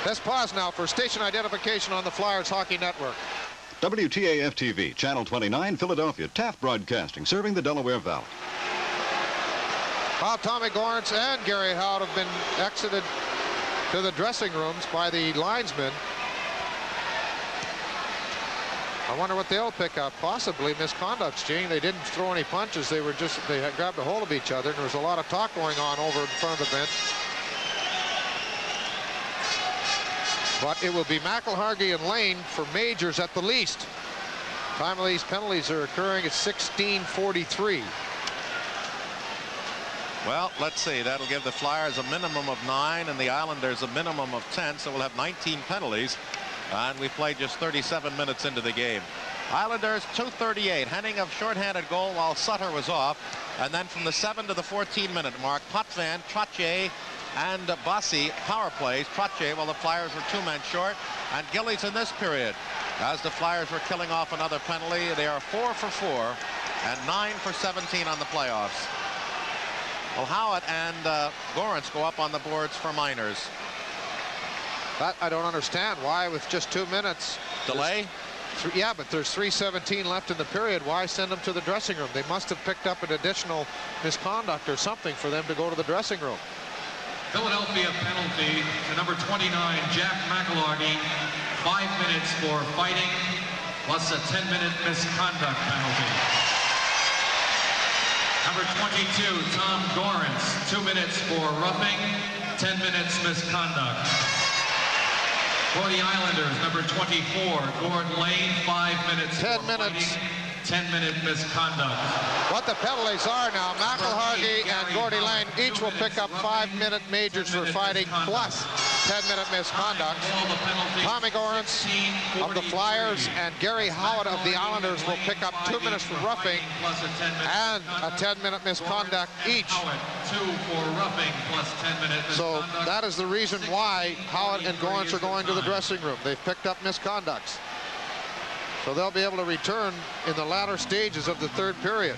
Speaker 7: Let's pause now for station identification on the Flyers Hockey Network.
Speaker 11: WTAF-TV, Channel 29, Philadelphia, Taft Broadcasting, serving the Delaware Valley.
Speaker 7: Well, Tommy Gorance and Gary Howard have been exited to the dressing rooms by the linesmen. I wonder what they'll pick up. Possibly misconduct, Gene. They didn't throw any punches. They had grabbed a hold of each other, and there was a lot of talk going on over in front of the bench. But it will be McIlhargey and Lane for majors at the least. Time of these penalties are occurring at 16:43.
Speaker 6: Well, let's see. That'll give the Flyers a minimum of 9 and the Islanders a minimum of 10. So we'll have 19 penalties. And we've played just 37 minutes into the game. Islanders 2:38. Henning of shorthanded goal while Sutter was off. And then from the 7 to the 14-minute mark, Potvin, Trottier, and Bossy power plays. Trottier, while the Flyers were 2 men short. And Gillies in this period. As the Flyers were killing off another penalty, they are 4 for 4 and 9 for 17 on the playoffs. Well, Howard and Gorance go up on the boards for minors.
Speaker 7: That I don't understand. Why, with just 2 minutes?
Speaker 6: Delay?
Speaker 7: Yeah, but there's 3:17 left in the period. Why send them to the dressing room? They must have picked up an additional misconduct or something for them to go to the dressing room.
Speaker 8: Philadelphia penalty to number 29, Jack McElhargy. 5 minutes for fighting, plus a 10-minute misconduct penalty. Number 22, Tom Gorance. 2 minutes for roughing, 10 minutes misconduct. For the Islanders, number 24, Gord Lane, 5 minutes
Speaker 7: 10
Speaker 8: for
Speaker 7: minutes.
Speaker 8: fighting, 10-minute misconduct.
Speaker 7: What the penalties are now, McElhargy and Gordy Lane each will pick up 5-minute majors for fighting plus 10-minute misconduct. Tommy Gorance of the Flyers and Gary Howard of the Islanders will pick up 2 minutes for roughing and a 10-minute misconduct each.
Speaker 8: 2 for roughing plus 10-minute misconduct.
Speaker 7: So that is the reason why Howard and Gorance are going to the dressing room. They've picked up misconducts. So they'll be able to return in the latter stages of the third period.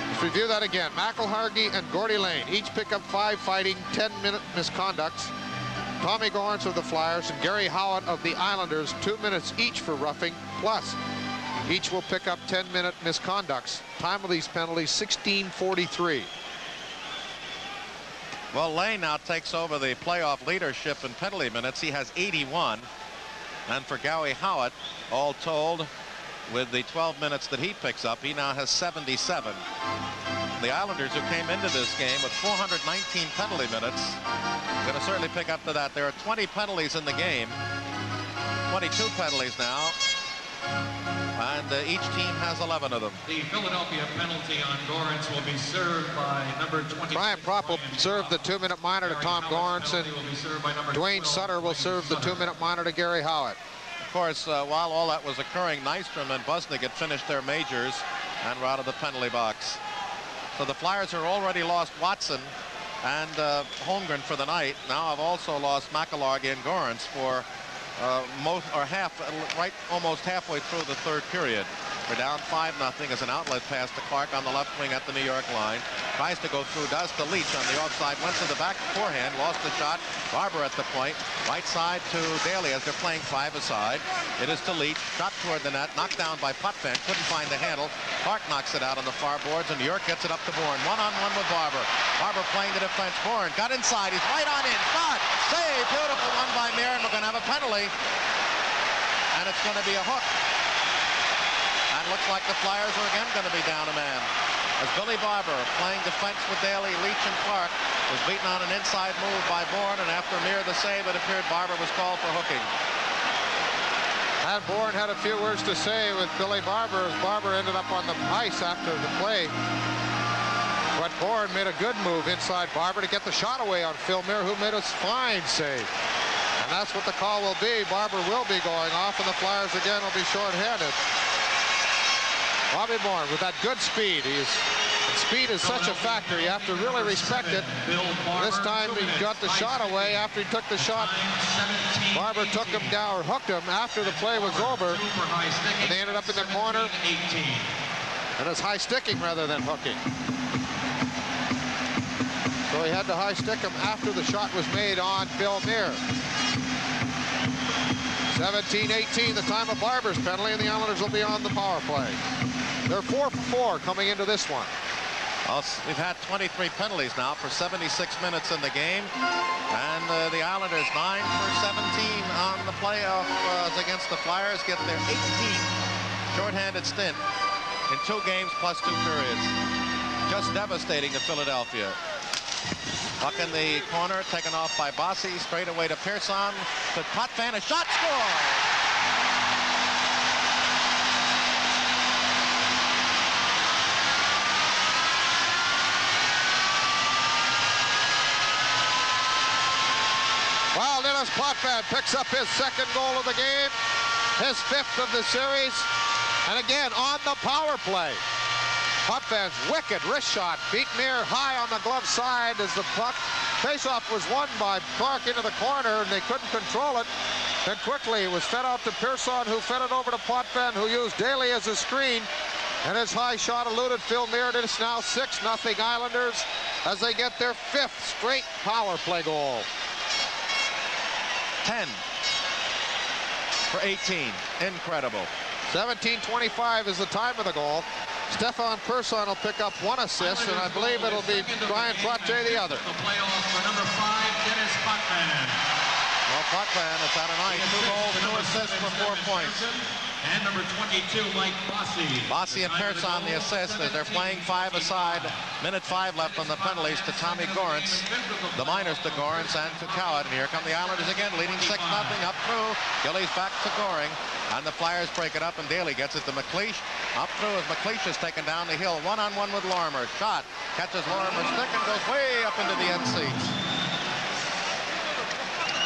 Speaker 7: Let's review that again. McElhargy and Gordy Lane each pick up 5 fighting, 10-minute misconducts. Tommy Gorance of the Flyers and Gary Howard of the Islanders, 2 minutes each for roughing, plus each will pick up 10-minute misconducts. Time of these penalties, 16:43.
Speaker 6: Well, Lane now takes over the playoff leadership in penalty minutes. He has 81. And for Gary Howard, all told, with the 12 minutes that he picks up, he now has 77. The Islanders, who came into this game with 419 penalty minutes, going to certainly pick up to that. There are 20 penalties in the game, 22 penalties now, and each team has 11 of them.
Speaker 8: The Philadelphia penalty on Gorance will be served by number 20.
Speaker 7: Brian Propp will serve the 2-minute minor to Tom Gorance, and Dwayne Sutter will serve the 2-minute minor to Gary Howard.
Speaker 6: Of course, while all that was occurring, Nystrom and Busnick had finished their majors and were out of the penalty box. So the Flyers have already lost Watson and Holmgren for the night. Now have also lost McElhargy and Gorance for almost halfway through the third period. We're down 5-0 as an outlet pass to Clark on the left wing at the New York line. Tries to go through, does to Leach on the offside. Went to the back forehand, lost the shot. Barber at the point. Right side to Daly as they're playing 5-a-side. It is to Leach. Shot toward the net. Knocked down by Potvin. Couldn't find the handle. Clark knocks it out on the far boards, and New York gets it up to Bourne. One-on-one with Barber. Barber playing the defense. Bourne got inside. He's right on in. Shot! Save! Beautiful one by Mayer, and we're going to have a penalty. And it's going to be a hook. And looks like the Flyers are again going to be down a man. As Billy Barber, playing defense with Daly, Leach, and Clark, was beaten on an inside move by Bourne, and after Mayer the save, it appeared Barber was called for hooking.
Speaker 7: And Bourne had a few words to say with Billy Barber as Barber ended up on the ice after the play. But Bourne made a good move inside Barber to get the shot away on Phil Mayer, who made a fine save. And that's what the call will be. Barber will be going off, and the Flyers again will be short-handed. Bobby Bourne with that good speed. Speed is such a factor. You have to really respect it. This time he got the shot away after he took the shot. Barber took him down, or hooked him after the play was over. And they ended up in the corner. And it's high sticking rather than hooking. So he had to high stick him after the shot was made on Phil Mayer. 17-18, the time of Barber's penalty, and the Islanders will be on the power play. They're 4 for 4 coming into this one.
Speaker 6: We've had 23 penalties now for 76 minutes in the game, and the Islanders 9 for 17 on the playoff against the Flyers, get their 18th shorthanded stint in 2 games plus 2 periods. Just devastating to Philadelphia. Puck in the corner, taken off by Bossy, straight away to Pearson, to Potvin, a shot, score!
Speaker 7: Well, Dennis Potvin picks up his 2nd goal of the game, his 5th of the series, and again on the power play. Potvin's wicked wrist shot beat Mayer high on the glove side as the puck faceoff was won by Clark into the corner, and they couldn't control it. Then quickly it was fed out to Pearson, who fed it over to Potvin, who used Daly as a screen. And his high shot eluded Phil Mayer. It's now 6-0 Islanders as they get their 5th straight power play goal.
Speaker 6: 10. for 18. Incredible.
Speaker 7: 17:25 is the time of the goal. Stefan Persson will pick up one assist, and I believe it'll be Brian Poitier the other.
Speaker 8: The playoff for number 5, Dennis Potvin.
Speaker 6: Well, Potvin has had a night. 2 goals, 2 assists for 4 points.
Speaker 8: And number 22, Mike Bossy.
Speaker 6: Bossy and Persson the assist as they're playing 5 aside. Minute 5 left on the penalties to Tommy Gorence. The minors to Gorence and to Cowett. And here come the Islanders again, leading 6-0 up through. Gillies back to Goring. And the Flyers break it up, and Daly gets it to McLeish. Up through as McLeish is taken down the hill. 1-on-1 with Lorimer. Shot. Catches Lorimer's stick and goes way up into the end seats.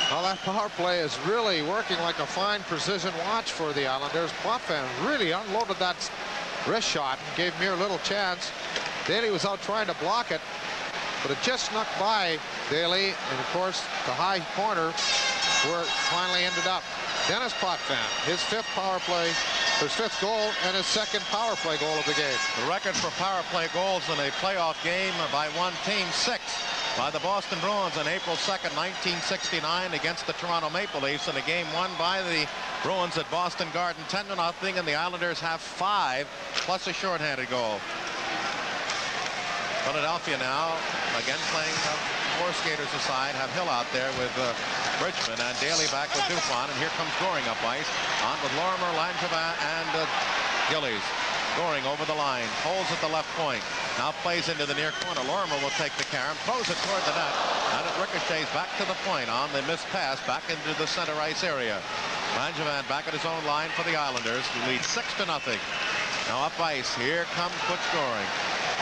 Speaker 7: Well, that power play is really working like a fine precision watch for the Islanders. Potvin really unloaded that wrist shot and gave Muir little chance. Daly was out trying to block it, but it just snuck by Daly, and of course the high corner where it finally ended up. Dennis Potvin, his 5th power play, his 5th goal, and his 2nd power play goal of the game.
Speaker 6: The record for power play goals in a playoff game by one team, 6 by the Boston Bruins on April 2nd, 1969 against the Toronto Maple Leafs in a game won by the Bruins at Boston Garden 10-0, and the Islanders have 5 plus a shorthanded goal. Philadelphia now again playing 4 skaters aside, have Hill out there with Bridgman and Daly back with Dupont, and here comes Goring up ice on with Lorimer, Langevin, and Gillies. Goring over the line, holds at the left point, now plays into the near corner. Lorimer will take the carom, throws it toward the net, and it ricochets back to the point on the missed pass back into the center ice area. Langevin back at his own line for the Islanders, who lead 6-0. Now up ice, here comes Butch Goring.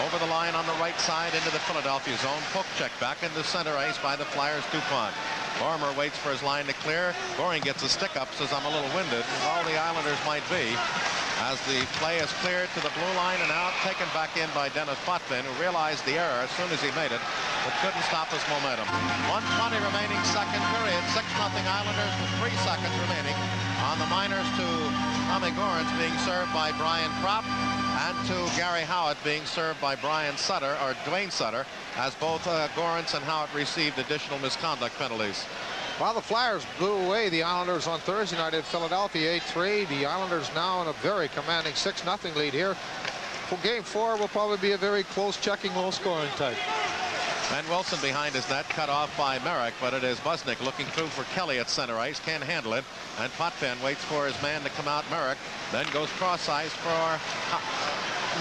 Speaker 6: Over the line on the right side into the Philadelphia zone. Poke check back into center ice by the Flyers' Dupont. Lorimer waits for his line to clear. Goring gets a stick up, says I'm a little winded. All the Islanders might be. As the play is cleared to the blue line and out, taken back in by Dennis Potvin, who realized the error as soon as he made it, but couldn't stop his momentum. 1:20 remaining, 2nd period. 6-0 Islanders with 3 seconds remaining. On the minors to Tommy Gorence being served by Brian Propp, and to Gary Howitt being served by Brian Sutter, or Dwayne Sutter, as both Gorence and Howitt received additional misconduct penalties.
Speaker 7: While the Flyers blew away the Islanders on Thursday night at Philadelphia 8-3, the Islanders now in a very commanding 6-0 lead here. For game 4 will probably be a very close checking, low scoring type.
Speaker 6: Ben Wilson behind his net, cut off by Merrick, but it is Busnick looking through for Kelly at center ice, can't handle it, and Potvin waits for his man to come out, Merrick, then goes cross ice for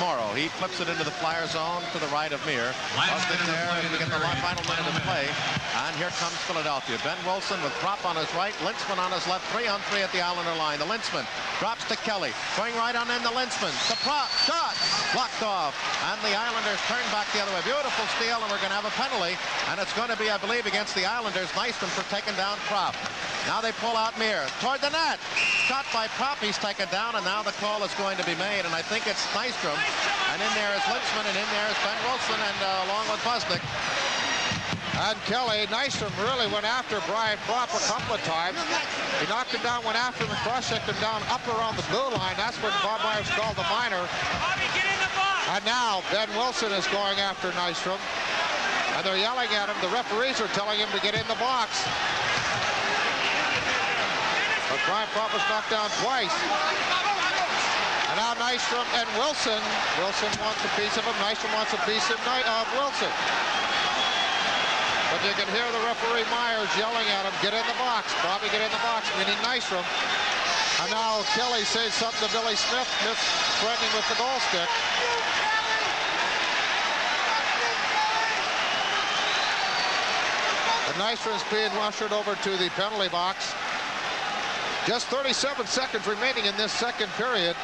Speaker 6: Morrow. He flips it into the Flyer zone to the right of Muir. Busnick there as we get the final minute of play, and here comes Philadelphia. Ben Wilson with Propp on his right, Lintzman on his left, 3-on-3 at the Islander line. The Lintzman drops to Kelly, going right on in the Lintzman. The Propp shot blocked off, and the Islanders turn back the other way. Beautiful steal, and we're going to have a penalty, and it's going to be, I believe, against the Islanders. Nystrom for taking down Propp. Now they pull out Muir toward the net. Shot by Propp, he's taken down, and now the call is going to be made, and I think it's Nystrom. And in there is Lintzman, and in there is Ben Wilson, and along with Busnick.
Speaker 7: And Kelly, Nystrom really went after Brian Propp a couple of times. He knocked him down, went after him, and cross-checked him down up around the blue line. That's when Bob Myers called the minor.
Speaker 12: Bobby, get in the box!
Speaker 7: And now Ben Wilson is going after Nystrom. And they're yelling at him. The referees are telling him to get in the box. But Brian Propp was knocked down twice. And now Nystrom and Wilson. Wilson wants a piece of him. Nystrom wants a piece of Wilson. But you can hear the referee Myers yelling at him, get in the box. Bobby, get in the box, meaning Nystrom. And now Kelly says something to Billy Smith. Smith threatening with the goal stick. And Nystrom's being ushered over to the penalty box. Just 37 seconds remaining in this 2nd period.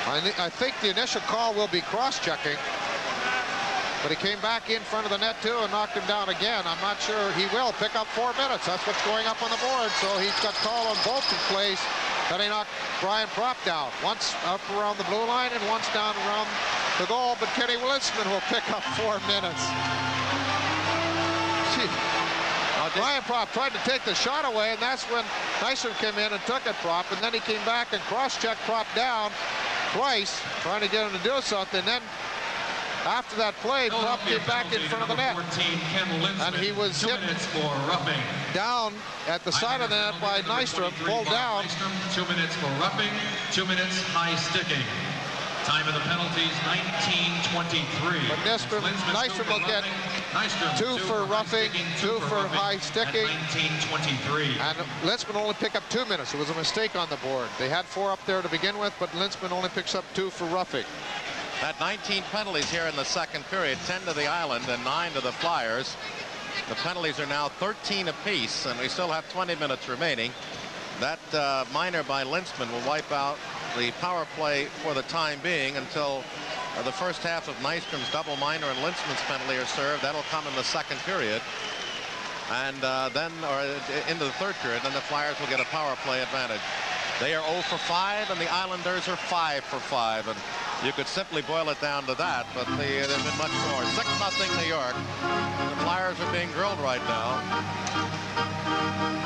Speaker 7: I think the initial call will be cross-checking, but he came back in front of the net too and knocked him down again. I'm not sure he will pick up 4 minutes. That's what's going up on the board. So he's got call on both the plays that he knocked Brian Propp down. Once up around the blue line and once down around the goal, but Kenny Lintzman will pick up 4 minutes. Brian Propp tried to take the shot away, and that's when Nystrom came in and took it, Propp, and then he came back and cross-checked Propp down twice, trying to get him to do something. Then after that play, dropped him back in front of the net.
Speaker 8: 14,
Speaker 7: and he was hit
Speaker 8: for roughing.
Speaker 7: Down at the side of the net by Nystrom, pulled down.
Speaker 8: Nystrom, 2 minutes for roughing, 2 minutes high sticking. Time of the penalties, 19:23.
Speaker 7: But Nystrom will get 2 for roughing, 2 for high sticking.
Speaker 8: 19:23.
Speaker 7: And Linzmann only picked up 2 minutes. It was a mistake on the board. They had 4 up there to begin with, but Linzmann only picks up 2 for roughing.
Speaker 6: That 19 penalties here in the second period, 10 to the Island and 9 to the Flyers. The penalties are now 13 apiece, and we still have 20 minutes remaining. That minor by Linzmann will wipe out the power play for the time being until the first half of Nystrom's double minor and Linzmann's penalty are served. That'll come in the second period. And then, or into the third period, then the Flyers will get a power play advantage. They are 0 for 5, and the Islanders are 5 for 5. And you could simply boil it down to that, but there's been much more. 6-0 New York. The Flyers are being drilled right now.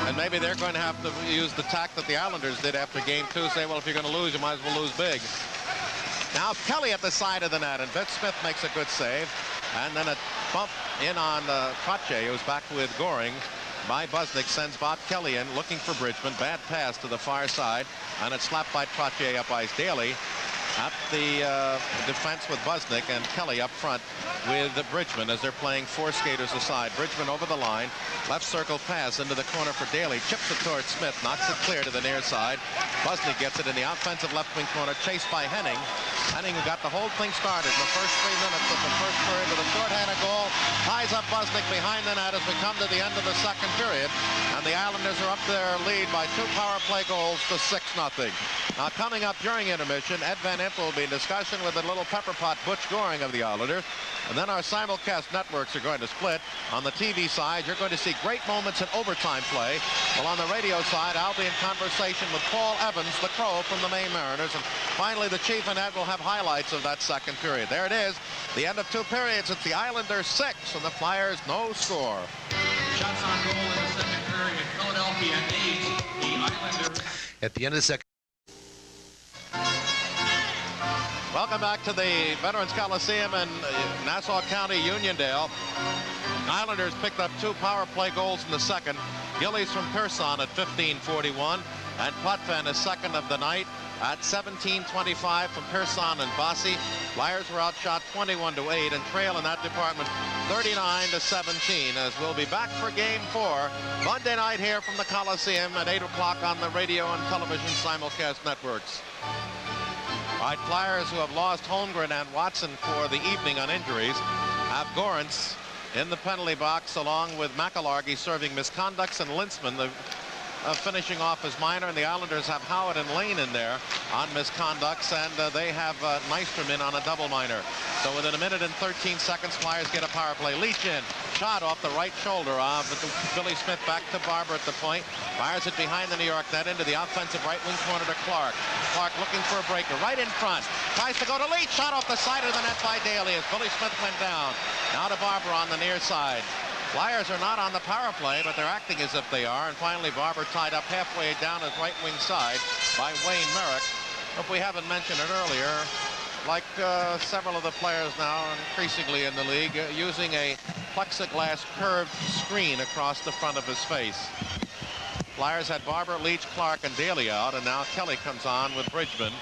Speaker 6: And maybe they're going to have to use the tack that the Islanders did after Game 2, say, well, if you're going to lose, you might as well lose big. Now Kelly at the side of the net, and Vince Smith makes a good save. And then a bump in on Trottier, who's back with Goring. By Busnick, sends Bob Kelly in, looking for Bridgman. Bad pass to the far side, and it's slapped by Trottier up ice. Daly at the defense with Busnick, and Kelly up front with Bridgman as they're playing 4 skaters aside. Bridgman over the line, left circle pass into the corner for Daly, chips it towards Smith, knocks it clear to the near side. Busnick gets it in the offensive left wing corner, chased by Henning. Henning got the whole thing started in the first 3 minutes of the first period with a shorthanded goal, ties up Busnick behind the net as we come to the end of the second period, and the Islanders are up their lead by 2 power play goals to 6-0. Now coming up during intermission, Ed Van Impe will be in discussion with the little pepper pot Butch Goring of the Islanders. And then our simulcast networks are going to split. On the TV side, you're going to see great moments in overtime play. While on the radio side, I'll be in conversation with Paul Evans, the Crow from the Maine Mariners. And finally, the Chief and Ed will have highlights of that second period. There it is, the end of 2 periods. It's the Islanders 6 and the Flyers no score.
Speaker 8: Shots on goal in the second period. Philadelphia 8, the Islanders.
Speaker 3: At the end of the second.
Speaker 6: Welcome back to the Veterans Coliseum in Nassau County, Uniondale. Islanders picked up 2 power play goals in the second. Gillies from Pearson at 15:41, and Potvin is second of the night at 17:25 from Pearson and Bossi. Flyers were outshot 21-8 and trail in that department 39-17, as we'll be back for Game 4 Monday night here from the Coliseum at 8 o'clock on the radio and television simulcast networks. All right, Flyers, who have lost Holmgren and Watson for the evening on injuries, have Gorence in the penalty box along with McIllargy serving misconducts, and Linzmann finishing off his minor, and the Islanders have Howard and Lane in there on misconducts, and they have Nystrom in on a double minor. So within 1 minute and 13 seconds, Flyers get a power play. Leach in, shot off the right shoulder of Billy Smith, back to Barber at the point. Fires it behind the New York net into the offensive right wing corner to Clark. Clark looking for a breaker right in front. Tries to go to Leach, shot off the side of the net by Daly as Billy Smith went down. Now to Barber on the near side. Flyers are not on the power play, but they're acting as if they are. And finally, Barber tied up halfway down his right wing side by Wayne Merrick. If we haven't mentioned it earlier, like several of the players now increasingly in the league, using a plexiglass curved screen across the front of his face. Flyers had Barber, Leach, Clark, and Daly out, and now Kelly comes on with Bridgman.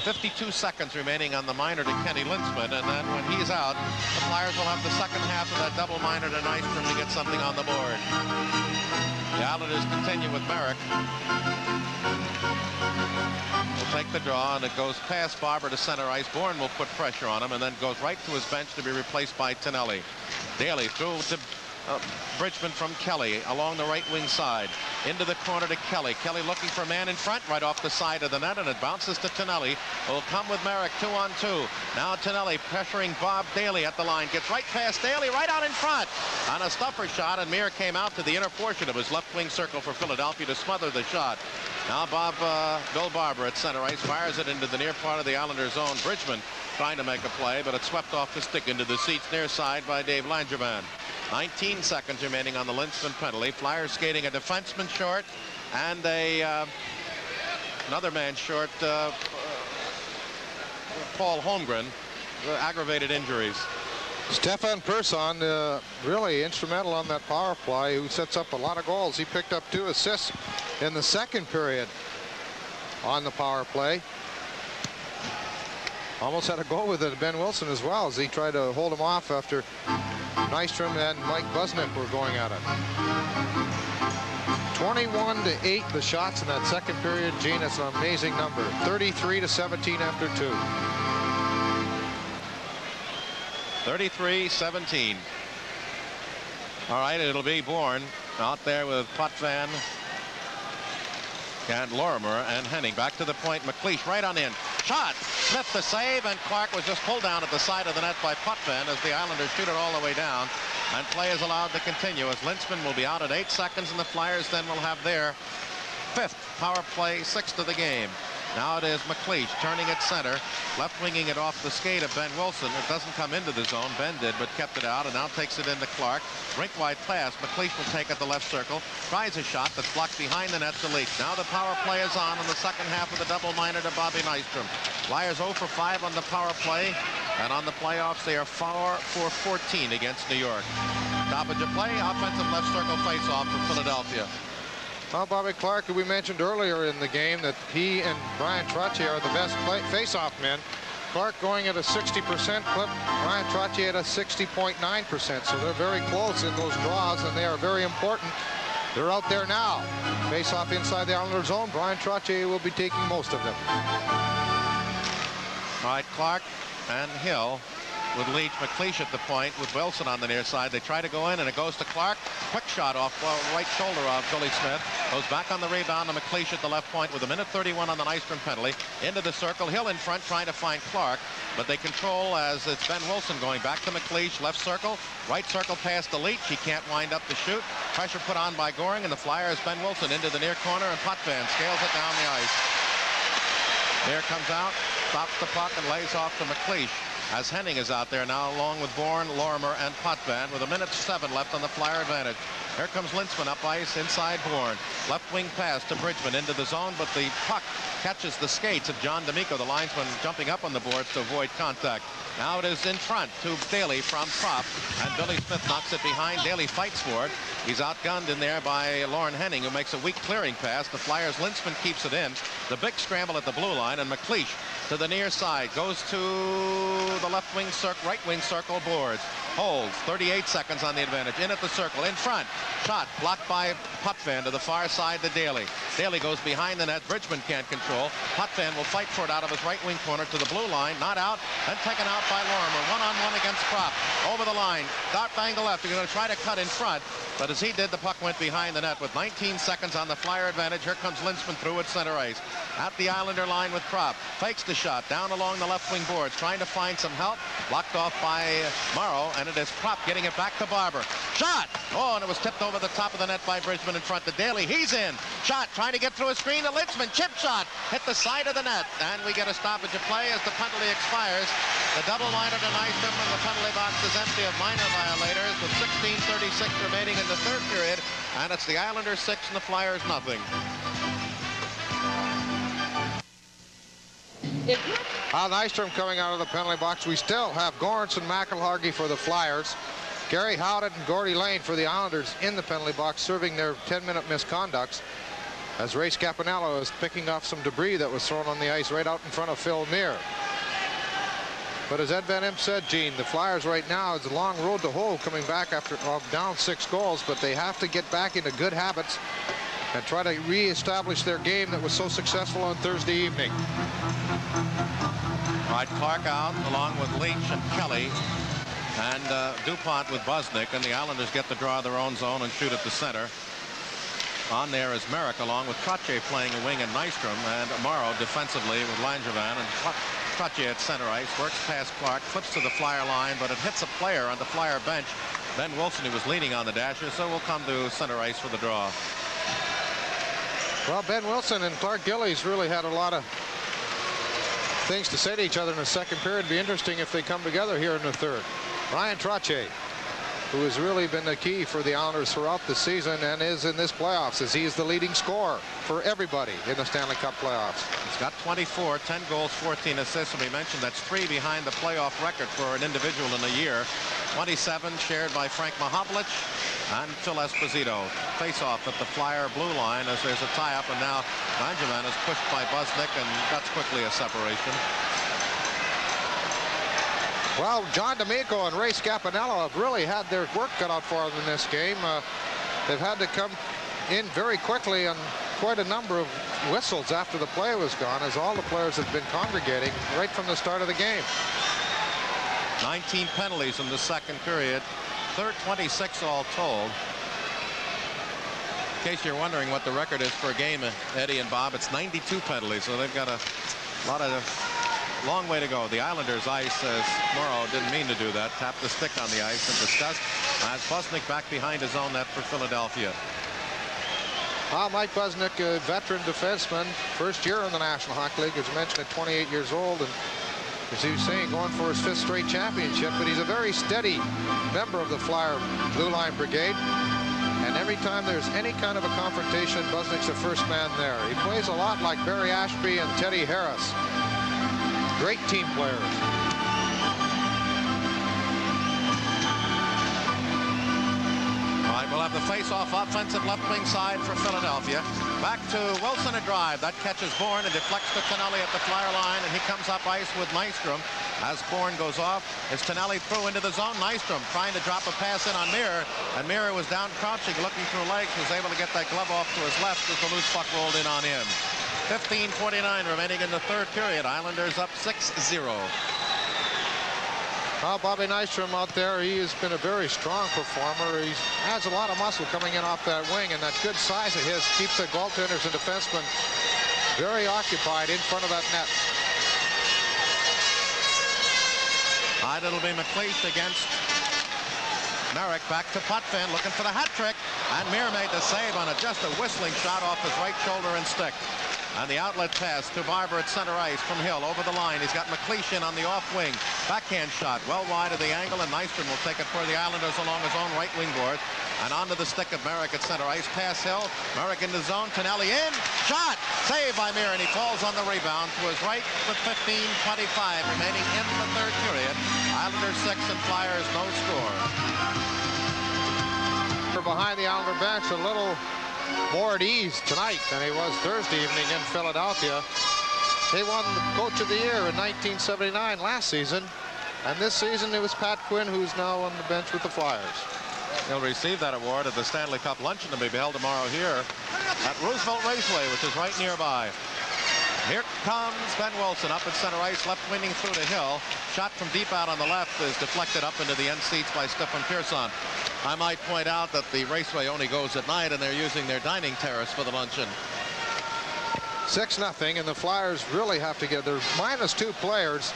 Speaker 6: 52 seconds remaining on the minor to Kenny Linzmann, and then when he's out, the Flyers will have the second half of that double minor to Nystrom to get something on the board. The Islanders continue with Merrick. Will take the draw, and it goes past Barber to center ice. Bourne will put pressure on him, and then goes right to his bench to be replaced by Tonelli. Daly through to Bridgman from Kelly along the right wing side into the corner to Kelly. Kelly looking for a man in front right off the side of the net, and it bounces to Tonelli, who will come with Merrick 2-on-2. Now Tonelli pressuring Bob Daly at the line, gets right past Daly right out in front on a stuffer shot, and Meir came out to the inner portion of his left wing circle for Philadelphia to smother the shot. Now Bill Barber at center ice fires it into the near part of the Islanders zone. Bridgman trying to make a play, but it's swept off the stick into the seats near side by Dave Langevin. 19 seconds remaining on the Linzmann penalty. Flyers skating a defenseman short and another man short, Paul Holmgren.
Speaker 2: aggravated injuries.
Speaker 7: Stefan Persson really instrumental on that power play, who sets up a lot of goals. He picked up 2 assists in the second period on the power play. Almost had a goal with it, Ben Wilson as well, as he tried to hold him off after Nystrom and Mike Busnick were going at it. 21-8 the shots in that second period. Gene, that's an amazing number. 33-17 after 2.
Speaker 2: 33-17. All right, it'll be Bourne out there with Potvin and Lorimer and Henning. Back to the point. McLeish right on in. Shot. Smith the save, and Clark was just pulled down at the side of the net by Potvin as the Islanders shoot it all the way down. And play is allowed to continue as Lintzman will be out at 8 seconds, and the Flyers then will have their 5th power play, 6th of the game. Now it is McLeish turning at center, left winging it off the skate of Ben Wilson. It doesn't come into the zone. Ben did, but kept it out, and now takes it into Clark. Rink-wide pass. McLeish will take at the left circle. Tries a shot that's blocked behind the net to Leach. Now the power play is on in the second half of the double-minor to Bobby Nystrom. Flyers 0 for 5 on the power play, and on the playoffs they are 4 for 14 against New York. Stoppage of play, offensive left circle face-off for Philadelphia.
Speaker 7: Well, Bobby Clark, who we mentioned earlier in the game that he and Brian Trottier are the best face-off men. Clark going at a 60% clip, Brian Trottier at a 60.9%. So they're very close in those draws, and they are very important. They're out there now. Face-off inside the Islander zone. Brian Trottier will be taking most of them.
Speaker 2: All right, Clark and Hill with Leach, McLeish at the point with Wilson on the near side. They try to go in, and it goes to Clark. Quick shot off right shoulder of Billy Smith. Goes back on the rebound to McLeish at the left point with 1:31 on the Nystrom penalty. Into the circle. Hill in front trying to find Clark, but they control as it's Ben Wilson going back to McLeish. Left circle. Right circle pass to Leach. He can't wind up to shoot. Pressure put on by Goring, and the Flyers Ben Wilson into the near corner, and Potvin scales it down the ice. There comes out, stops the puck, and lays off to McLeish. As Henning is out there now along with Bourne, Lorimer, and Potvin with 1:07 left on the Flyer advantage. Here comes Lintzman up ice inside Bourne. Left wing pass to Bridgman into the zone, but the puck catches the skates of John D'Amico, the linesman jumping up on the boards to avoid contact. Now it is in front to Daly from Prop, and Billy Smith knocks it behind. Daly fights for it. He's outgunned in there by Lauren Henning, who makes a weak clearing pass. The Flyers' Lintzman keeps it in. The big scramble at the blue line, and McLeish to the near side goes to the left wing circle, right wing circle boards. Holds 38 seconds on the advantage. In at the circle, in front. Shot blocked by Potvin to the far side to Daly. Daly goes behind the net. Bridgman can't control. Potvin will fight for it out of his right wing corner to the blue line. Not out. Then taken out by Lorimer. One-on-one against Prop. Over the line. Dark angle left. They're going to try to cut in front. But as he did, the puck went behind the net with 19 seconds on the Flyer advantage. Here comes Lintzman through at center ice. At the Islander line with Prop. Fakes the shot down along the left wing boards. Trying to find some help. Blocked off by Morrow. And it is Prop getting it back to Barber. Shot! Oh, and it was tipped over the top of the net by Bridgman in front to Daly. He's in. Shot trying to get through a screen to Lintzman. Chip shot. Hit the side of the net. And we get a stoppage of play as the penalty expires. The double-minor to Nystrom, and the penalty box is empty of minor violators with 16:36 remaining in the third period. And it's the Islanders 6 and the Flyers nothing.
Speaker 7: Nystrom coming out of the penalty box. We still have Gorence and McIlhargey for the Flyers. Gary Howdett and Gordy Lane for the Islanders in the penalty box, serving their 10-minute misconducts, as Ray Scapanello is picking off some debris that was thrown on the ice right out in front of Phil Neer. But as Ed Van Impe said, Gene, the Flyers right now, it's a long road to hoe coming back after down 6 goals, but they have to get back into good habits and try to reestablish their game that was so successful on Thursday evening.
Speaker 2: Right, Clark out along with Leach and Kelly and DuPont with Busnick, and the Islanders get to draw their own zone and shoot at the center. On there is Merrick along with Trottier playing a wing and Nystrom, and Morrow defensively with Langevin, and Trottier at center ice works past Clark, flips to the Flyer line, but it hits a player on the Flyer bench. Ben Wilson, who was leaning on the dasher, so will come to center ice for the draw.
Speaker 7: Well, Ben Wilson and Clark Gillies really had a lot of things to say to each other in the second period. It'd be interesting if they come together here in the third. Ryan Trottier who has really been the key for the Islanders throughout the season and is in this playoffs, as he is the leading scorer for everybody in the Stanley Cup playoffs.
Speaker 6: He's got 24, 10 goals, 14 assists. And we mentioned that's 3 behind the playoff record for an individual in a year. 27 shared by Frank Mahovlich and Phil Esposito. Face-off at the Flyer blue line as there's a tie-up, and now Langevin is pushed by Busnick, and that's quickly a separation.
Speaker 7: Well, John D'Amico and Ray Scapinello have really had their work cut out for them in this game. They've had to come in very quickly on quite a number of whistles after the play was gone, as all the players have been congregating right from the start of the game.
Speaker 6: 19 penalties in the second period, 26 all told. In case you're wondering what the record is for a game, Eddie and Bob, it's 92 penalties, so they've got a long way to go. The Islanders' ice, as Morrow didn't mean to do that, tapped the stick on the ice and discussed as Busnick back behind his own net for Philadelphia.
Speaker 7: Mike Busnick, a veteran defenseman, first year in the National Hockey League, as mentioned, at 28 years old, and as he was saying, going for his 5th straight championship. But he's a very steady member of the Flyer blue line brigade, and every time there's any kind of a confrontation, Busnick's the first man there. He plays a lot like Barry Ashby and Teddy Harris. Great team players. All
Speaker 6: right, we'll have the face-off offensive left wing side for Philadelphia. Back to Wilson, a drive. That catches Bourne and deflects to Tonelli at the Flyer line, and he comes up ice with Nystrom. As Bourne goes off, it's Tonelli through into the zone. Nystrom trying to drop a pass in on Mirror, and Mirror was down crouching, looking through legs, was able to get that glove off to his left as the loose puck rolled in on him. 15:49 remaining in the third period. Islanders up 6-0.
Speaker 7: Well, Bobby Nystrom out there, he has been a very strong performer. He has a lot of muscle coming in off that wing, and that good size of his keeps the goaltenders and defensemen very occupied in front of that net.
Speaker 6: All right, it'll be McLeish against Merrick. Back to Potvin, looking for the hat trick, and Mir made the save on just a whistling shot off his right shoulder and stick. And the outlet pass to Barber at center ice from Hill over the line. He's got McLeish in on the off wing. Backhand shot well wide of the angle, and Nystrom will take it for the Islanders along his own right wing board. And onto the stick of Merrick at center ice. Pass Hill. Merrick in the zone. Tonelli in. Shot. Save by Mir, and he falls on the rebound to his right with 15:25 remaining in the third period. Islanders 6 and Flyers no score.
Speaker 7: Behind the Islander bench, a little more at ease tonight than he was Thursday evening in Philadelphia. They won the Coach of the Year in 1979 last season, and this season it was Pat Quinn, who's now on the bench with the Flyers.
Speaker 6: He'll receive that award at the Stanley Cup luncheon to be held tomorrow here at Roosevelt Raceway, which is right nearby. Here comes Ben Wilson up at center ice, left winging through to Hill. Shot from deep out on the left is deflected up into the end seats by Stefan Pearson. I might point out that the raceway only goes at night, and they're using their dining terrace for the luncheon.
Speaker 7: 6-0, and the Flyers really have to get their -2 players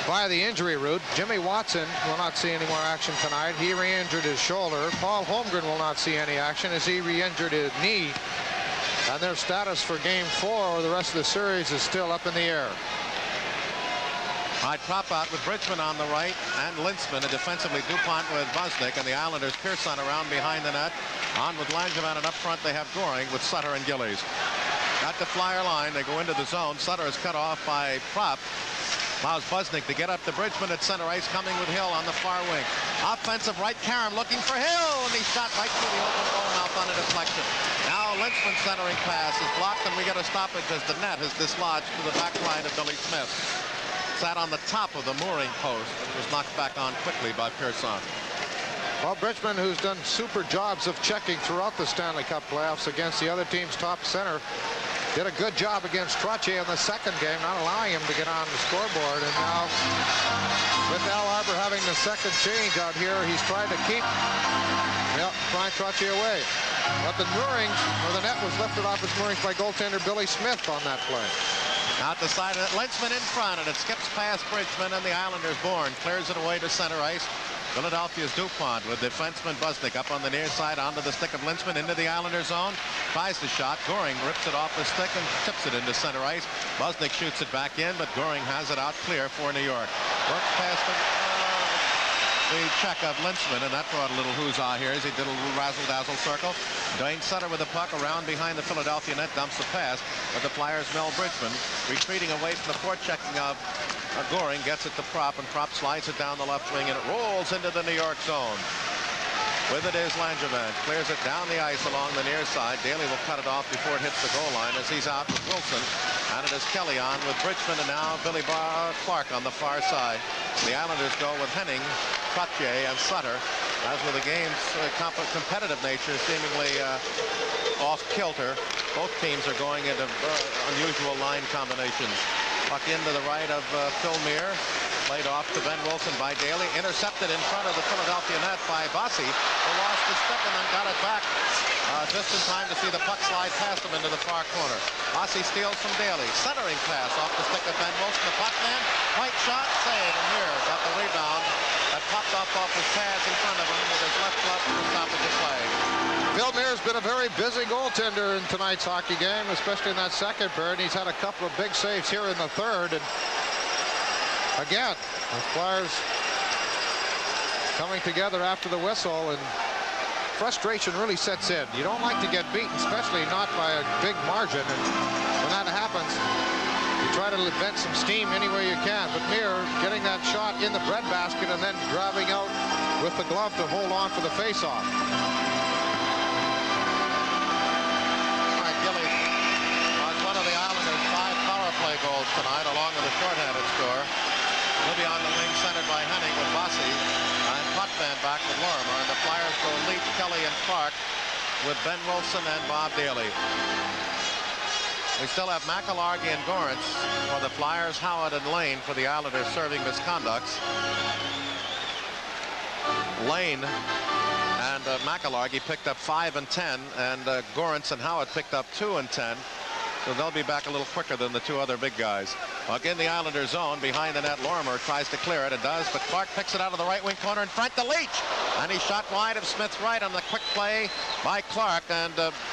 Speaker 7: via the injury route. Jimmy Watson will not see any more action tonight. He re-injured his shoulder. Paul Holmgren will not see any action as he re-injured his knee. And their status for Game 4 or the rest of the series is still up in the air.
Speaker 6: I drop out with Bridgman on the right and Linseman, and defensively DuPont with Busnick, and the Islanders Pearson around behind the net. On with Langevin, and up front they have Goring with Sutter and Gillies. At the Flyer line, they go into the zone. Sutter is cut off by Prop. Allows Busnick to get up to Bridgman at center ice, coming with Hill on the far wing. Offensive right, Karam looking for Hill, and he shot right through the open goal mouth on a deflection. Now Lynchman's centering pass is blocked, and we get a stoppage as the net is dislodged to the back line of Billy Smith. Sat on the top of the mooring post and was knocked back on quickly by Pearson.
Speaker 7: Well, Bridgman, who's done super jobs of checking throughout the Stanley Cup playoffs against the other team's top center, did a good job against Trottier in the second game, not allowing him to get on the scoreboard. And now, with Al Arbor having the second change out here, he's trying to keep Brian Trottier away. But the moorings, or the net was lifted off its moorings by goaltender Billy Smith on that play.
Speaker 6: Out the side of it, Lynchman in front, and it skips past Bridgman, and the Islanders Bourne clears it away to center ice. Philadelphia's DuPont with defenseman Busnick up on the near side onto the stick of Lynchman into the Islander zone. Tries the shot. Goring rips it off the stick and tips it into center ice. Busnick shoots it back in, but Goring has it out clear for New York. Works past him. the check of Lynchman, and that brought a little huzza here as he did a little razzle-dazzle circle. Dwayne Sutter with the puck around behind the Philadelphia net, dumps the pass, but the Flyers' Mel Bridgman retreating away from the forechecking of Goring, gets it to Prop, and Prop slides it down the left wing, and it rolls into the New York zone. With it is Langevin, clears it down the ice along the near side. Daly will cut it off before it hits the goal line as he's out with Wilson. And it is Kelly on with Bridgman, and now Billy Clark on the far side. The Islanders go with Henning, Trottier, and Sutter. As with the game's competitive nature seemingly off kilter, both teams are going into unusual line combinations. Puck into the right of Phil Meir. Played off to Ben Wilson by Daly. Intercepted in front of the Philadelphia net by Bossy, who lost his stick and then got it back just in time to see the puck slide past him into the far corner. Bossy steals from Daly. Centering pass off the stick of Ben Wilson. The puck man, white shot, save, and Meir got the rebound that popped off his pads in front of him with his left glove to the top of the play.
Speaker 7: Phil Meir's been a very busy goaltender in tonight's hockey game, especially in that second period. He's had a couple of big saves here in the third. And again, the Flyers coming together after the whistle, and frustration really sets in. You don't like to get beaten, especially not by a big margin. And when that happens, you try to vent some steam any way you can. But Meir getting that shot in the breadbasket and then driving out with the glove to hold on for the faceoff.
Speaker 6: Play goals tonight along with a shorthanded score. He'll be on the wing centered by Henning with Bossy and Potvin back with Lorimer, and the Flyers go Leach, Kelly, and Clark with Ben Wilson and Bob Daly. We still have McIllargy and Gorance for the Flyers, Howard and Lane for the Islanders serving misconducts. Lane and McIllargy picked up 5 and 10, and Gorance and Howard picked up 2 and 10. So they'll be back a little quicker than the two other big guys. Puck in the Islanders zone behind the net. Lorimer tries to clear it and does, but Clark picks it out of the right wing corner in front to Leach. And he shot wide of Smith's right on the quick play by Clark, and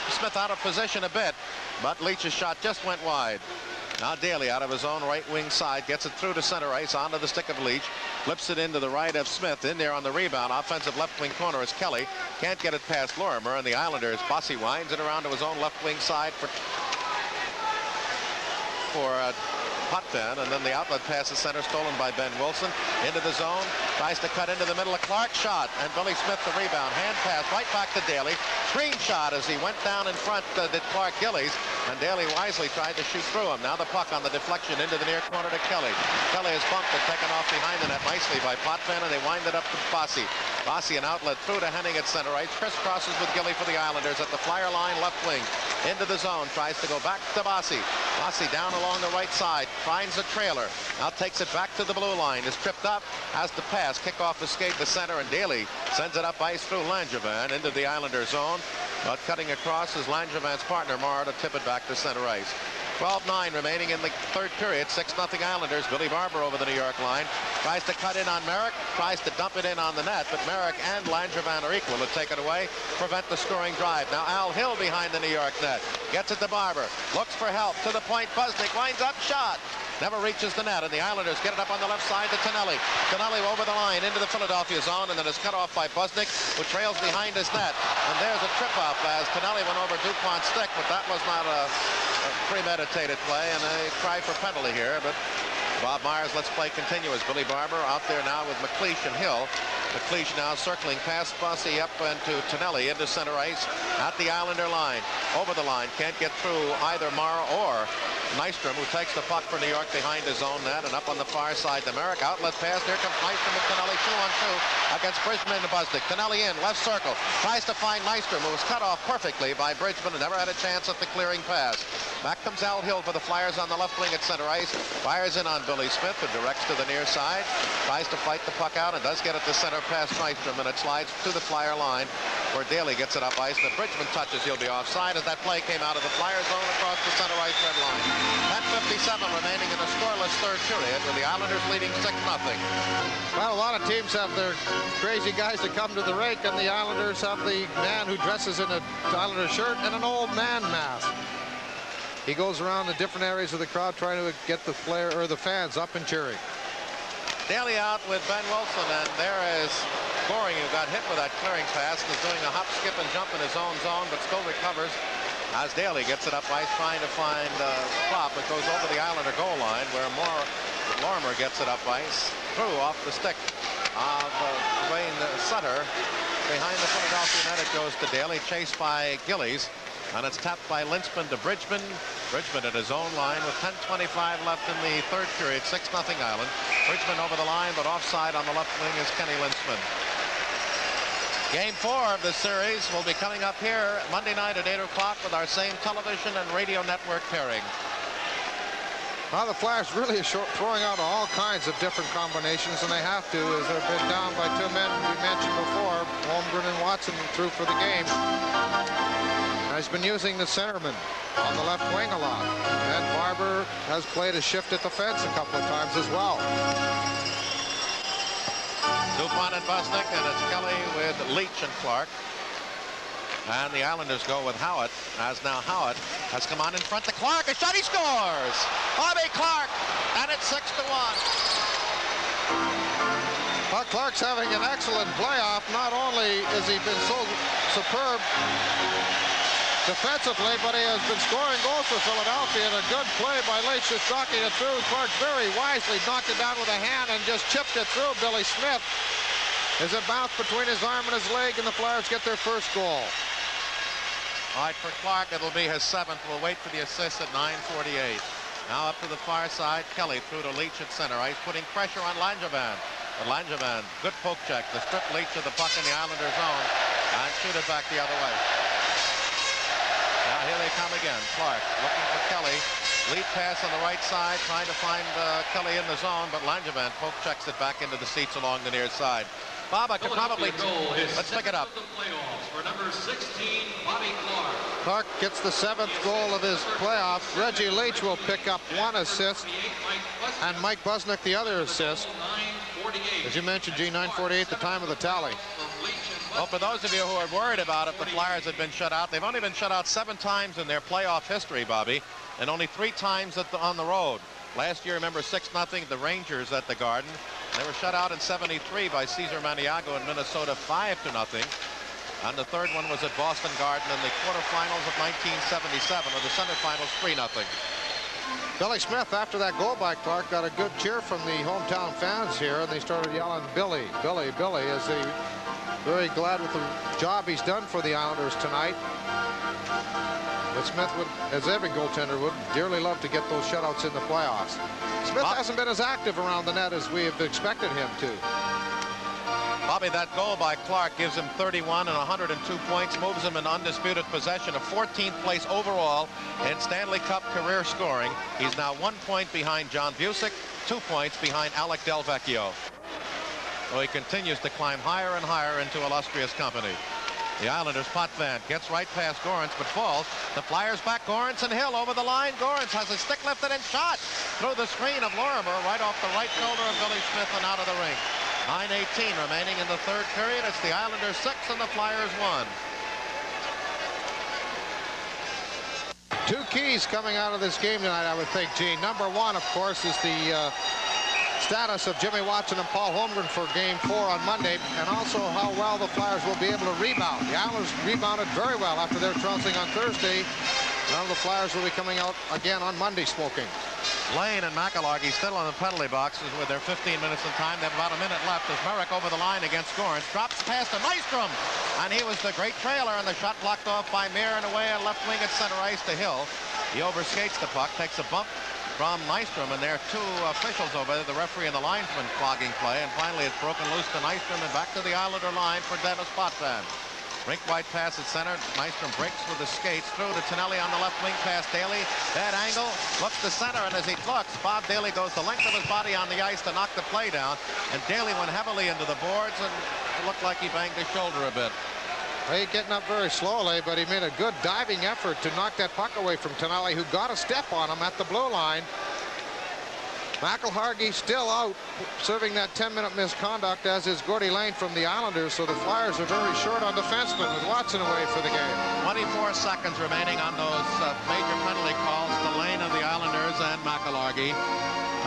Speaker 6: Smith out of position a bit, but Leach's shot just went wide. Now Daly out of his own right wing side gets it through to center ice onto the stick of Leach, flips it into the right of Smith. In there on the rebound, offensive left wing corner is Kelly. Can't get it past Lorimer, and the Islanders, Bossy winds it around to his own left wing side for Potvin, and then the outlet pass is center, stolen by Ben Wilson. Into the zone, tries to cut into the middle of Clark, shot, and Billy Smith the rebound. Hand pass right back to Daly. Screen shot as he went down in front did Clark Gillies, and Daly wisely tried to shoot through him. Now the puck on the deflection into the near corner to Kelly. Kelly is bumped and taken off behind the net nicely by Potvin, and they wind it up to Bossy. Bossy an outlet through to Henning at center ice. Crisscrosses with Gilly for the Islanders at the Flyer line left wing. Into the zone, tries to go back to Bossy. Bossy down along the right side, finds a trailer. Now takes it back to the blue line. Is tripped up, has to pass. Kickoff escape to center, and Daly sends it up ice through Langevin into the Islander zone. But cutting across is Langevin's partner, Mara, to tip it back to center ice. 12-9 remaining in the third period. 6-0 Islanders. Billy Barber over the New York line. Tries to cut in on Merrick. Tries to dump it in on the net. But Merrick and Langevin are equal to take it away. Prevent the scoring drive. Now Al Hill behind the New York net. Gets it to Barber. Looks for help. To the point. Busnick winds up. Shot. Never reaches the net, and the Islanders get it up on the left side to Tonelli. Tonelli over the line into the Philadelphia zone, and then is cut off by Busnick, who trails behind his net. And there's a trip-up as Tonelli went over DuPont's stick, but that was not a premeditated play, and a try for penalty here. But Bob Myers lets play continue as Billy Barber out there now with McLeish and Hill. McLeish now circling past Bossy up into Tonelli into center ice at the Islander line. Over the line, can't get through either Mara or Nystrom, who takes the puck for New York behind his own net, and up on the far side to Merrick. Outlet pass. Here comes Nystrom with Tonelli 2-on-2 against Bridgman and Busnick. Tonelli in, left circle. Tries to find Nystrom, who was cut off perfectly by Bridgman and never had a chance at the clearing pass. Back comes Al Hill for the Flyers on the left wing at center ice. Fires in on Billy Smith, who directs to the near side. Tries to fight the puck out and does get it to center past Nystrom, and it slides to the Flyer line where Daly gets it up ice. And if Bridgman touches, he'll be offside as that play came out of the Flyer zone across the center ice red line. 10:57 remaining in the scoreless third period, with the Islanders leading 6-0.
Speaker 7: Well, a lot of teams have their crazy guys that come to the rink, and the Islanders have the man who dresses in an Islander shirt and an old man mask. He goes around the different areas of the crowd trying to get the fans up and cheering.
Speaker 6: Daly out with Ben Wilson, and there is Goring, who got hit with that clearing pass, is doing a hop, skip, and jump in his own zone, but still recovers as Daly gets it up ice, trying to find Flop. It goes over the Islander goal line, where Lorimer gets it up ice, through off the stick of Wayne Sutter. Behind the Philadelphia net, it goes to Daly, chased by Gillies, and it's tapped by Lintzman to Bridgman. Bridgman at his own line with 10:25 left in the third period, 6-0 Island. Bridgman over the line, but offside on the left wing is Kenny Lintzman. Game 4 of the series will be coming up here Monday night at 8 o'clock with our same television and radio network pairing.
Speaker 7: Now the Flyers really are throwing out all kinds of different combinations, and they have to, as they've been down by 2 men we mentioned before. Holmgren and Watson through for the game. And he's been using the centerman on the left wing a lot. And Barber has played a shift at the fence a couple of times as well.
Speaker 6: Dupont and Busnick, and it's Kelly with Leach and Clark. And the Islanders go with Howard, as now Howard has come on in front to Clark. A shot, he scores! Bobby Clark, and it's 6-1.
Speaker 7: Well, Clark's having an excellent playoff. Not only has he been so superb defensively, but he has been scoring goals for Philadelphia, and a good play by Leach just knocking it through. Clark very wisely knocked it down with a hand and just chipped it through Billy Smith as it bounced between his arm and his leg, and the Flyers get their first goal.
Speaker 6: All right, for Clark, it'll be his 7th. We'll wait for the assist at 9:48. Now up to the far side, Kelly through to Leach at center ice, putting pressure on Langevin. But Langevin, good poke check to strip Leach of the puck in the Islanders' zone and shoot it back the other way. Now here they come again. Clark looking for Kelly. Lead pass on the right side, trying to find Kelly in the zone, but Langevin poke checks it back into the seats along the near side. Bob, I could probably... Let's pick it up.
Speaker 8: For number 16, Bobby Clark.
Speaker 7: Clark gets the 7th goal of his playoffs. Reggie Leach will pick up 1 assist, and Mike Busnick the other assist. As you mentioned, G, 9:48, the time of the tally.
Speaker 6: Well, for those of you who are worried about if the Flyers had been shut out, they've only been shut out 7 times in their playoff history, Bobby, and only 3 times on the road. Last year, remember, 6-0, the Rangers at the Garden. They were shut out in '73 by Cesar Maniago in Minnesota, 5-0. And the third one was at Boston Garden in the quarterfinals of 1977, or the semifinals, 3-0.
Speaker 7: Billy Smith, after that goal by Clark, got a good cheer from the hometown fans here, and they started yelling, "Billy, Billy, Billy," as they very glad with the job he's done for the Islanders tonight. But Smith would, as every goaltender would, dearly love to get those shutouts in the playoffs. Smith hasn't been as active around the net as we have expected him to.
Speaker 6: Bobby, that goal by Clark gives him 31 and 102 points, moves him in undisputed possession of 14th place overall in Stanley Cup career scoring. He's now 1 point behind John Busick, 2 points behind Alec Del Vecchio. So he continues to climb higher and higher into illustrious company. The Islanders, Potvin gets right past Gorence, but falls. The Flyers back Gorence and Hill over the line. Gorence has a stick lifted and shot through the screen of Lorimer, right off the right shoulder of Billy Smith and out of the ring. 9:18 remaining in the third period. It's the Islanders 6 and the Flyers 1.
Speaker 7: 2 keys coming out of this game tonight, I would think, Gene. Number 1, of course, is the status of Jimmy Watson and Paul Holmgren for Game 4 on Monday, and also how well the Flyers will be able to rebound. The Islanders rebounded very well after their trouncing on Thursday. Now the Flyers will be coming out again on Monday smoking.
Speaker 6: Lane and McIllargy still on the penalty boxes with their 15 minutes of time. They have about a minute left as Merrick over the line against Gorence. Drops past to Nystrom, and he was the great trailer, and the shot blocked off by Mir and away on left wing at center ice to Hill. He overskates the puck, takes a bump from Nystrom, and there are 2 officials over there, the referee and the linesman clogging play, and finally it's broken loose to Nystrom and back to the Islander line for Dennis Potvin. Rink-wide pass at center. Nystrom breaks with the skates through to Tonelli on the left wing past Daly. Bad angle, looks to center, and as he looks, Bob Daly goes the length of his body on the ice to knock the play down, and Daly went heavily into the boards, and it looked like he banged his shoulder a bit.
Speaker 7: He's getting up very slowly, but he made a good diving effort to knock that puck away from Tonelli, who got a step on him at the blue line. McIlhargy still out, serving that 10-minute misconduct, as is Gordy Lane from the Islanders, so the Flyers are very short on defensemen with Watson away for the game.
Speaker 6: 24 seconds remaining on those major penalty calls to Lane of the Islanders Myers and McIllargey.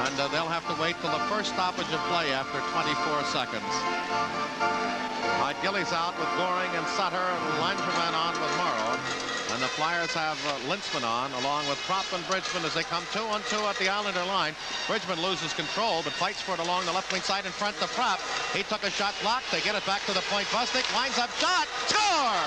Speaker 6: And they'll have to wait till the first stoppage of play after 24 seconds. Gillies out with Goring and Sutter, and Langevin on with Morrow. And the Flyers have Lintzman on, along with Propp and Bridgman as they come 2-on-2 at the Islander line. Bridgman loses control, but fights for it along the left wing side in front to Propp. He took a shot blocked. They get it back to the point. Busnick lines up shot. Score!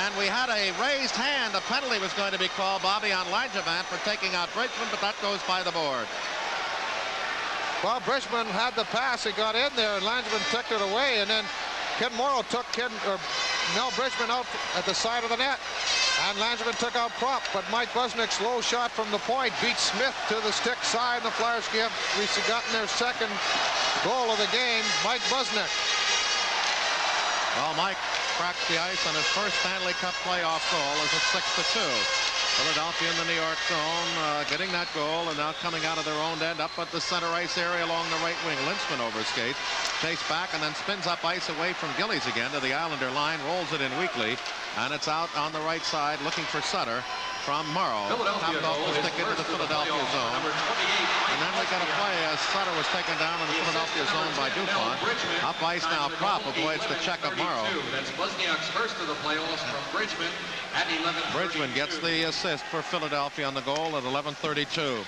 Speaker 6: And we had a raised hand. A penalty was going to be called, Bobby, on Langevin for taking out Bridgman, but that goes by the board.
Speaker 7: Well, Bridgman had the pass. He got in there, and Langevin took it away, and then Ken Morrow took Mel Bridgman out at the side of the net, and Langevin took out Propp, but Mike Busnick's low shot from the point beat Smith to the stick side, and the Flyers gotten their second goal of the game. Mike Busnick.
Speaker 6: Well, Mike cracks the ice on his first Stanley Cup playoff goal as a 6-2. Philadelphia in the New York zone, getting that goal, and now coming out of their own end up at the center ice area along the right wing. Lintzman overskates, chased back, and then spins up ice away from Gillies again to the Islander line, rolls it in weakly, and it's out on the right side looking for Sutter from Morrow. Tapped off the stick into the Philadelphia zone. And then we got a play as Sutter was taken down in the Philadelphia zone by Dupont. Up ice now, Propp avoids the check of Morrow.
Speaker 8: That's Wozniak's first of the playoffs from Bridgman at 11:30.
Speaker 6: Bridgman gets the assist for Philadelphia on the goal at 11:32.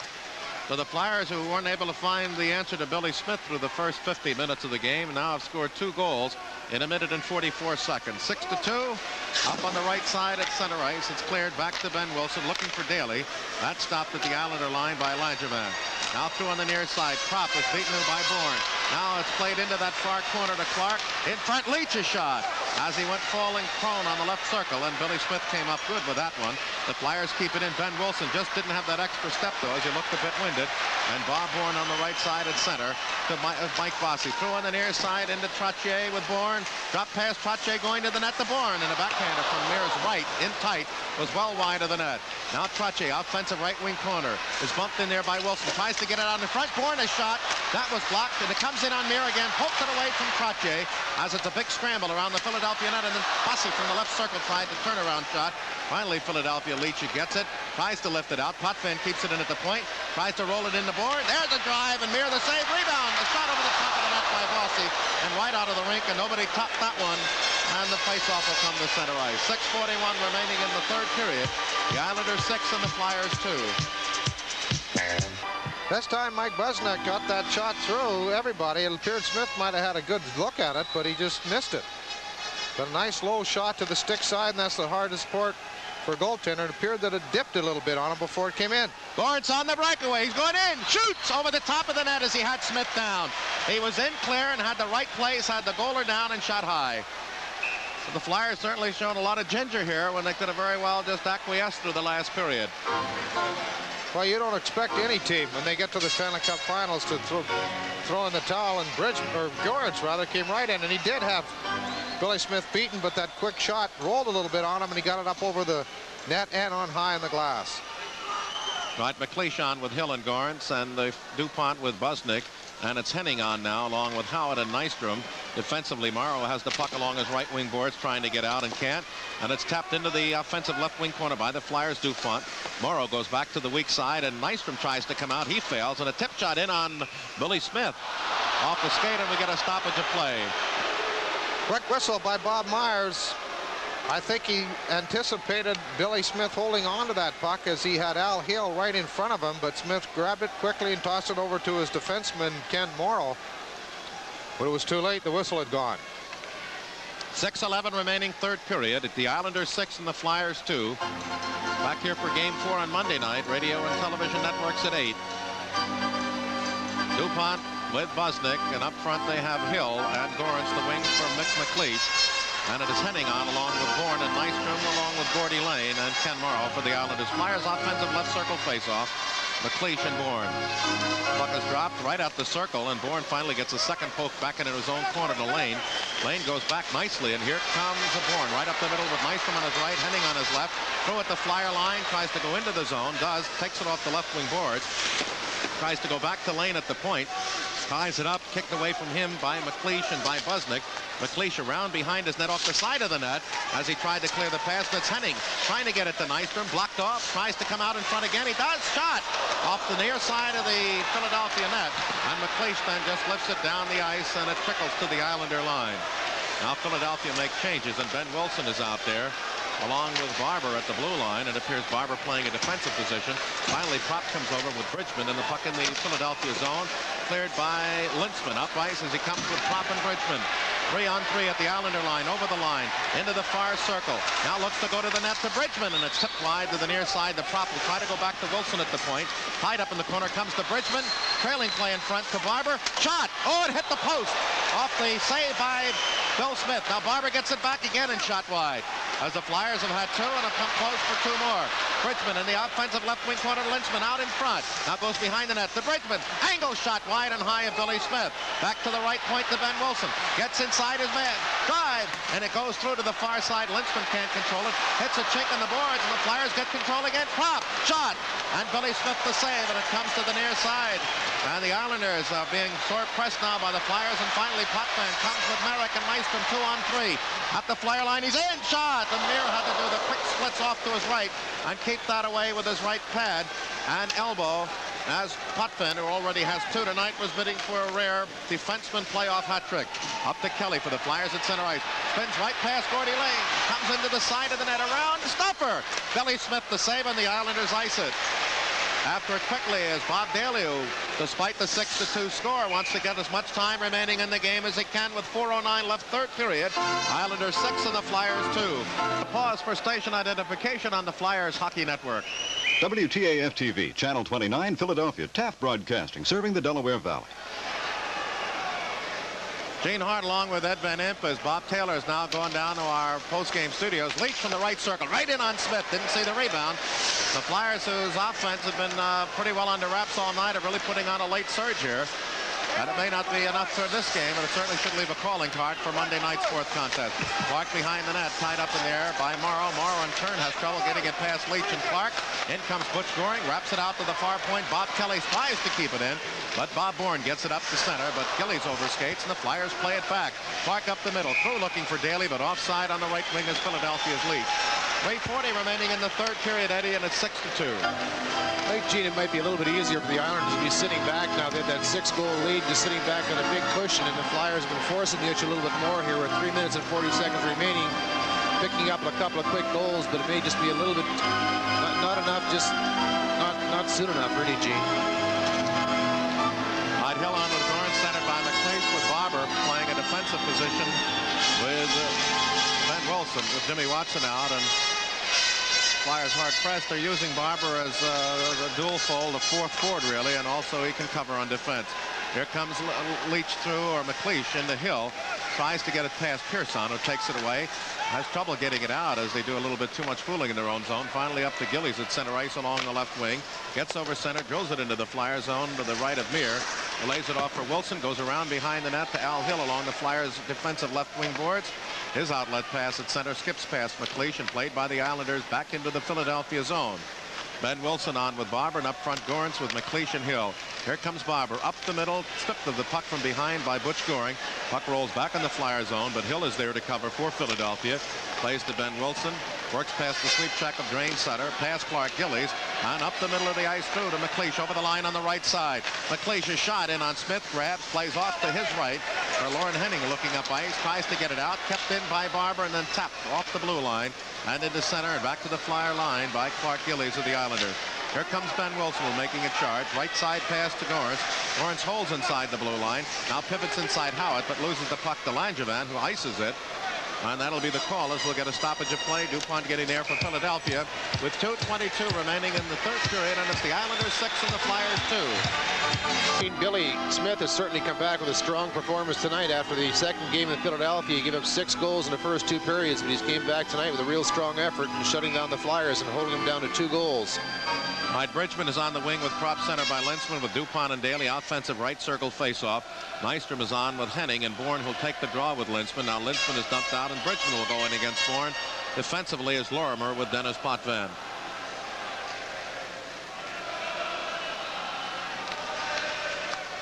Speaker 6: So the Flyers, who weren't able to find the answer to Billy Smith through the first 50 minutes of the game, now have scored 2 goals in 1 minute and 44 seconds. 6-2. Up on the right side at center ice. It's cleared back to Ben Wilson looking for Daly. That stopped at the Islander line by Langevin. Now through on the near side. Propp is beaten by Bourne. Now it's played into that far corner to Clark. In front, Leach's shot as he went falling prone on the left circle, and Billy Smith came up good with that one. The Flyers keep it in. Ben Wilson just didn't have that extra step, though, as he looked a bit winded. And Bob Bourne on the right side at center to Mike Bossy. Through on the near side into Trottier with Bourne. Drop pass, Trottier going to the net to Bourne, and a backhander from Mears right in tight was well wide of the net. Now Trottier, offensive right wing corner, is bumped in there by Wilson. Tries to get it on the front. Bourne a shot. That was blocked, and it comes in on Mears again. Poked it away from Trottier as it's a big scramble around the Philadelphia net, and then Bossy from the left circle tried the turnaround shot. Finally, Philadelphia Leach gets it. Tries to lift it out. Potvin keeps it in at the point. Tries to roll it into Bourne. There's a drive, and Mears the save. Rebound. A shot over the top of the net by Bossy, and right out of the rink, and nobody topped that one. And the faceoff will come to center ice. 6:41 remaining in the third period. The Islanders 6 and the Flyers 2.
Speaker 7: This time Mike Busnick got that shot through everybody. It appeared Smith might have had a good look at it, but he just missed it. But a nice low shot to the stick side, and that's the hardest part for a goaltender. It appeared that it dipped a little bit on him before it came in.
Speaker 6: Lawrence on the breakaway. He's going in. Shoots over the top of the net as he had Smith down. He was in clear and had the right place, had the goaler down, and shot high. So the Flyers certainly shown a lot of ginger here when they could have very well just acquiesced through the last period.
Speaker 7: Well, you don't expect any team when they get to the Stanley Cup Finals to throw in the towel, and Gorance rather came right in, and he did have Billy Smith beaten, but that quick shot rolled a little bit on him, and he got it up over the net and on high in the glass.
Speaker 6: Right, McLeish on with Hill and Gorance, and the Dupont with Busnick. And it's Henning on now, along with Howard and Nystrom. Defensively, Morrow has the puck along his right wing boards, trying to get out and can't. And it's tapped into the offensive left wing corner by the Flyers' Dupont. Morrow goes back to the weak side, and Nystrom tries to come out. He fails, and a tip shot in on Billy Smith. Off the skate, and we get a stoppage of play.
Speaker 7: Quick whistle by Bob Myers. I think he anticipated Billy Smith holding on to that puck as he had Al Hill right in front of him, but Smith grabbed it quickly and tossed it over to his defenseman, Ken Morrow. But it was too late. The whistle had gone.
Speaker 6: 6:11 remaining third period. At the Islanders 6 and the Flyers 2. Back here for Game 4 on Monday night. Radio and television networks at 8. Dupont with Busnick, and up front they have Hill and Gorance, the wings for Mick McLeish. And it is Henning on along with Bourne and Nystrom, along with Gordy Lane and Ken Morrow for the Islanders. Flyers offensive left circle faceoff. McLeish and Bourne. Puck is dropped right out the circle, and Bourne finally gets a second poke back into his own corner to Lane. Lane goes back nicely, and here comes Bourne right up the middle with Nystrom on his right, Henning on his left. Throw at the Flyer line, tries to go into the zone, takes it off the left wing boards. Tries to go back to Lane at the point. ties it up, kicked away from him by McLeish and by Busnick. McLeish around behind his net off the side of the net as he tried to clear the pass. That's Henning trying to get it to Nystrom. Blocked off. Tries to come out in front again. He does. Shot off the near side of the Philadelphia net. And McLeish then just lifts it down the ice and it trickles to the Islander line. Now Philadelphia make changes and Ben Wilson is out there along with Barber at the blue line. It appears Barber playing a defensive position. Finally, Prop comes over with Bridgman and the puck in the Philadelphia zone. Cleared by Lintzman. Up ice as he comes with Prop and Bridgman. 3-on-3 at the Islander line, over the line, into the far circle. Now looks to go to the net to Bridgman, and it's tipped wide to the near side. The Prop will try to go back to Wilson at the point. Tied up in the corner comes to Bridgman. Trailing play in front to Barber. Shot! Oh, it hit the post. Off the save by Bill Smith. Now Barber gets it back again and shot wide. As the Flyers have had two and have come close for two more. Bridgman in the offensive left wing corner. Lintzman out in front. Now goes behind the net to Bridgman. Angle shot wide and high of Billy Smith. Back to the right point to Ben Wilson. Gets inside his man. Drive. And it goes through to the far side. Lintzman can't control it. Hits a chink in the boards and the Flyers get control again. Prop. Shot. And Billy Smith the save and it comes to the near side. And the Islanders are being sore pressed now by the Flyers. And finally Potvin comes with Merrick and Nystrom 2-on-3. At the Flyer line. He's in. Shot. And Muir had to do the quick splits off to his right and keep that away with his right pad and elbow, as Potvin, who already has two tonight, was bidding for a rare defenseman playoff hat trick. Up to Kelly for the Flyers at center ice. Spins right past Gordy Lane. Comes into the side of the net around Stuffer. Billy Smith the save and the Islanders ice it. After it quickly as Bob Daly, who, despite the 6-2 score, wants to get as much time remaining in the game as he can with 4:09 left third period. Islanders 6 and the Flyers 2. A pause for station identification on the Flyers Hockey Network.
Speaker 11: WTAF-TV, Channel 29, Philadelphia. Taft Broadcasting, serving the Delaware Valley.
Speaker 6: Gene Hart along with Ed Van Imp as Bob Taylor is now going down to our post-game studios. Leach from the right circle, right in on Smith. Didn't see the rebound. The Flyers, whose offense has been pretty well under wraps all night, are really putting on a late surge here. And it may not be enough for this game, but it certainly should leave a calling card for Monday night's fourth contest. Clark behind the net, tied up in there by Morrow. Morrow in turn has trouble getting it past Leach and Clark. In comes Butch Goring, wraps it out to the far point. Bob Kelly tries to keep it in, but Bob Bourne gets it up to center, but Gillies overskates, and the Flyers play it back. Clark up the middle, through looking for Daly, but offside on the right wing is Philadelphia's Leach. 3:40 remaining in the third period, Eddie, and it's 6-2.
Speaker 7: I think, Gene, it might be a little bit easier for the Islanders to be sitting back now. They had that 6-goal lead, just sitting back on a big cushion, and the Flyers have been forcing the issue a little bit more here with 3 minutes and 40 seconds remaining, picking up a couple of quick goals, but it may just be a little bit not enough, just not soon enough, really, Gene.
Speaker 6: Hyde Hill on with Gorin, centered by McLeish, with Barber playing a defensive position with Ben Wilson, with Jimmy Watson out, and Flyers hard pressed. They're using Barber as a dual fold, a fourth forward really, and also he can cover on defense. Here comes Leach through, or McLeish into Hill. Tries to get it past Pearson, who takes it away. Has trouble getting it out as they do a little bit too much fooling in their own zone. Finally up to Gillies at center ice along the left wing. Gets over center, drills it into the Flyer zone to the right of Muir. Lays it off for Wilson, goes around behind the net to Al Hill along the Flyers' defensive left wing boards. His outlet pass at center skips past McLeish and played by the Islanders back into the Philadelphia zone. Ben Wilson on with Barber, and up front Gorins with McLeish and Hill. Here comes Barber up the middle, stripped of the puck from behind by Butch Goring. Puck rolls back in the Flyer zone, but Hill is there to cover for Philadelphia. Plays to Ben Wilson, works past the sweep check of Drain Sutter, past Clark Gillies, and up the middle of the ice through to McLeish over the line on the right side. McLeish is shot in on Smith, grabs, plays off to his right, where Lauren Henning looking up ice, tries to get it out, kept in by Barber, and then tapped off the blue line and into center and back to the Flyer line by Clark Gillies of the Islanders. Here comes Ben Wilson making a charge. Right side pass to Gorins. Gorins holds inside the blue line. Now pivots inside Howard, but loses the puck to Langevin, who ices it. And that'll be the call as we'll get a stoppage of play. DuPont getting there for Philadelphia with 2:22 remaining in the third period, and it's the Islanders 6 and the Flyers 2.
Speaker 7: Billy Smith has certainly come back with a strong performance tonight after the second game in Philadelphia. He gave up 6 goals in the first 2 periods, but he's came back tonight with a real strong effort in shutting down the Flyers and holding them down to 2 goals.
Speaker 6: Hyde Bridgman is on the wing with prop center by Lintzman with DuPont and Daly. Offensive right circle faceoff. Nystrom is on with Henning, and Bourne will take the draw with Lintzman. Now Lintzman is dumped out, and Bridgman will go in against Bourne. Defensively is Lorimer with Dennis Potvin.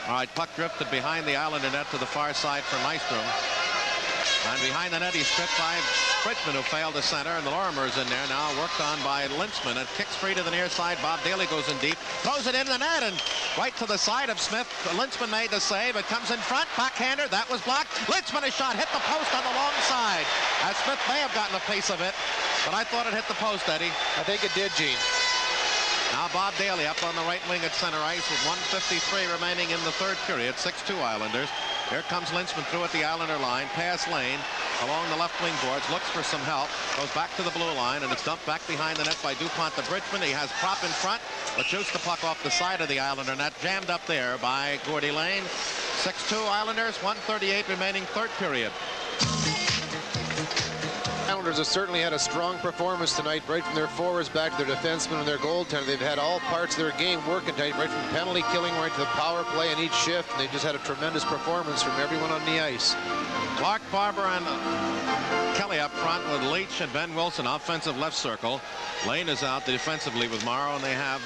Speaker 6: All right, puck drifted behind the Islander net to the far side for Nystrom. And behind the net, he's stripped by Bridgman, who failed to center, and the Lorimer's in there now, worked on by Lintzman, and kicks free to the near side. Bob Daly goes in deep, throws it in the net, and right to the side of Smith. Lintzman made the save. It comes in front, backhander, that was blocked. Lintzman, a shot, hit the post on the long side. Smith may have gotten a piece of it, but I thought it hit the post, Eddie.
Speaker 13: I think it did, Gene.
Speaker 6: Now Bob Daly up on the right wing at center ice with 1:53 remaining in the third period. 6-2 Islanders. Here comes Lintzman through at the Islander line. Pass lane along the left wing boards. Looks for some help. Goes back to the blue line, and it's dumped back behind the net by DuPont to Bridgman. He has Prop in front, but shoots the puck off the side of the Islander net. Jammed up there by Gordy Lane. 6-2 Islanders. 1:38 remaining third period.
Speaker 13: Islanders have certainly had a strong performance tonight, right from their forwards back to their defensemen and their goaltender. They've had all parts of their game working tonight, right from penalty killing right to the power play in each shift. And they just had a tremendous performance from everyone on the ice.
Speaker 6: Clark, Barber, and Kelly up front with Leach and Ben Wilson, offensive left circle. Lane is out defensively with Morrow, and they have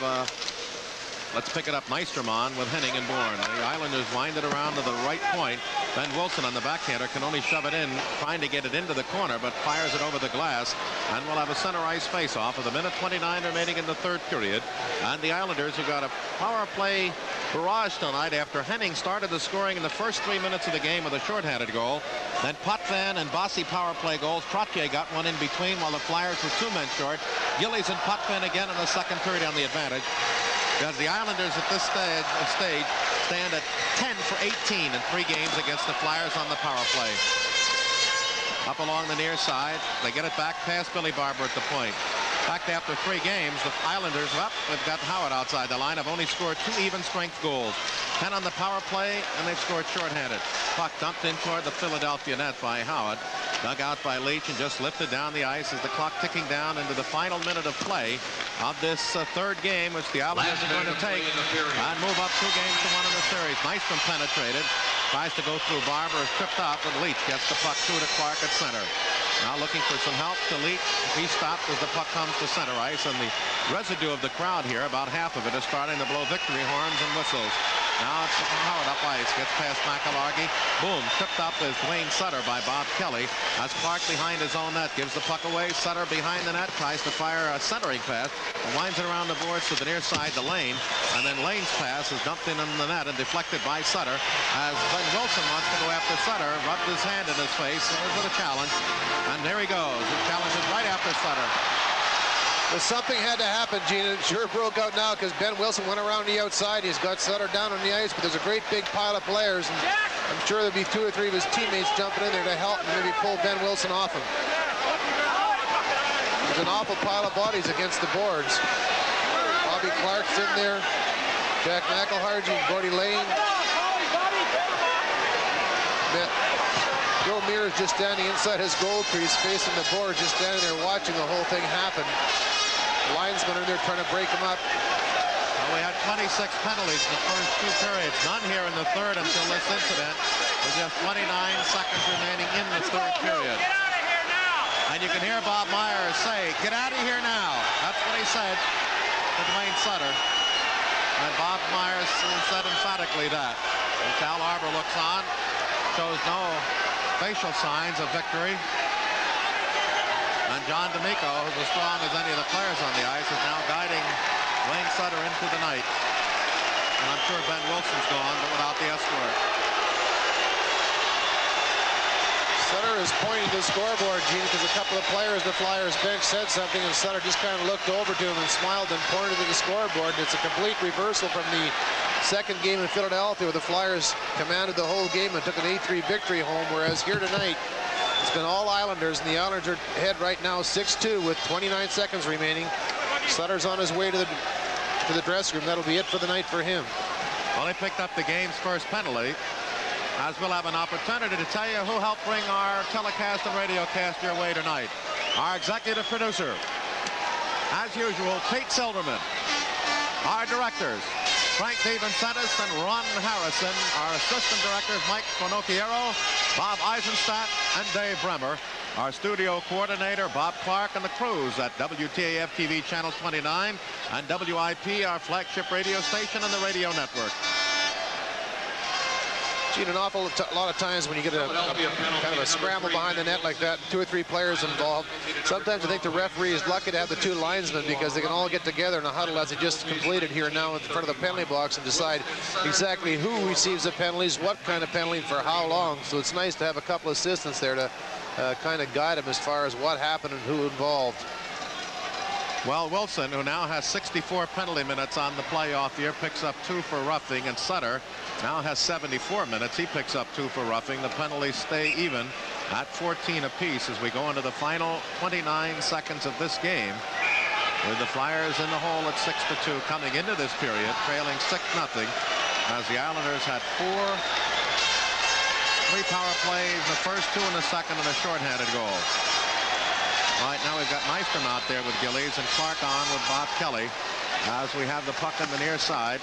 Speaker 6: let's pick it up, Nystrom on with Henning and Bourne. The Islanders wind it around to the right point. Ben Wilson on the backhander can only shove it in, trying to get it into the corner, but fires it over the glass, and we'll have a center ice face-off with 1:29 remaining in the third period. And the Islanders, who got a power play barrage tonight after Henning started the scoring in the first 3 minutes of the game with a shorthanded goal. Then Potvin and Bossy power play goals. Trottier got one in between while the Flyers were 2 men short. Gillies and Potvin again in the second period on the advantage. Because the Islanders at this stage stand at 10 for 18 in 3 games against the Flyers on the power play. Up along the near side, they get it back past Billy Barber at the point. In fact, after 3 games, the Islanders, they've got Howard outside the line, have only scored 2 even strength goals. 10 on the power play, and they've scored shorthanded. Puck dumped in toward the Philadelphia net by Howard. Dug out by Leach and just lifted down the ice as the clock ticking down into the final minute of play of this third game, which the Islanders are going to take and move up 2 games to 1 in the series. Nystrom penetrated. Tries to go through Barber, is tripped up, and Leach gets the puck through to Clark at center. Now looking for some help to Leach. He stopped as the puck comes to center ice, and the residue of the crowd here, about half of it, is starting to blow victory horns and whistles. Now it's Howard up ice, gets past McIllargy. Boom, tripped up is Dwayne Sutter by Bob Kelly. As Clark behind his own net, gives the puck away. Sutter behind the net, tries to fire a centering pass, and winds it around the boards to the near side to Lane. And then Lane's pass is dumped in the net and deflected by Sutter. As Ben Wilson wants to go after Sutter, rubbed his hand in his face. There's a challenge. And there he goes. He challenges right after Sutter.
Speaker 13: But something had to happen, Gene. It sure broke out now because Ben Wilson went around the outside. He's got Sutter down on the ice, but there's a great big pile of players. And I'm sure there'll be 2 or 3 of his teammates jumping in there to help and maybe pull Ben Wilson off him. There's an awful pile of bodies against the boards. Bobby Clark's in there. Jack McIllargy, Gordy Lane. Joe Mears is just standing inside his goal crease, facing the board, just standing there watching the whole thing happen. The linesmen are there trying to break him up.
Speaker 6: Well, we had 26 penalties in the first 2 periods. None here in the third until this incident. With just 29 seconds remaining in the third period.
Speaker 12: Get out of here now!
Speaker 6: And you can hear Bob Myers say, "Get out of here now." That's what he said to Dwayne Sutter. And Bob Myers said emphatically that. And Cal Arbor looks on, shows no facial signs of victory. And John D'Amico, who's as strong as any of the players on the ice, is now guiding Wayne Sutter into the night. And I'm sure Ben Wilson's gone, but without the escort.
Speaker 13: Sutter is pointing to the scoreboard, Gene, because a couple of players, the Flyers bench, said something, and Sutter just kind of looked over to him and smiled and pointed to the scoreboard. It's a complete reversal from the second game in Philadelphia, where the Flyers commanded the whole game and took an 8-3 victory home, whereas here tonight, it's been all Islanders, and the Islanders are ahead right now 6-2 with 29 seconds remaining. Sutter's on his way to the dressing room. That'll be it for the night for him.
Speaker 6: Well, he picked up the game's first penalty, as we'll have an opportunity to tell you who helped bring our telecast and radiocast your way tonight. Our executive producer, as usual, Pete Silverman. Our directors, Frank DeVincentis and Ron Harrison. Our assistant directors, Mike Finocchiaro, Bob Eisenstadt, and Dave Bremer. Our studio coordinator, Bob Clark, and the crews at WTAF-TV Channel 29 and WIP, our flagship radio station, and the radio network.
Speaker 13: Gene, an awful lot of times when you get a kind of a scramble behind the net like that, 2 or 3 players involved, sometimes I think the referee is lucky to have the 2 linesmen because they can all get together in a huddle as they just completed here now in front of the penalty box and decide exactly who receives the penalties, what kind of penalty, for how long. So it's nice to have a couple of assistants there to kind of guide them as far as what happened and who involved.
Speaker 7: Well, Wilson, who now has 64 penalty minutes on the playoff year, picks up 2 for roughing, and Sutter now has 74 minutes. He picks up 2 for roughing. The penalties stay even at 14 apiece as we go into the final 29 seconds of this game, with the Flyers in the hole at 6-2 coming into this period, trailing 6-0, as the Islanders had 3 power plays, the first 2 in the second, and a shorthanded goal. Right now we've got Nystrom out there with Gillies and Clark on with Bob Kelly as we have the puck on the near side.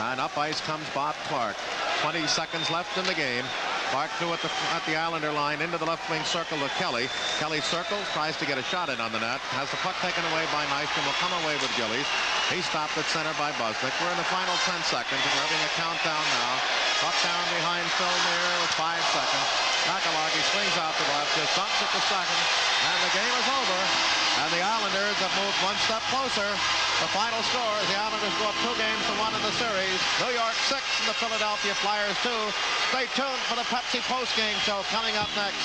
Speaker 7: And up ice comes Bob Clark. 20 seconds left in the game. Clark threw at the Islander line into the left wing circle of Kelly. Kelly circles, tries to get a shot in on the net. Has the puck taken away by Nystrom. Will come away with Gillies. He's stopped at center by Busnick. We're in the final 10 seconds and we're having a countdown now. Puck down behind Phil Neer with 5 seconds. Nakalagi swings out the left, just dumps at the second, and the game is over. And the Islanders have moved 1 step closer. The final score is the Islanders go up 2-1 in the series. New York 6 and the Philadelphia Flyers 2. Stay tuned for the Pepsi postgame show coming up next.